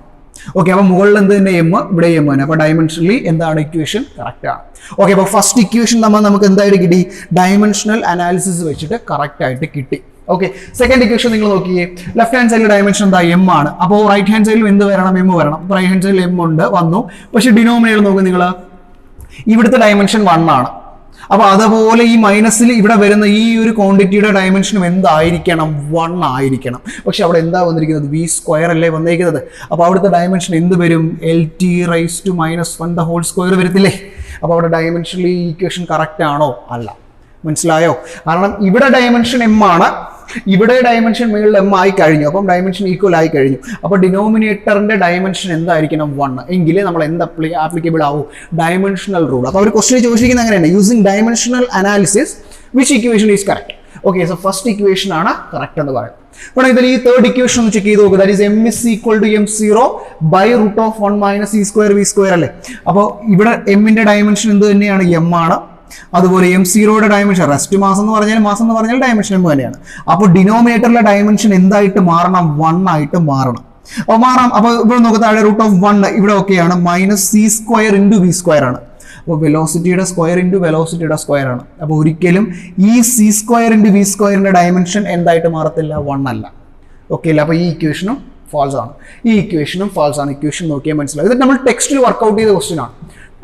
ഓക്കെ, അപ്പോൾ മുകളിൽ എന്ത് തന്നെ എം, ഇവിടെ എം തന്നെ. അപ്പോൾ ഡയമെൻഷനലി എന്താണ്, ഇക്വേഷൻ കറക്റ്റ് ആണ്. ഓക്കെ, അപ്പോൾ ഫസ്റ്റ് ഇക്വേഷൻ നമുക്ക് എന്തായിട്ട് കിട്ടി, ഡയമെൻഷണൽ അനാലിസിസ് വെച്ചിട്ട് കറക്റ്റ് ആയിട്ട് കിട്ടി. ഓക്കെ, സെക്കൻഡ് ഇക്വേഷൻ നിങ്ങൾ നോക്കിയേ, ലെഫ്റ്റ് ഹാൻഡ് സൈഡിൽ ഡയമെൻഷൻ എന്താ, എം ആണ്. അപ്പോൾ റൈറ്റ് ഹാൻഡ് സൈഡിലും എന്ത് വരണം, എം വരണം. അപ്പോൾ റൈറ്റ് ഹാൻഡ് സൈഡിൽ എം ഉണ്ട്, വന്നു. പക്ഷേ ഡിനോമിനേറ്റർ നോക്കുക നിങ്ങൾ, ഇവിടുത്തെ ഡയമെൻഷൻ 1 ആണ്. അപ്പോൾ അതുപോലെ ഈ മൈനസിൽ ഇവിടെ വരുന്ന ഈ ഒരു ക്വാണ്ടിറ്റിയുടെ ഡയമെൻഷനും എന്തായിരിക്കണം, 1 ആയിരിക്കണം. പക്ഷെ അവിടെ എന്താ വന്നിരിക്കുന്നത്, v² അല്ലേ വന്നിരിക്കുന്നത്. അപ്പോൾ അവിടുത്തെ ഡയമെൻഷൻ എന്ത് വരും, LT⁻⁻1 ദ ഹോൾ സ്ക്വയർ വരത്തില്ലേ. അപ്പോൾ അവിടെ ഡയമെൻഷനലി ഈക്വേഷൻ കറക്റ്റ് ആണോ, അല്ല. മനസ്സിലായോ? കാരണം ഇവിടെ ഡയമെൻഷൻ എം ആണ്, ഇവിടെ ഡയമെൻഷൻ മുകളിൽ എം ആയി കഴിഞ്ഞു. അപ്പം ഡയമെൻഷൻ ഈക്വൽ ആയി കഴിഞ്ഞു. അപ്പോൾ ഡിനോമിനേറ്ററിന്റെ ഡയമെൻഷൻ എന്തായിരിക്കണം, 1. എങ്കിലേ നമ്മൾ എന്ത് ആപ്ലിക്കബിൾ ആവും, ഡയമെൻഷണൽ റൂൾ. അപ്പോൾ അവർ ക്വസ്റ്റ്യൻ ചോദിച്ചിരിക്കുന്നത് അങ്ങനെയാണ്, using dimensional analysis which equation is correct. Okay, so first equation ആണ് കറക്റ്റ് എന്ന് പറയുന്നത്. അപ്പോൾ ഇതിൽ ഈ തേർഡ് ഇക്വേഷൻ ഒന്ന് ചെക്ക് ചെയ്ത് നോക്കുക, that is m = m0 √1 - c² v² അല്ലേ. അപ്പോൾ ഇവിടെ എമ്മിന്റെ ഡയമെൻഷൻ എന്ത് തന്നെയാണ്, എം ആണ്. അതുപോലെ M0യുടെ ഡയമെൻഷൻ റെസ്റ്റ് മാസം എന്ന് പറഞ്ഞാൽ ഡയമെൻഷൻ എം തന്നെയാണ്. അപ്പോൾ ഡിനോമിനേറ്ററിലെ ഡയമെൻഷൻ എന്തായിട്ട് മാറണം, 1 ആയിട്ട് മാറണം. അപ്പോൾ മാറാം. അപ്പോൾ ഇവിടെ നോക്കുക, താഴെ √1 ഇവിടെ ഓക്കെയാണ്, -c² × v² ആണ്. അപ്പോൾ വെലോസിറ്റിയുടെ സ്ക്വയർ ഇൻറ്റു വെലോസിറ്റിയുടെ സ്ക്വയർ ആണ്. അപ്പോൾ ഒരിക്കലും ഈ c² × v² ഡയമെൻഷൻ എന്തായിട്ട് മാറത്തില്ല, 1 അല്ല. ഓക്കെ അല്ല. അപ്പോൾ ഈ ഇക്വേഷനും ഫാൾസ് ആണ്, ഈ ഇക്വേഷനും ഫാൾസ് ആണ്. ഇക്വേഷൻ നോക്കിയാൽ മനസ്സിലാവും. ഇത് നമ്മൾ ടെക്സ്റ്റിൽ വർക്ക്ഔട്ട് ചെയ്ത ക്വസ്റ്റ്യൻ ആണ്,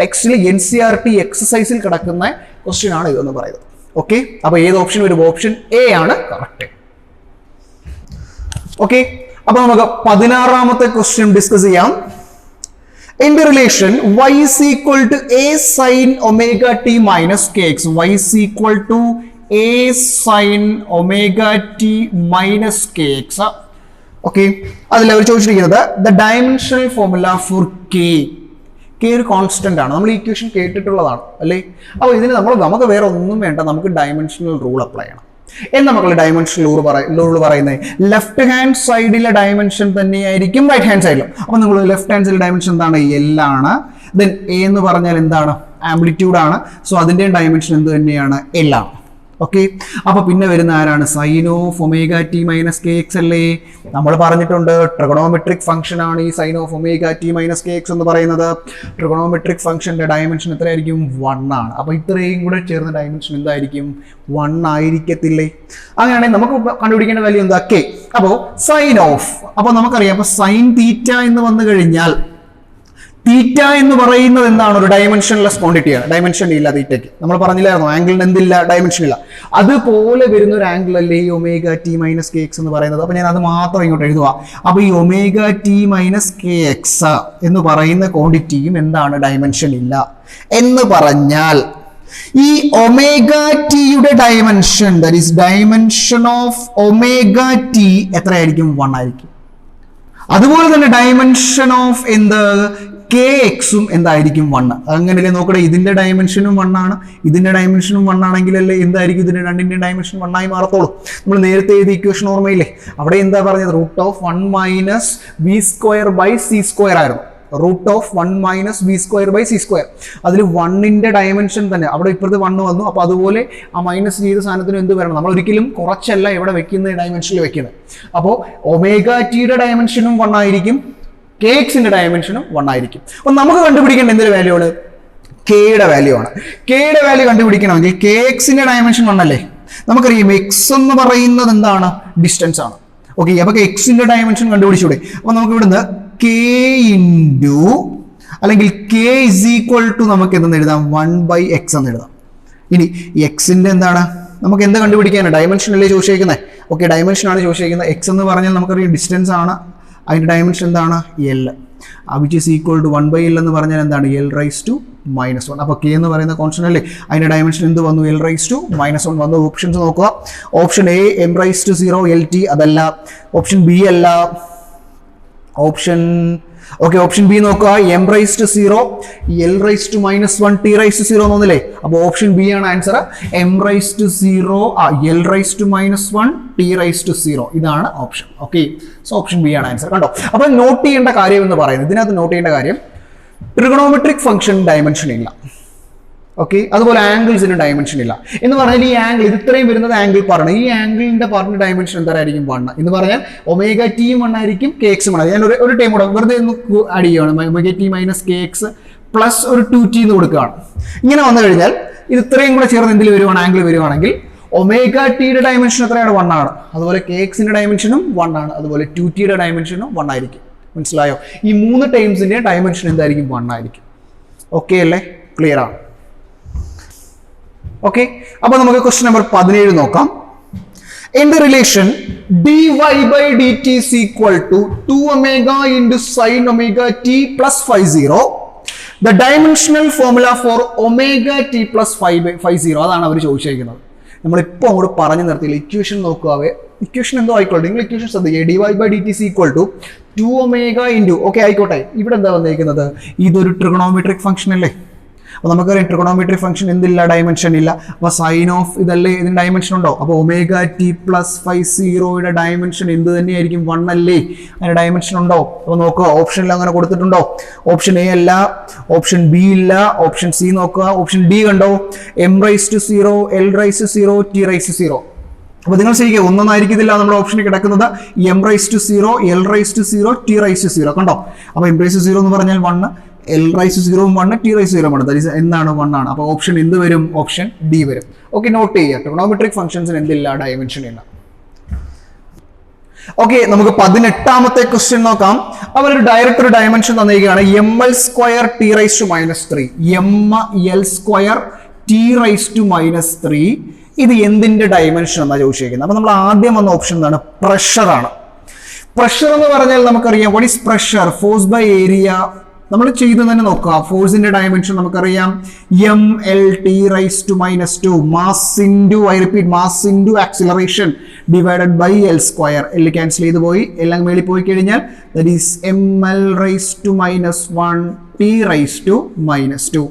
ടെക്സ്റ്റിൽ NCERT എക്സസൈസിൽ കിടക്കുന്ന ക്വസ്റ്റ്യൻ ആണ് ഇതെന്ന് പറയുന്നത്. ഓക്കെ, അപ്പോൾ ഏത് ഓപ്ഷൻ വരും, ഓപ്ഷൻ എ ആണ് കറക്റ്റ്. ഓക്കെ, അപ്പോൾ നമുക്ക് 16ാമത്തെ ക്വസ്റ്റ്യൻ ഡിസ്കസ് ചെയ്യാം. In the relation y is equal to a sin omega t minus kx, y is equal to a sin omega t minus kx. Okay, അതിൽ അവർ ചോദിച്ചിരിക്കുന്നത് the dimensional formula for k. K ഒരു constant ആണ്, നമ്മൾ ഈ equation കേട്ടിട്ടുള്ളതാണ് അല്ലേ. അപ്പോൾ ഇതിന് നമുക്ക് വേറെ ഒന്നും വേണ്ട, നമുക്ക് ഡയമെൻഷണൽ റൂൾ അപ്ലൈ ചെയ്യണം. എന്താ മക്കളെ ഡയമെൻഷണൽ റൂൾ പറയുന്നത്, ലെഫ്റ്റ് ഹാൻഡ് സൈഡിലെ ഡയമെൻഷൻ തന്നെയായിരിക്കും റൈറ്റ് ഹാൻഡ് സൈഡിലും. അപ്പോൾ നിങ്ങൾ ലെഫ്റ്റ് ഹാൻഡ് സൈഡിലെ ഡയമെൻഷൻ എന്താണ്, L ആണ്. ദെൻ എ എന്ന് പറഞ്ഞാൽ എന്താണ്, ആംപ്ലിറ്റ്യൂഡ് ആണ്. സോ അതിൻ്റെ ഡയമെൻഷൻ എന്ത് തന്നെയാണ്, L ആണ്. ഓക്കെ, അപ്പൊ പിന്നെ വരുന്ന ആരാണ്, sine of omega T minus K X അല്ലേ. നമ്മൾ പറഞ്ഞിട്ടുണ്ട് ട്രിഗണോമെട്രിക് ഫംഗ്ഷൻ ആണ് ഈ sine of omega T minus K X എന്ന് പറയുന്നത്. ട്രിഗണോമെട്രിക് ഫംഗ്ഷന്റെ ഡയമെൻഷൻ എത്രയായിരിക്കും, 1 ആണ്. അപ്പൊ ഇത്രയും കൂടെ ചേർന്ന ഡയമെൻഷൻ എന്തായിരിക്കും, 1 ആയിരിക്കത്തില്ലേ. അങ്ങനെയാണെങ്കിൽ നമുക്ക് കണ്ടുപിടിക്കേണ്ട വാല്യൂ എന്താ, കെ. അപ്പോൾ സൈൻ ഓഫ്, അപ്പൊ നമുക്കറിയാം, അപ്പൊ സൈൻ തീറ്റ എന്ന് വന്നു കഴിഞ്ഞാൽ തീറ്റ എന്ന് പറയുന്നത് എന്താണ്, ഒരു ഡയമെൻഷൻലെസ് ക്വാണ്ടിറ്റിയാണ്. ഡയമെൻഷൻ ഇല്ല തീറ്റയ്ക്ക്, നമ്മൾ പറഞ്ഞില്ലായിരുന്നു ആംഗിളിന് എന്തില്ല, ഡയമെൻഷൻ ഇല്ല. അതുപോലെ വരുന്ന ഒരു ആംഗിൾ അല്ലേ ഈ omega T minus K X എന്ന് പറയുന്നത്. അപ്പൊ ഞാൻ അത് മാത്രം ഇങ്ങോട്ട് എഴുതുക. അപ്പൊ ഈ omega T minus K X എന്ന് പറയുന്ന ക്വാണ്ടിറ്റിയും എന്താണ്, ഡയമെൻഷൻ ഇല്ല. എന്ന് പറഞ്ഞാൽ ഈ ഒമേഗ ടിയുടെ dimension, that is dimension of omega T എത്രയായിരിക്കും? 1 ആയിരിക്കും. അതുപോലെ തന്നെ ഡയമെൻഷൻ ഓഫ് എന്ത് കെ എക്സും എന്തായിരിക്കും? 1. അങ്ങനെയല്ലേ നോക്കട്ടെ, ഇതിന്റെ ഡയമെൻഷനും 1 ആണ്, ഇതിന്റെ ഡയമെൻഷനും 1 ആണെങ്കിലല്ലേ എന്തായിരിക്കും ഇതിന്റെ രണ്ടിന്റെ ഡയമെൻഷൻ 1 ആയി മാറത്തോളൂ. നമ്മൾ നേരത്തെ എഴുതിയ ഇക്വേഷൻ ഓർമ്മയില്ലേ? അവിടെ എന്താ പറഞ്ഞത്? Root of 1 minus B square by C square ആയിരുന്നു. Root of 1 minus B square by C square. അതിൽ 1ന്റെ ഡയമെൻഷൻ തന്നെ അവിടെ ഇപ്പുറത്ത് 1 വന്നു. അപ്പോൾ അതുപോലെ ആ മൈനസ് ചെയ്ത സാധനത്തിന് എന്ത് വരണം? നമ്മൾ ഒരിക്കലും കുറച്ചല്ല ഇവിടെ വെക്കുന്ന ഡയമെൻഷനിൽ വെക്കുന്നത്. അപ്പോൾ ഒമേഗ ടിയുടെ ഡയമെൻഷനും 1 ആയിരിക്കും, കെ എക്സിന്റെ ഡയമെൻഷനും 1 ആയിരിക്കും. അപ്പൊ നമുക്ക് കണ്ടുപിടിക്കേണ്ട എന്തൊരു വാല്യൂ ആണ്? കെയുടെ വാല്യൂ ആണ്. കെയുടെ വാല്യൂ കണ്ടുപിടിക്കണമെങ്കിൽ കെ എക്സിന്റെ ഡയമെൻഷൻ 1 അല്ലേ? നമുക്കറിയാം എക്സ് എന്ന് പറയുന്നത് എന്താണ്? ഡിസ്റ്റൻസ് ആണ്. ഓക്കെ, അപ്പൊ എക്സിന്റെ ഡയമെൻഷൻ കണ്ടുപിടിച്ചൂടെ? അപ്പൊ നമുക്ക് ഇവിടുന്ന് കെ ഇൻറ്റു അല്ലെങ്കിൽ കെ ഇസ് ഈക്വൽ ടു നമുക്ക് എന്തെന്ന് എഴുതാം? 1/x എന്ന് എഴുതാം. ഇനി എക്സിന്റെ എന്താണ്? നമുക്ക് എന്താ കണ്ടുപിടിക്കാനാണ്? ഡയമെൻഷൻ അല്ലേ ചോദിച്ചിരിക്കുന്നത്? ഓക്കെ, ഡയമെൻഷൻ ആണ് ചോദിച്ചിരിക്കുന്നത്. എക്സ് എന്ന് പറഞ്ഞാൽ നമുക്കറിയാം ഡിസ്റ്റൻസ് ആണ്. അതിന്റെ ഡയമെൻഷൻ എന്താണ്? L. Which is equal to 1/l എന്ന് പറഞ്ഞാൽ എന്താണ്? l raise to -1. അപ്പോൾ കെ എന്ന് പറയുന്ന കോൺസ്റ്റന്റ് അല്ലേ? അതിന്റെ ഡയമെൻഷൻ എന്ത് വന്നു? l റൈസ് ടു -1 വന്നു. ഓപ്ഷൻസ് നോക്കുക. Option A m raise to 0 lt, അതല്ല. ഓപ്ഷൻ ബി അല്ല. ഓപ്ഷൻ ബി നോക്കുക. m raise to 0 l raise to -1 t raise to 0 എന്നൊന്നില്ലേ? അപ്പോൾ ഓപ്ഷൻ ബി ആണ് answer. m raise to 0 l raise to -1 t raise to 0 ഇതാണ് option. Okay, so option B ആണ് answer. കണ്ടോ? അപ്പോൾ not ചെയ്യേണ്ട കാര്യം എന്ന് പറയുന്നത്, ഇതിനകത്ത് നോട്ട് ചെയ്യേണ്ട കാര്യം, ട്രിഗണോമെട്രിക് ഫംഗ്ഷൻ ഡയമെൻഷൻ ഇല്ല. ഓക്കെ, അതുപോലെ ആംഗിൾസിന് ഡയമെൻഷൻ ഇല്ല എന്ന് പറഞ്ഞാൽ ഈ ആംഗിൾ ഇത് ഇത്രയും വരുന്നത് ആംഗിൾ പറഞ്ഞു. ഈ ആംഗിളിന്റെ പറഞ്ഞ ഡയമെൻഷൻ എന്തായിരിക്കും? 1 എന്ന് പറഞ്ഞാൽ ഒമേഗ ടിയും 1 ആയിരിക്കും, കെ എക്സും 1. ഞാൻ ഒരു ടൈം കൂടെ വെറുതെ ഒന്ന് ആഡ് ചെയ്യുകയാണ്. Omega T minus K X plus ഒരു 2t എന്ന് കൊടുക്കുകയാണ്. ഇങ്ങനെ വന്നു കഴിഞ്ഞാൽ ഇത് ഇത്രയും കൂടെ ചേർന്ന് എന്തെങ്കിലും വരുവാണ്? ആംഗിൾ വരുവാണെങ്കിൽ ഒമേഗ ടിയുടെ ഡയമെൻഷൻ എത്രയാണ്? 1 ആണ്. അതുപോലെ കെ എക്സിന്റെ ഡയമെൻഷനും 1 ആണ്. അതുപോലെ 2tയുടെ ഡയമെൻഷനും 1 ആയിരിക്കും. മനസ്സിലായോ? ഈ 3 ടൈംസിന്റെ ഡയമെൻഷൻ എന്തായിരിക്കും? 1 ആയിരിക്കും. ഓക്കെ അല്ലേ? ക്ലിയർ ആണ്? ഓക്കെ, അപ്പൊ നമുക്ക് ക്വസ്റ്റ്യൻ നമ്പർ 17 നോക്കാം. In the relation dy by dt is equal to 2 omega into sin omega t plus phi 0, the dimensional formula for omega t plus phi 0 അതാണ് അവർ ചോദിച്ചിരിക്കുന്നത്. നമ്മളിപ്പോൾ അങ്ങോട്ട് പറഞ്ഞു നിർത്തിയില്ല. ഇക്വേഷൻ നോക്കുക. ഇക്വേഷൻ എന്തോ ആയിക്കോട്ടെ, നിങ്ങൾ ഇക്വേഷൻ ശ്രദ്ധിക്കുക. dy by dt is equal to 2 omega into, okay ആയിക്കോട്ടെ. ഇവിടെ എന്താ വന്നിരിക്കുന്നത്? ഇതൊരു ട്രിഗണോമെട്രിക് ഫംഗ്ഷൻ അല്ലേ? അപ്പോൾ നമുക്കറിയാം ട്രിഗണോമെട്രിക് ഫംഗ്ഷൻ എന്തില്ല? ഡയമെൻഷൻ ഇല്ല. അപ്പോൾ സൈൻ ഓഫ് ഇതല്ലേ ഇതിന് ഡയമെൻഷൻ ഉണ്ടോ? അപ്പോൾ ഒമേഗ ടി പ്ലസ് ഫൈ 0യുടെ ഡയമെൻഷൻ എന്ത് തന്നെയായിരിക്കും? 1 അല്ലേ? അതിന് ഡയമെൻഷൻ ഉണ്ടോ? അപ്പോൾ നോക്കുക, ഓപ്ഷനിൽ അങ്ങനെ കൊടുത്തിട്ടുണ്ടോ? ഓപ്ഷൻ എ അല്ല, ഓപ്ഷൻ ബി ഇല്ല, ഓപ്ഷൻ സി നോക്കുക. ഓപ്ഷൻ ഡി കണ്ടോ? m raise to 0 l raise to 0 t raise to 0. അപ്പോൾ നിങ്ങൾ ശരിക്കും ഒന്നൊന്നായിരിക്കത്തില്ല നമ്മുടെ ഓപ്ഷനിൽ കിടക്കുന്നത്. m raise to 0 l raise to 0 t raise to 0 കണ്ടോ? അപ്പോൾ m റൈസ് ടു 0 എന്ന് പറഞ്ഞാൽ 1, l raise to 0 1, t raise to 0 1. That is എന്താണ്? 1 ആണ്. അപ്പോൾ ഓപ്ഷൻ എന്ത് വരും? ഓപ്ഷൻ ഡി വരും. ഓക്കെ, നോട്ട് ചെയ്യുക. ട്രിഗണോമെട്രിക് ഫംഗ്ഷൻസിന് എന്തില്ല? ഡയമെൻഷൻ ഇല്ല. ഓക്കെ, നമുക്ക് 18ാമത്തെ ക്വസ്റ്റ്യൻ നോക്കാം. അവരൊരു ഡയറക്റ്റ് ഒരു ഡയമെൻഷൻ തന്നിരിക്കുകയാണ്. ml² t raise to -3, ml² t raise to -3. ഇത് എന്തിന്റെ ഡയമെൻഷൻ എന്നാണ് ചോദിച്ചിരിക്കുന്നത്. അപ്പൊ നമ്മൾ ആദ്യം വന്ന ഓപ്ഷൻ എന്താണ്? പ്രഷർ ആണ്. പ്രഷർ എന്ന് പറഞ്ഞാൽ നമുക്കറിയാം what is pressure? Force by area. നമ്മൾ ചെയ്ത് തന്നെ നോക്കുക. ഫോഴ്സിന്റെ ഡയമെൻഷൻ നമുക്കറിയാം mlt raise to -2, mass into, I repeat, mass into acceleration divided by l². L cancel ചെയ്ത് പോയി, എല്ലാം മേളിൽ പോയി കഴിഞ്ഞാൽ that is ml raise to -1 t raise to -2.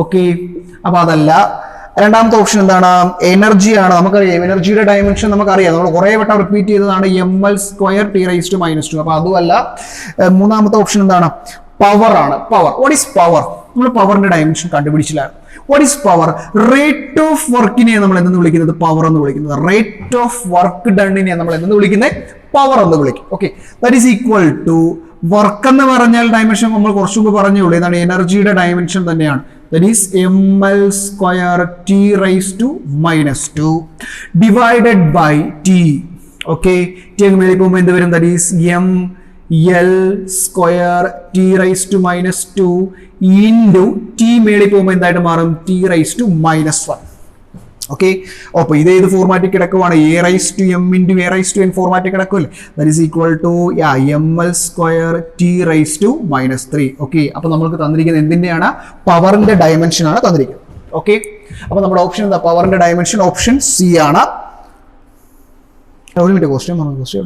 Okay, അപ്പൊ അതല്ല. രണ്ടാമത്തെ ഓപ്ഷൻ എന്താണ്? എനർജിയാണ്. നമുക്കറിയാം എനർജിയുടെ ഡയമെൻഷൻ നമുക്കറിയാം, നമ്മൾ കുറെ വട്ടം റിപ്പീറ്റ് ചെയ്തതാണ് ml² t റൈസ് ടു -2. അപ്പൊ അതുമല്ല. മൂന്നാമത്തെ ഓപ്ഷൻ എന്താണ്? പവർ ആണ്. പവർ. What is power? നമ്മൾ പവറിന്റെ ഡയമെൻഷൻ കണ്ടുപിടിച്ചില്ലായിരുന്നു. What is power? Rate of വർക്കിനെ നമ്മൾ എന്തെന്ന് വിളിക്കുന്നത്? പവർ എന്ന് വിളിക്കുന്നത്. റേറ്റ് ഓഫ് വർക്ക് ഡണ്ണിനെ നമ്മൾ എന്തെന്ന് വിളിക്കുന്നത്? പവർ എന്ന് വിളിക്കും. Okay, that is equal to work എന്ന് പറഞ്ഞാൽ ഡയമെൻഷൻ നമ്മൾ കുറച്ചു മുമ്പ് പറഞ്ഞുള്ളൂ. ഏതാണ്? എനർജിയുടെ ഡയമെൻഷൻ തന്നെയാണ്. That is ml² t raise to -2 divided by t. Okay, t അങ്ങ് മേളിൽ പോകുമ്പോൾ എന്ത് വരും? That is ml² t raise to -2 into t മേളിൽ പോകുമ്പോൾ എന്തായിട്ട് മാറും? t raise to -1. ഓക്കെ, അപ്പൊ ഇത് ഏത് ഫോർമാറ്റിൽ കിടക്കുവാണ്? a raise to m into a raise to n ഫോർമാറ്റിൽ കിടക്കുമല്ലേ? That is equal to ml² t raise to -3. Okay, അപ്പൊ നമ്മൾക്ക് തന്നിരിക്കുന്നത് എന്തിന്റെയാണ്? പവറിന്റെ ഡയമെൻഷൻ ആണ് തന്നിരിക്കുന്നത്. ഓക്കെ, അപ്പൊ നമ്മുടെ ഓപ്ഷൻ എന്താ? പവറിന്റെ ഡയമെൻഷൻ ഓപ്ഷൻ സി ആണ്. ഒരു മിനിറ്റ്, ക്വസ്റ്റ്യൻ പറഞ്ഞു. ക്വസ്റ്റ്യൻ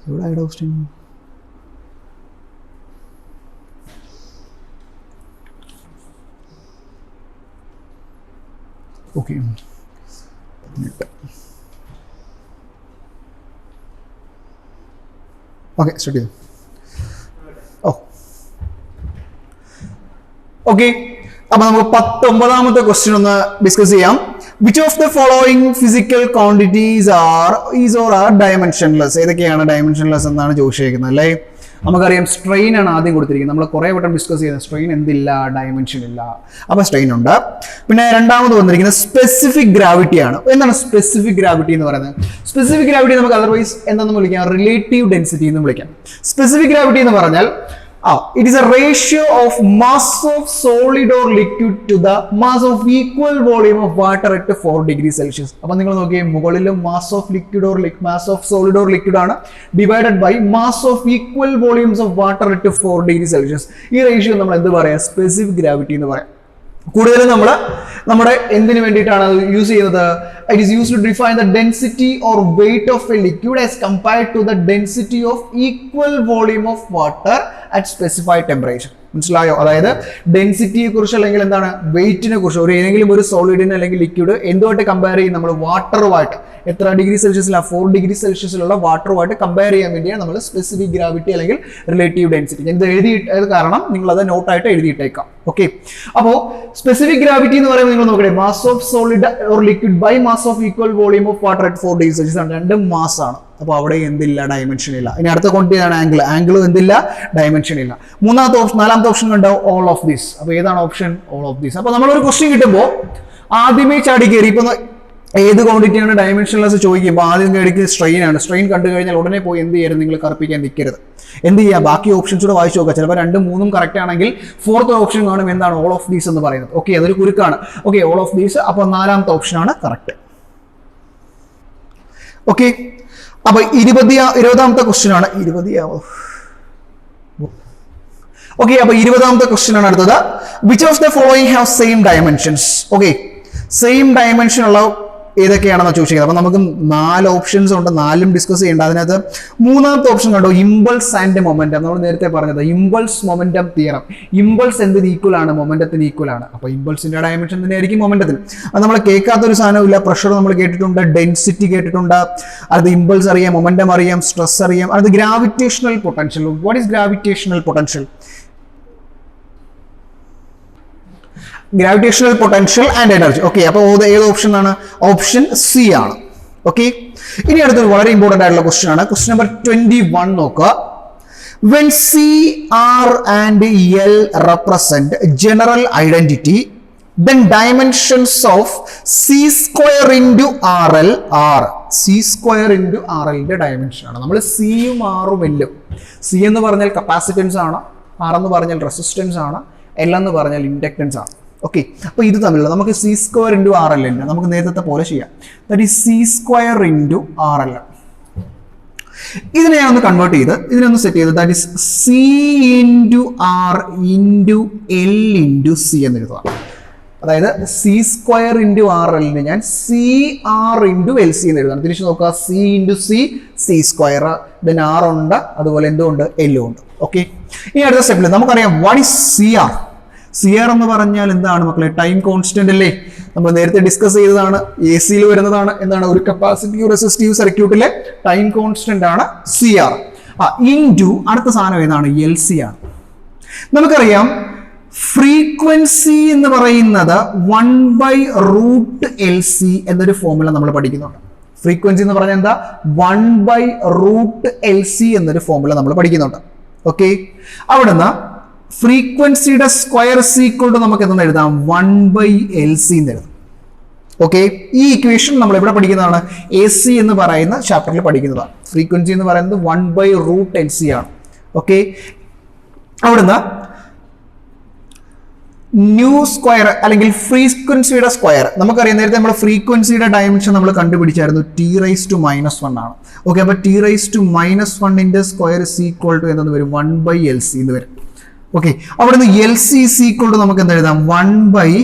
എവിടെ ക്വസ്റ്റ്യൻ? ഓക്കെ, ഓക്കെ സ്റ്റാർട്ട് ചെയ്തു. ഓക്കെ, അപ്പൊ നമുക്ക് 19ാമത്തെ ക്വസ്റ്റ്യൻ ഒന്ന് ഡിസ്കസ് ചെയ്യാം. Which of the following physical quantities are dimensionless? ഏതൊക്കെയാണ് ഡയമെൻഷൻലെസ് എന്നാണ് ചോദിച്ചിരിക്കുന്നത് അല്ലേ? നമുക്കറിയാം സ്ട്രെയിൻ ആണ് ആദ്യം കൊടുത്തിരിക്കുന്നത്. നമ്മൾ കുറെ വട്ടം ഡിസ്കസ് ചെയ്യുന്നത് സ്ട്രെയിൻ എന്തില്ല, ഡയമെൻഷൻ ഇല്ല. അപ്പൊ സ്ട്രെയിൻ ഉണ്ട്. പിന്നെ രണ്ടാമത് വന്നിരിക്കുന്നത് സ്പെസിഫിക് ഗ്രാവിറ്റി ആണ്. എന്താണ് സ്പെസിഫിക് ഗ്രാവിറ്റി എന്ന് പറയുന്നത്? സ്പെസിഫിക് ഗ്രാവിറ്റി നമുക്ക് അതർവൈസ് എന്താണെന്ന് വിളിക്കാം? റിലേറ്റീവ് ഡെൻസിറ്റി എന്ന് വിളിക്കാം. സ്പെസിഫിക് ഗ്രാവിറ്റി എന്ന് പറഞ്ഞാൽ it is a ratio of mass of solid or liquid to the mass of equal volume of water at 4 degrees Celsius. അപ്പോൾ നിങ്ങൾ നോക്കിയേ, മുകളിലും mass of liquid or mass of solid or liquid ആണ്, divided by mass of equal volumes of water at 4 degrees Celsius. ഈ ratio നമ്മൾ എന്ത് പറയാം? Specific gravity എന്ന് പറയാം. കൂടുതലും നമ്മുടെ എന്തിനു വേണ്ടിയിട്ടാണ് യൂസ് ചെയ്യുന്നത്? It is used to define the density or weight of a liquid as compared to the density of equal volume of water at specified temperature. മനസ്സിലായോ? അതായത് ഡെൻസിറ്റിയെ കുറിച്ച് അല്ലെങ്കിൽ എന്താണ് വെയിറ്റിനെ കുറിച്ച് ഏതെങ്കിലും ഒരു സോളിഡിന് അല്ലെങ്കിൽ ലിക്വിഡ് എന്തുമായിട്ട് കമ്പയർ ചെയ്യും? നമ്മൾ വാട്ടറുമായിട്ട്. എത്ര ഡിഗ്രി സെൽഷ്യസിലാണ്? 4 ഡിഗ്രി സെൽഷ്യസിലുള്ള വാട്ടറുമായിട്ട് കമ്പയർ ചെയ്യാൻ വേണ്ടിയാണ് നമ്മൾ സ്പെസിഫിക് ഗ്രാവിറ്റി അല്ലെങ്കിൽ റിലേറ്റീവ് ഡെൻസിറ്റി. ഞാൻ ഇത് എഴുതിയിട്ടത് കാരണം നിങ്ങൾ അത് നോട്ടായിട്ട് എഴുതിയിട്ടേക്കാം. ഓക്കെ, അപ്പോൾ സ്പെസിഫിക് ഗ്രാവിറ്റി എന്ന് പറയുമ്പോൾ നിങ്ങൾ നോക്കട്ടെ, mass of solid or liquid by mass of equal volume of water at 4 degree Celsius ആണ്. രണ്ടും മാസ് ആണ്. അപ്പോൾ അവിടെ എന്തില്ല? ഡയമെൻഷൻ ഇല്ല. ഇനി അടുത്ത ക്വാണ്ടിറ്റി ആണ് ആംഗിൾ. ആംഗിളും എന്തില്ല? ഡയമെൻഷൻ ഇല്ല. നാലാമത്തെ ഓപ്ഷൻ കണ്ടോ? All of this. അപ്പോൾ ഏതാണ് ഓപ്ഷൻ? All of this. അപ്പോൾ നമ്മളൊരു ക്വസ്റ്റ്യൻ കിട്ടുമ്പോൾ ആദ്യമേ ചാടി കയറി ഇപ്പൊ ഏത് ക്വാണ്ടിറ്റിയാണ് ഡയമെൻഷൻലെസ് ചോദിക്കുമ്പോൾ ആദ്യം കയറിക്ക് സ്ട്രെയിൻ ആണ്. സ്ട്രെയിൻ കണ്ടു കഴിഞ്ഞാൽ ഉടനെ പോയി എന്ത് ചെയ്യരുത്? നിങ്ങൾ കറുപ്പിക്കാൻ നിൽക്കരുത്. എന്ത് ചെയ്യുക? ബാക്കി ഓപ്ഷൻസ് കൂടെ വായിച്ചു നോക്കുക. ചിലപ്പോൾ 2, 3 കറക്റ്റ് ആണെങ്കിൽ 4th ഓപ്ഷൻ കാണും. എന്താണ്? ഓൾ ഓഫ് ദീസ് എന്ന് പറയുന്നത്. ഓക്കെ, അതൊരു കുരുക്കാണ്. Okay, all of these. അപ്പോൾ 4ാമത്തെ ഓപ്ഷൻ ആണ് കറക്റ്റ്. ഓക്കെ, അപ്പൊ 20ാമത്തെ ക്വസ്റ്റ്യൻ ആണ്. 20ാമത്തെ ക്വസ്റ്റ്യൻ ആണ് അടുത്തത്. Which of the following have same dimensions? Okay, same dimension ഉള്ള ഏതൊക്കെയാണെന്ന് ചോദിച്ചിരിക്കുന്നത്. അപ്പൊ നമുക്ക് 4 ഓപ്ഷൻസ് ഉണ്ട്, 4ഉം ഡിസ്കസ് ചെയ്യേണ്ട. അതിനകത്ത് 3ാമത്തെ ഓപ്ഷൻ കണ്ടോ? Impulse and momentum. നമ്മൾ നേരത്തെ പറഞ്ഞത് ഇമ്പൾസ് മൊമെന്റം തിയറം. ഇമ്പൾസ് എന്തിന് ഈക്വൽ ആണ്? മൊമെന്റത്തിന് ഈക്വൽ ആണ്. അപ്പൊ ഇമ്പൾസിന്റെ ഡയമെൻഷൻ തന്നെയായിരിക്കും മൊമെന്റത്തിന്. അത് നമ്മൾ കേൾക്കാത്തൊരു സാധനമില്ല. പ്രഷർ നമ്മൾ കേട്ടിട്ടുണ്ട്, ഡെൻസിറ്റി കേട്ടിട്ടുണ്ട്, അത് ഇമ്പൾസ് അറിയാം, മൊമെന്റം അറിയാം, സ്ട്രെസ് അറിയാം. അത് gravitational potential. What is gravitational potential? Gravitational potential and energy. Okay, അപ്പോൾ ഏത് ഓപ്ഷൻ ആണ്? ഓപ്ഷൻ സി ആണ്. ഓക്കെ, ഇനി അടുത്തൊരു വളരെ ഇമ്പോർട്ടന്റ് ആയിട്ടുള്ള ക്വസ്റ്റ്യൻ ആണ്. ക്വസ്റ്റ്യൻ നമ്പർ 21 നോക്കുക. When C, R and L represent general identity, then dimensions of C square into RL are. C square into RL ന്റെ ഡയമെൻഷൻ ആണ്. നമ്മൾ സിയും ആറും എല്ലും. സി എന്ന് പറഞ്ഞാൽ കപ്പാസിറ്റൻസ് ആണ്, ആർ എന്ന് പറഞ്ഞാൽ റെസിസ്റ്റൻസ് ആണ്, എൽ എന്ന് പറഞ്ഞാൽ ഇൻഡക്റ്റൻസ് ആണ്. ഓക്കെ, അപ്പോൾ ഇത് തമ്മിലുള്ള നമുക്ക് C square into R L ഉണ്ട്. നമുക്ക് നേരത്തെ പോലെ ചെയ്യാം. That is C square into R L. ഇതിനെ ഞാൻ ഒന്ന് കൺവേർട്ട് ചെയ്ത് ഇതിനൊന്ന് സെറ്റ് ചെയ്ത് that is C into R into L into C എന്ന് എഴുതുക. അതായത് സി സ്ക്വയർ ഇൻറ്റു ആർ എല്ലിന് ഞാൻ C R into L C എന്ന് എഴുതാം. തിരിച്ചു നോക്കുക, C into C, C square, then R ഉണ്ട്, അതുപോലെ എന്തുകൊണ്ട്? എല്ലും ഉണ്ട്. ഓക്കെ, ഇനി അടുത്ത സ്റ്റെപ്പിൽ നമുക്കറിയാം what is C R. C R എന്ന് പറഞ്ഞാൽ എന്താണ് മക്കളെ? ടൈം കോൺസ്റ്റന്റ് അല്ലേ? നമ്മൾ നേരത്തെ ഡിസ്കസ് ചെയ്തതാണ്, എ സിയിൽ വരുന്നതാണ്. എന്താണ്? ഒരു കപ്പാസിറ്റീവ് റെസിസ്റ്റീവ് സർക്യൂട്ടിലെ ടൈം കോൺസ്റ്റന്റ് ആണ് സി ആർ. ഇൻറ്റു അടുത്ത സാധനം ഏതാണ്? എൽ സി ആണ്. നമുക്കറിയാം ഫ്രീക്വൻസി എന്ന് പറയുന്നത് 1/√LC എന്നൊരു ഫോർമുല നമ്മൾ പഠിക്കുന്നുണ്ട്. ഫ്രീക്വൻസി എന്ന് പറഞ്ഞാൽ എന്താ? 1/√LC എന്നൊരു ഫോർമുല നമ്മൾ പഠിക്കുന്നുണ്ട്. ഓക്കെ, അവിടുന്ന് ഫ്രീക്വൻസിയുടെ സ്ക്വയർ ഈക്വൽ ടു നമുക്ക് എന്തെന്ന് എഴുതാം? 1/LC എന്ന് എഴുതാം. ഓക്കെ, ഈ ഇക്വേഷൻ നമ്മൾ എവിടെ പഠിക്കുന്നതാണ്? AC എന്ന് പറയുന്ന ചാപ്റ്ററിൽ പഠിക്കുന്നതാണ്. ഫ്രീക്വൻസി എന്ന് പറയുന്നത് 1/√LC ആണ്. ഓക്കെ, അവിടുന്ന് ന്യൂ സ്ക്വയർ അല്ലെങ്കിൽ ഫ്രീക്വൻസിയുടെ സ്ക്വയർ നമുക്കറിയാം. നേരത്തെ നമ്മൾ ഫ്രീക്വൻസിയുടെ ഡയമെൻഷൻ നമ്മൾ കണ്ടുപിടിച്ചായിരുന്നു, T⁻⁻1 ആണ്. ഓക്കെ, അപ്പൊ T⁻⁻1ന്റെ സ്ക്വയർ ഈക്വൽ ടു എന്തെന്ന് വരും? 1/LC എന്ന് വരും. ഓക്കെ, അവിടുന്ന് LC ഈക്വൽ ടു നമുക്ക് എന്ത് എഴുതാം? 1/√LC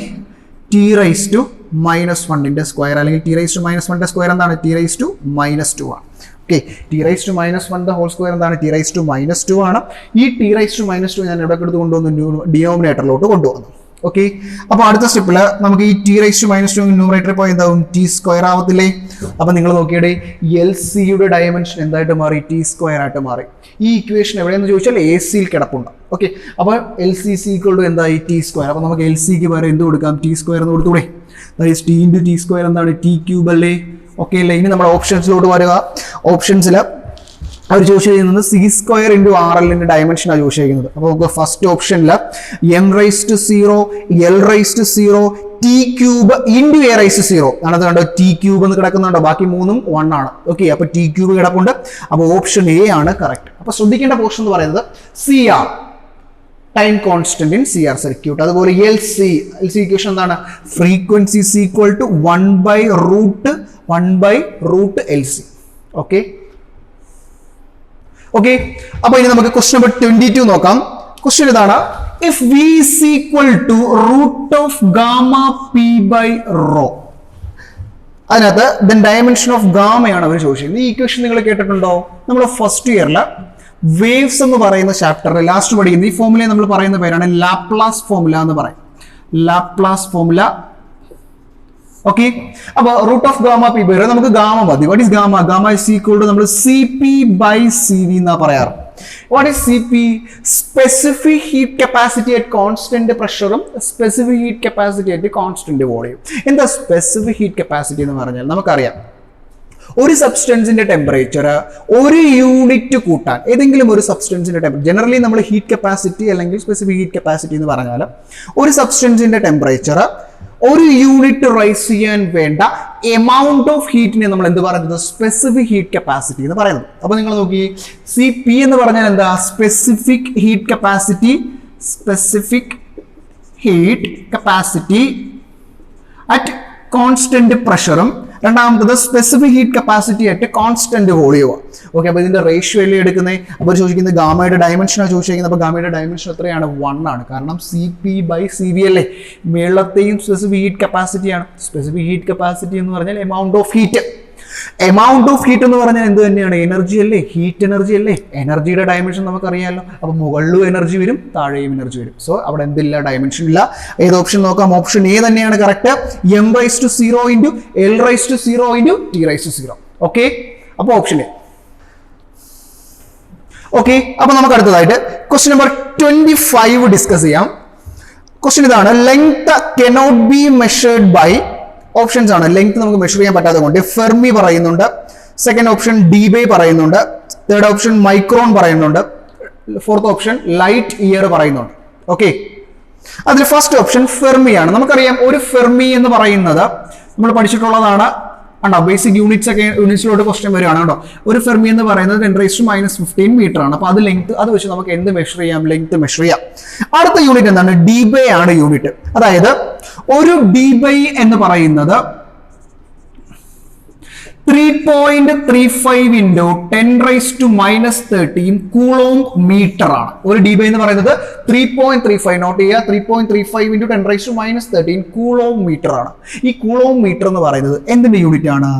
T raise to -1 square, അല്ലെങ്കിൽ ടി റൈസ് ടു -1 സ്ക്വയർ എന്താണ്? ടി റൈസ് ടു -2 ആണ്. ഓക്കെ, T raise to -1 whole square എന്താണ്? ടി റൈസ് ടു -2 ആണ്. ഈ ടി റൈസ് ടു -2 ഞാൻ എവിടെ എടുത്ത് കൊണ്ടുവന്നു? ഡിനോമിനേറ്ററിലോട്ട് കൊണ്ടുവന്നു. ഓക്കെ, അപ്പോൾ അടുത്ത സ്റ്റെപ്പിൽ നമുക്ക് ഈ ടി റൈസ് ടു -2 ന്യൂമറേറ്ററിൽ പോയി എന്താവും? ടി സ്ക്വയർ ആവത്തില്ലേ? അപ്പോൾ നിങ്ങൾ നോക്കിയുടെ എൽ സിയുടെ ഡയമെൻഷൻ എന്തായിട്ട് മാറി? ടി സ്ക്വയർ ആയിട്ട് മാറി. ഈ ഇക്വേഷൻ എവിടെയെന്ന് ചോദിച്ചാൽ എ സിയിൽ കിടപ്പുണ്ട്. ഓക്കെ, അപ്പോൾ L C C equal to എന്തായി? T square. അപ്പോൾ നമുക്ക് എൽ സിക്ക് പകരം എന്ത് കൊടുക്കാം? ടി സ്ക്വയർ എന്ന് കൊടുത്തൂടെ? അതായത് ടി ഇൻറ്റു ടി സ്ക്വയർ എന്താണ്? ടി ക്യൂബ് അല്ലേ? ഓക്കെ അല്ലേ? ഇനി നമ്മുടെ ഓപ്ഷൻസിലോട്ട് വരിക. ഓപ്ഷൻസിൽ അവർ ചൂസ് ചെയ്യുന്നത് സി സ്ക്വയർ ഇൻറ്റു ആർ എല്ലിൻ്റെ ഡയമെൻഷനാണ് ചൂസ് ചെയ്യുന്നത്. അപ്പോൾ നമുക്ക് ഫസ്റ്റ് ഓപ്ഷനിൽ M raise to 0 L raise to 0 T cube into A raise to 0 ആണത് കണ്ടോ? ടി ക്യൂബ് എന്ന് കിടക്കുന്നുണ്ടോ? ബാക്കി മൂന്നും 1 ആണ്. ഓക്കെ, അപ്പോൾ ടി ക്യൂബ് കിടപ്പുണ്ട്. അപ്പോൾ ഓപ്ഷൻ എ ആണ് കറക്റ്റ്. അപ്പോൾ ശ്രദ്ധിക്കേണ്ട പോർഷൻ എന്ന് പറയുന്നത് C R, time constant in C R circuit. അതുപോലെ എൽ സി ഇക്വേഷൻ എന്താണ്? Frequency is equal to 1/√1/√LC. Okay okay, അപ്പോൾ ഇനി നമുക്ക് ക്വസ്റ്റ്യൻ നമ്പർ 22 നോക്കാം. ക്വസ്റ്റ്യൻ ഇതാണ്: if V is equal to √Γ(p/ρ), അതിനകത്ത് ദെൻ ഡയമെൻഷൻ ഓഫ് ഗാമയാണ് അവർ ചോദിച്ചത്. ഈ ഇക്വേഷൻ നിങ്ങൾ കേട്ടിട്ടുണ്ടോ? നമ്മൾ ഫസ്റ്റ് ഇയറിൽ വേവ്സ് എന്ന് പറയുന്ന ചാപ്റ്ററിൽ ലാസ്റ്റ് പഠിക്കുന്ന ഈ ഫോമുലയെ നമ്മൾ പറയുന്ന പേരാണ് ലാപ്ലാസ് ഫോമുല എന്ന് പറയും. Laplace formula. ഓക്കെ, അപ്പൊ √Γ(p/ρ) നമുക്ക് ഗാമ മതി. What is gamma? Gamma is equal to നമ്മൾ CP/CV എന്നാ പറയാറ്. What is CP? Specific heat capacity at constant പ്രഷറും specific heat capacity at constant volume. എന്താ സ്പെസിഫിക് ഹീറ്റ് കപ്പാസിറ്റി എന്ന് പറഞ്ഞാൽ നമുക്കറിയാം, ഒരു സബ്സ്റ്റൻസിന്റെ ടെമ്പറേച്ചർ ഒരു യൂണിറ്റ് കൂട്ടാൻ, ഏതെങ്കിലും ഒരു സബ്സ്റ്റൻസിന്റെ ടെമ്പറേച്ചർ, ജനറലി നമ്മൾ ഹീറ്റ് കപ്പാസിറ്റി അല്ലെങ്കിൽ സ്പെസിഫിക് ഹീറ്റ് കപ്പാസിറ്റി എന്ന് പറഞ്ഞാൽ ഒരു സബ്സ്റ്റൻസിന്റെ ടെമ്പറേച്ചർ ഒരു യൂണിറ്റ് റൈസ് ചെയ്യാൻ വേണ്ട എമൗണ്ട് ഓഫ് ഹീറ്റിനെ നമ്മൾ എന്ത് പറയുന്നത്? സ്പെസിഫിക് ഹീറ്റ് കപ്പാസിറ്റി എന്ന് പറയുന്നത്. അപ്പോൾ നിങ്ങൾ നോക്കി, CP എന്ന് പറഞ്ഞാൽ എന്താ? Specific heat capacity, specific heat capacity at constant പ്രഷറും രണ്ടാമത്തത് specific heat capacity at constant വോളിയവും. ഓക്കെ, അപ്പോൾ ഇതിന്റെ റേഷ്യോ അല്ലേ എടുക്കുന്നത്? അപ്പോൾ ചോദിക്കുന്നത് ഗാമയുടെ ഡയമെൻഷനാണ് ചോദിച്ചിരിക്കുന്നത്. അപ്പോൾ ഗാമയുടെ ഡയമെൻഷൻ എത്രയാണ്? 1 ആണ്. കാരണം CP/CV അല്ലേ? മേളത്തെയും സ്പെസിഫിക് ഹീറ്റ് കപ്പാസിറ്റിയാണ്. സ്പെസിഫിക് ഹീറ്റ് കപ്പാസിറ്റി എന്ന് പറഞ്ഞാൽ amount of heat. Amount of heat എന്ന് പറഞ്ഞാൽ എന്ത് തന്നെയാണ്? എനർജി അല്ലേ? ഹീറ്റ് എനർജി അല്ലേ? എനർജിയുടെ ഡയമെൻഷൻ നമുക്കറിയാമല്ലോ. അപ്പോൾ മുകളിലും എനർജി വരും, താഴെയും എനർജി വരും. സോ അവിടെ എന്തില്ല? ഡയമെൻഷൻ ഇല്ല. ഏത് ഓപ്ഷൻ നോക്കാം? ഓപ്ഷൻ എ തന്നെയാണ് correct. m⁻⁴ into l⁻⁴ into t⁻⁴. Okay, അപ്പോൾ ഓപ്ഷൻ എ. ഓക്കെ, അപ്പോൾ നമുക്ക് അടുത്തതായിട്ട് ക്വസ്റ്റ്യൻ നമ്പർ 25 ഡിസ്കസ് ചെയ്യാം. ക്വസ്റ്റ്യൻ ഇതാണ്: length cannot be measured by. Options ആണ്. ലെങ്ത് നമുക്ക് മെഷർ ചെയ്യാൻ പറ്റാത്തത് കൊണ്ട് ഫെർമി പറയുന്നുണ്ട്. സെക്കൻഡ് ഓപ്ഷൻ ഡീബേ പറയുന്നുണ്ട്. തേർഡ് ഓപ്ഷൻ മൈക്രോൺ പറയുന്നുണ്ട്. ഫോർത്ത് ഓപ്ഷൻ ലൈറ്റ് ഇയർ പറയുന്നുണ്ട്. ഓക്കെ, അതിൽ ഫസ്റ്റ് ഓപ്ഷൻ ഫെർമിയാണ്. നമുക്കറിയാം ഒരു ഫെർമി എന്ന് പറയുന്നത് നമ്മൾ പഠിച്ചിട്ടുള്ളതാണ്. ആണോ? ബേസിക് യൂണിറ്റ്സിലോട്ട് ക്വസ്റ്റ്യൻ വരികയാണ് കേട്ടോ. ഒരു ഫെർമി എന്ന് പറയുന്നത് 10⁻⁻15 മീറ്റർ ആണ്. അപ്പോൾ അത് ലെങ്ത്, അത് വെച്ച് നമുക്ക് എന്ത് മെഷർ ചെയ്യാം? ലെങ്ത് മെഷർ ചെയ്യാം. അടുത്ത യൂണിറ്റ് എന്താണ്? ഡീബേ ആണ് യൂണിറ്റ്. അതായത് ഒരു ഡീബൈ എന്ന് പറയുന്നത് 3.35 ഇൻറ്റു 10⁻⁻13 കൂളോം മീറ്റർ ആണ്. ഒരു ഡീബൈ എന്ന് പറയുന്നത് 3.35, നോട്ട് ചെയ്യുക, 3.35 ഇൻറ്റു 10⁻⁻13 കൂളോം മീറ്റർ ആണ്. ഈ കൂളോം മീറ്റർ എന്ന് പറയുന്നത് എന്തിന്റെ യൂണിറ്റ് ആണ്?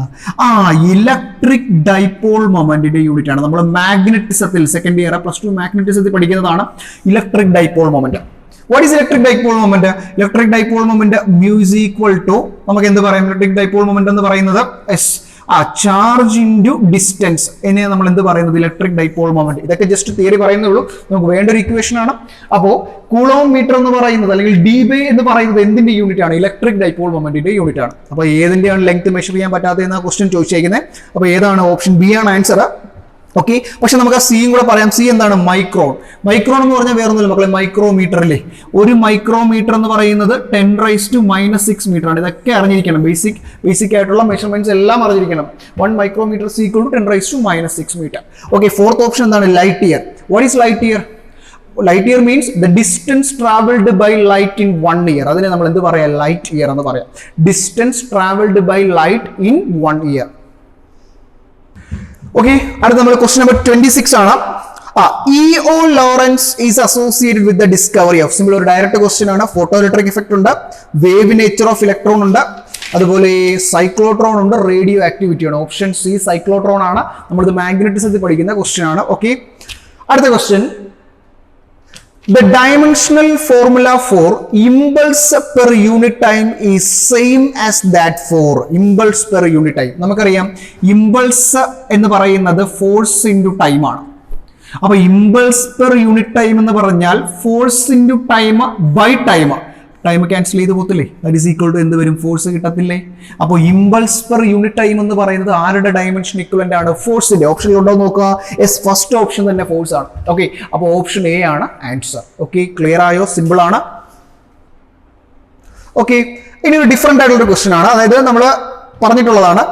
ഇലക്ട്രിക് ഡൈപോൾ മൊമെന്റിന്റെ യൂണിറ്റ് ആണ്. നമ്മൾ മാഗ്നറ്റിസത്തിൽ സെക്കൻഡ് ഇയർ +2 മാഗ്നറ്റിസത്തിൽ പഠിക്കുന്നതാണ് electric dipole moment. What is electric dipole moment? Electric dipole moment mu is equal to നമുക്ക് എന്ത് പറയാം? ഇലക്ട്രിക് ഡൈപോൾ മൊമെന്റ് എന്ന് പറയുന്നത് ചാർജ് ഇൻറ്റു ഡിസ്റ്റൻസ് എന്നെ നമ്മൾ എന്ത് പറയുന്നത്? Electric dipole moment. ഇതൊക്കെ ജസ്റ്റ് തിയറി പറയുന്നേ ഉള്ളൂ. നമുക്ക് വേണ്ട ഒരു ഇക്വേഷൻ ആണ്. അപ്പോൾ കൂളോം മീറ്റർ എന്ന് പറയുന്നത് അല്ലെങ്കിൽ ഡീബേ എന്ന് പറയുന്നത് എന്തിന്റെ യൂണിറ്റ് ആണ്? ഇലക്ട്രിക് ഡൈപോൾ മൊമെന്റിന്റെ യൂണിറ്റ് ആണ്. അപ്പോൾ ഏതിന്റെയാണ് ലെങ്ത് മെഷർ ചെയ്യാൻ പറ്റാത്തതെന്ന ക്വസ്റ്റ്യൻ ചോദിച്ചേക്കുന്നത്. അപ്പോൾ ഏതാണ്? ഓപ്ഷൻ ബി ആണ് ആൻസർ. ഓക്കെ, പക്ഷെ നമുക്ക് ആ സിയും കൂടെ പറയാം. സി എന്താണ്? മൈക്രോൺ. മൈക്രോൺ എന്ന് പറഞ്ഞാൽ വേറൊന്നുമില്ല മക്കളെ, മൈക്രോമീറ്റർ അല്ലേ? ഒരു മൈക്രോമീറ്റർ എന്ന് പറയുന്നത് 10⁻⁻6 മീറ്റർ ആണ്. ഇതൊക്കെ അറിഞ്ഞിരിക്കണം. ബേസിക് ആയിട്ടുള്ള മെഷർമെന്റ്സ് എല്ലാം അറിഞ്ഞിരിക്കണം. 1 micrometer is equal to 10⁻⁻6 metre. Okay, fourth option എന്താണ്? Light year. What is light year? Light year means the distance travelled by light in 1 year. അതിനെ നമ്മൾ എന്ത് പറയാം? ലൈറ്റ് ഇയർ എന്ന് പറയാം. Distance travelled by light in 1 year. Okay, അടുത്ത നമ്മൾ question number 26 ആണ്. E.O. Lawrence is associated with the discovery of, simple ഒരു ഡയറക്റ്റ് ക്വസ്റ്റ്യൻ ആണ്. ഫോട്ടോ ഇലക്ട്രിക് ഇഫക്റ്റ് ഉണ്ട്, വേവ് നേച്ചർ ഓഫ് ഇലക്ട്രോൺ ഉണ്ട്, അതുപോലെ സൈക്ലോട്രോൺ ഉണ്ട്, റേഡിയോ ആക്ടിവിറ്റി ആണ്. ഓപ്ഷൻ സി സൈക്ലോട്രോൺ ആണ്. നമ്മളിത് മാഗ്നറ്റിസത്തിൽ പഠിക്കുന്ന ക്വസ്റ്റ്യൻ ആണ്. ഓക്കെ, അടുത്ത question, the dimensional formula for impulse per unit time is same as that for impulse per unit time. നമുക്കറിയാം ഇമ്പൾസ് എന്ന് പറയുന്നത് ഫോഴ്സ് ഇൻറ്റു ടൈം ആണ്. അപ്പൊ ഇമ്പൾസ് പെർ യൂണിറ്റ് ടൈം എന്ന് പറഞ്ഞാൽ force into time by time. Time cancel ചെയ്ത് പോകത്തില്ലേ? That is equal to എന്ത് വരും? ഫോഴ്സ് കിട്ടത്തില്ലേ? അപ്പോൾ ഇമ്പൾസ് പെർ യൂണിറ്റ് ടൈം എന്ന് പറയുന്നത് ആരുടെ ഡയമെൻഷൻ ഇക്വലന്റ് ആണ്? ഫോഴ്സിന്റെ. ഓപ്ഷനിൽ ഉണ്ടോ നോക്കുക? യെസ്, ഫസ്റ്റ് ഓപ്ഷൻ തന്നെ ഫോഴ്സ് ആണ്. ഓക്കെ, അപ്പോൾ ഓപ്ഷൻ എ ആണ് ആൻസർ. ഓക്കെ, ക്ലിയർ ആയോ? സിമ്പിൾ ആണ്. ഓക്കെ, ഇനി ഒരു ഡിഫറെന്റ് ആയിട്ടുള്ള ഒരു ക്വസ്റ്റ്യൻ ആണ്. അതായത് നമ്മൾ പറഞ്ഞിട്ടുള്ളതാണ്.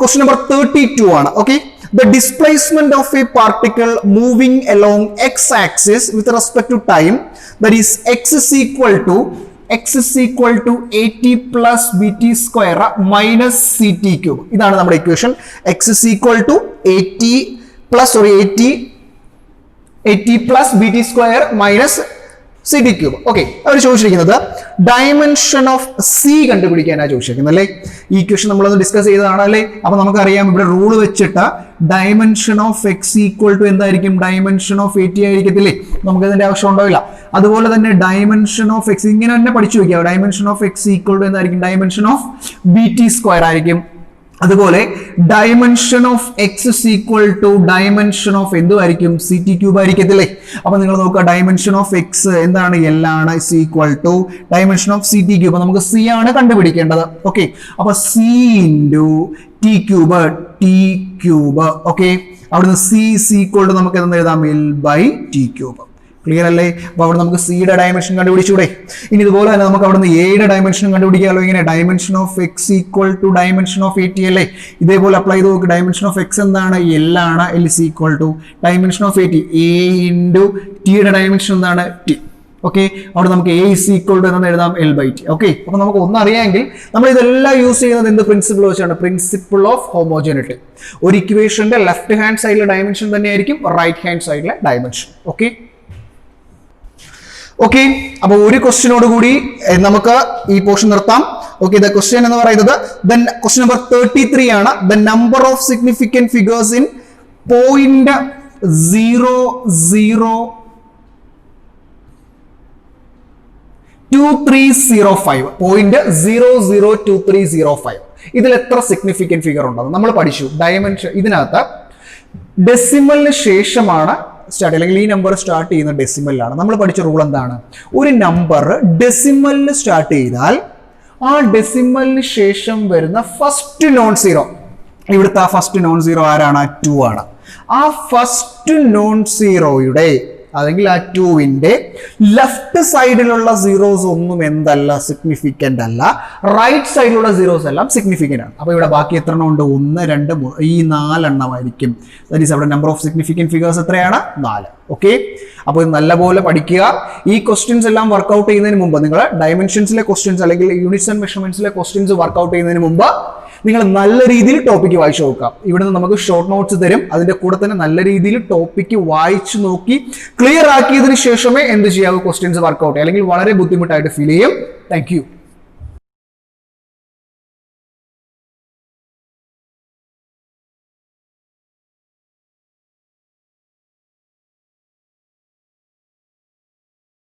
ക്വസ്റ്റ്യൻ നമ്പർ 32 ആണ്. Okay, the displacement of a particle moving along x-axis with respect to time, that is x is equal to at plus bt square minus ct cube. ഇതാണ് നമ്മുടെ equation. x is equal to at plus bt square minus ct cube. Okay, അവർ ചോദിച്ചിരിക്കുന്നത് dimension of C കണ്ടുപിടിക്കാനാണ് ചോദിച്ചിരിക്കുന്നത് അല്ലേ? ഈ equation നമ്മളൊന്ന് discuss ചെയ്തതാണ് അല്ലേ? അപ്പൊ നമുക്കറിയാം ഇവിടെ റൂൾ വെച്ചിട്ട് dimension of X equal to എന്തായിരിക്കും? ഡയമെൻഷൻ ഓഫ് എ ടി ആയിരിക്കത്തില്ലേ? നമുക്ക് ഇതിന്റെ ആവശ്യം ഉണ്ടാവില്ല. അതുപോലെ തന്നെ ഡയമെൻഷൻ ഓഫ് എക്സ് ഇങ്ങനെ തന്നെ പഠിച്ചു വയ്ക്കുക. Dimension of X equal to എന്തായിരിക്കും? Dimension of B T square ആയിരിക്കും. അതുപോലെ dimension of X is equal to dimension of എന്തുമായിരിക്കും? സി ടി ക്യൂബ് ആയിരിക്കത്തില്ലേ? അപ്പൊ നിങ്ങൾ നോക്കുക, ഡയമെൻഷൻ ഓഫ് എക്സ് എന്താണ്? എൽ ആണ്. Is equal to dimension of C T cube. നമുക്ക് സി ആണ് കണ്ടുപിടിക്കേണ്ടത്. ഓക്കെ, അപ്പൊ C into T cube, T cube. Okay, അവിടുന്ന് സി ഇസ് ഈക്വൽ ടു നമുക്ക് എന്താ എഴുതാം? L by T cube. Clear അല്ലേ? അപ്പൊ അവിടെ നമുക്ക് സിയുടെ ഡയമെൻഷൻ കണ്ടുപിടിച്ചൂടെ? ഇനി ഇതുപോലെ തന്നെ നമുക്ക് അവിടുന്ന് എയുടെ ഡയമെൻഷൻ കണ്ടുപിടിക്കാമല്ലോ. ഇങ്ങനെ dimension of X equal to dimension of A T അല്ലേ? ഇതേപോലെ അപ്ലൈ ചെയ്ത് നോക്ക്. ഡയമെൻഷൻ ഓഫ് എക്സ് എന്താണ്? എൽ ആണ്. L is equal to dimension of A T, A into ടിയുടെ ഡയമെൻഷൻ എന്താണ്? ടി. ഓക്കെ, അവിടെ നമുക്ക് എ ഇസ് ഈക്വൽ ടു എന്ന് എഴുതാം? L by T. ഓക്കെ, അപ്പൊ നമുക്ക് ഒന്നറിയാമെങ്കിൽ നമ്മൾ ഇതെല്ലാം യൂസ് ചെയ്യുന്നത് എന്ത് പ്രിൻസിപ്പിൾ വെച്ചാണ്? Principle of homogeneity. ഒരു ഇക്വേഷന്റെ ലെഫ്റ്റ് ഹാൻഡ് സൈഡിലെ ഡയമെൻഷൻ തന്നെയായിരിക്കും റൈറ്റ് ഹാൻഡ് സൈഡിലെ ഡയമെൻഷൻ. ഓക്കെ, ഓക്കെ, അപ്പൊ ഒരു ക്വസ്റ്റ്യനോട് കൂടി നമുക്ക് ഈ പോർഷൻ നിർത്താം. ഓക്കെ, ദ ക്വസ്റ്റ്യൻ എന്ന് പറയുന്നത് ക്വസ്റ്റ്യൻ നമ്പർ 33 ആണ്. The number of significant figures in 0.002305. ഇതിൽ എത്ര സിഗ്നിഫിക്കന്റ് ഫിഗർ ഉണ്ടെന്ന് നമ്മൾ പഠിച്ചു. ഡയമെൻഷൻ ഇതിനകത്ത് ഡെസിമലിന് ശേഷമാണ് സ്റ്റാർട്ട്, അല്ലെങ്കിൽ ഈ നമ്പർ സ്റ്റാർട്ട് ചെയ്യുന്ന ഡെസിമലിലാണ്. നമ്മൾ പഠിച്ച റൂൾ എന്താണ്? ഒരു നമ്പർ ഡെസിമലിൽ സ്റ്റാർട്ട് ചെയ്താൽ ആ ഡെസിമലിന് ശേഷം വരുന്ന ഫസ്റ്റ് നോൺ സീറോ, ഇവിടുത്തെ ആ ഫസ്റ്റ് നോൺ സീറോ ആരാണ്? 2 ആണ്. ആ ഫസ്റ്റ് നോൺ സീറോയുടെ അല്ലെങ്കിൽ ആ 2വിന്റെ ലെഫ്റ്റ് സൈഡിലുള്ള സീറോസ് ഒന്നും എന്തല്ല? സിഗ്നിഫിക്കന്റ് അല്ല. റൈറ്റ് സൈഡിലുള്ള സീറോസ് എല്ലാം സിഗ്നിഫിക്കന്റ് ആണ്. അപ്പൊ ഇവിടെ ബാക്കി എത്ര എണ്ണം ഉണ്ട്? 1, 2, 3, ഈ 4 എണ്ണമായിരിക്കും. ദാറ്റ് ഈസ് അവിടെ നമ്പർ ഓഫ് സിഗ്നിഫിക്കന്റ് ഫിഗേഴ്സ് എത്രയാണ്? 4. ഓക്കെ, അപ്പോൾ ഇത് നല്ലപോലെ പഠിക്കുക. ഈ ക്വസ്റ്റ്യൻസ് എല്ലാം വർക്ക്ഔട്ട് ചെയ്യുന്നതിന് മുമ്പ്, നിങ്ങൾ ഡയമെൻഷൻസിലെ ക്വസ്റ്റ്യൻസ് അല്ലെങ്കിൽ യൂണിറ്റ്സ് ആൻഡ് മെഷർമെന്റ്സിലെ ക്വസ്റ്റ്യൻസ് വർക്ക്ഔട്ട് ചെയ്യുന്നതിന് മുമ്പ് നിങ്ങൾ നല്ല രീതിയിൽ ടോപ്പിക്ക് വായിച്ചു നോക്കാം. ഇവിടുന്ന് നമുക്ക് ഷോർട്ട് നോട്ട്സ് തരും. അതിന്റെ കൂടെ തന്നെ നല്ല രീതിയിൽ ടോപ്പിക്ക് വായിച്ചു നോക്കി ക്ലിയർ ആക്കിയതിനു ശേഷമേ എന്ത് ചെയ്യാവൂ? ക്വസ്റ്റ്യൻസ് വർക്ക്ഔട്ട്, അല്ലെങ്കിൽ വളരെ ബുദ്ധിമുട്ടായിട്ട് ഫീൽ ചെയ്യും. Thank you.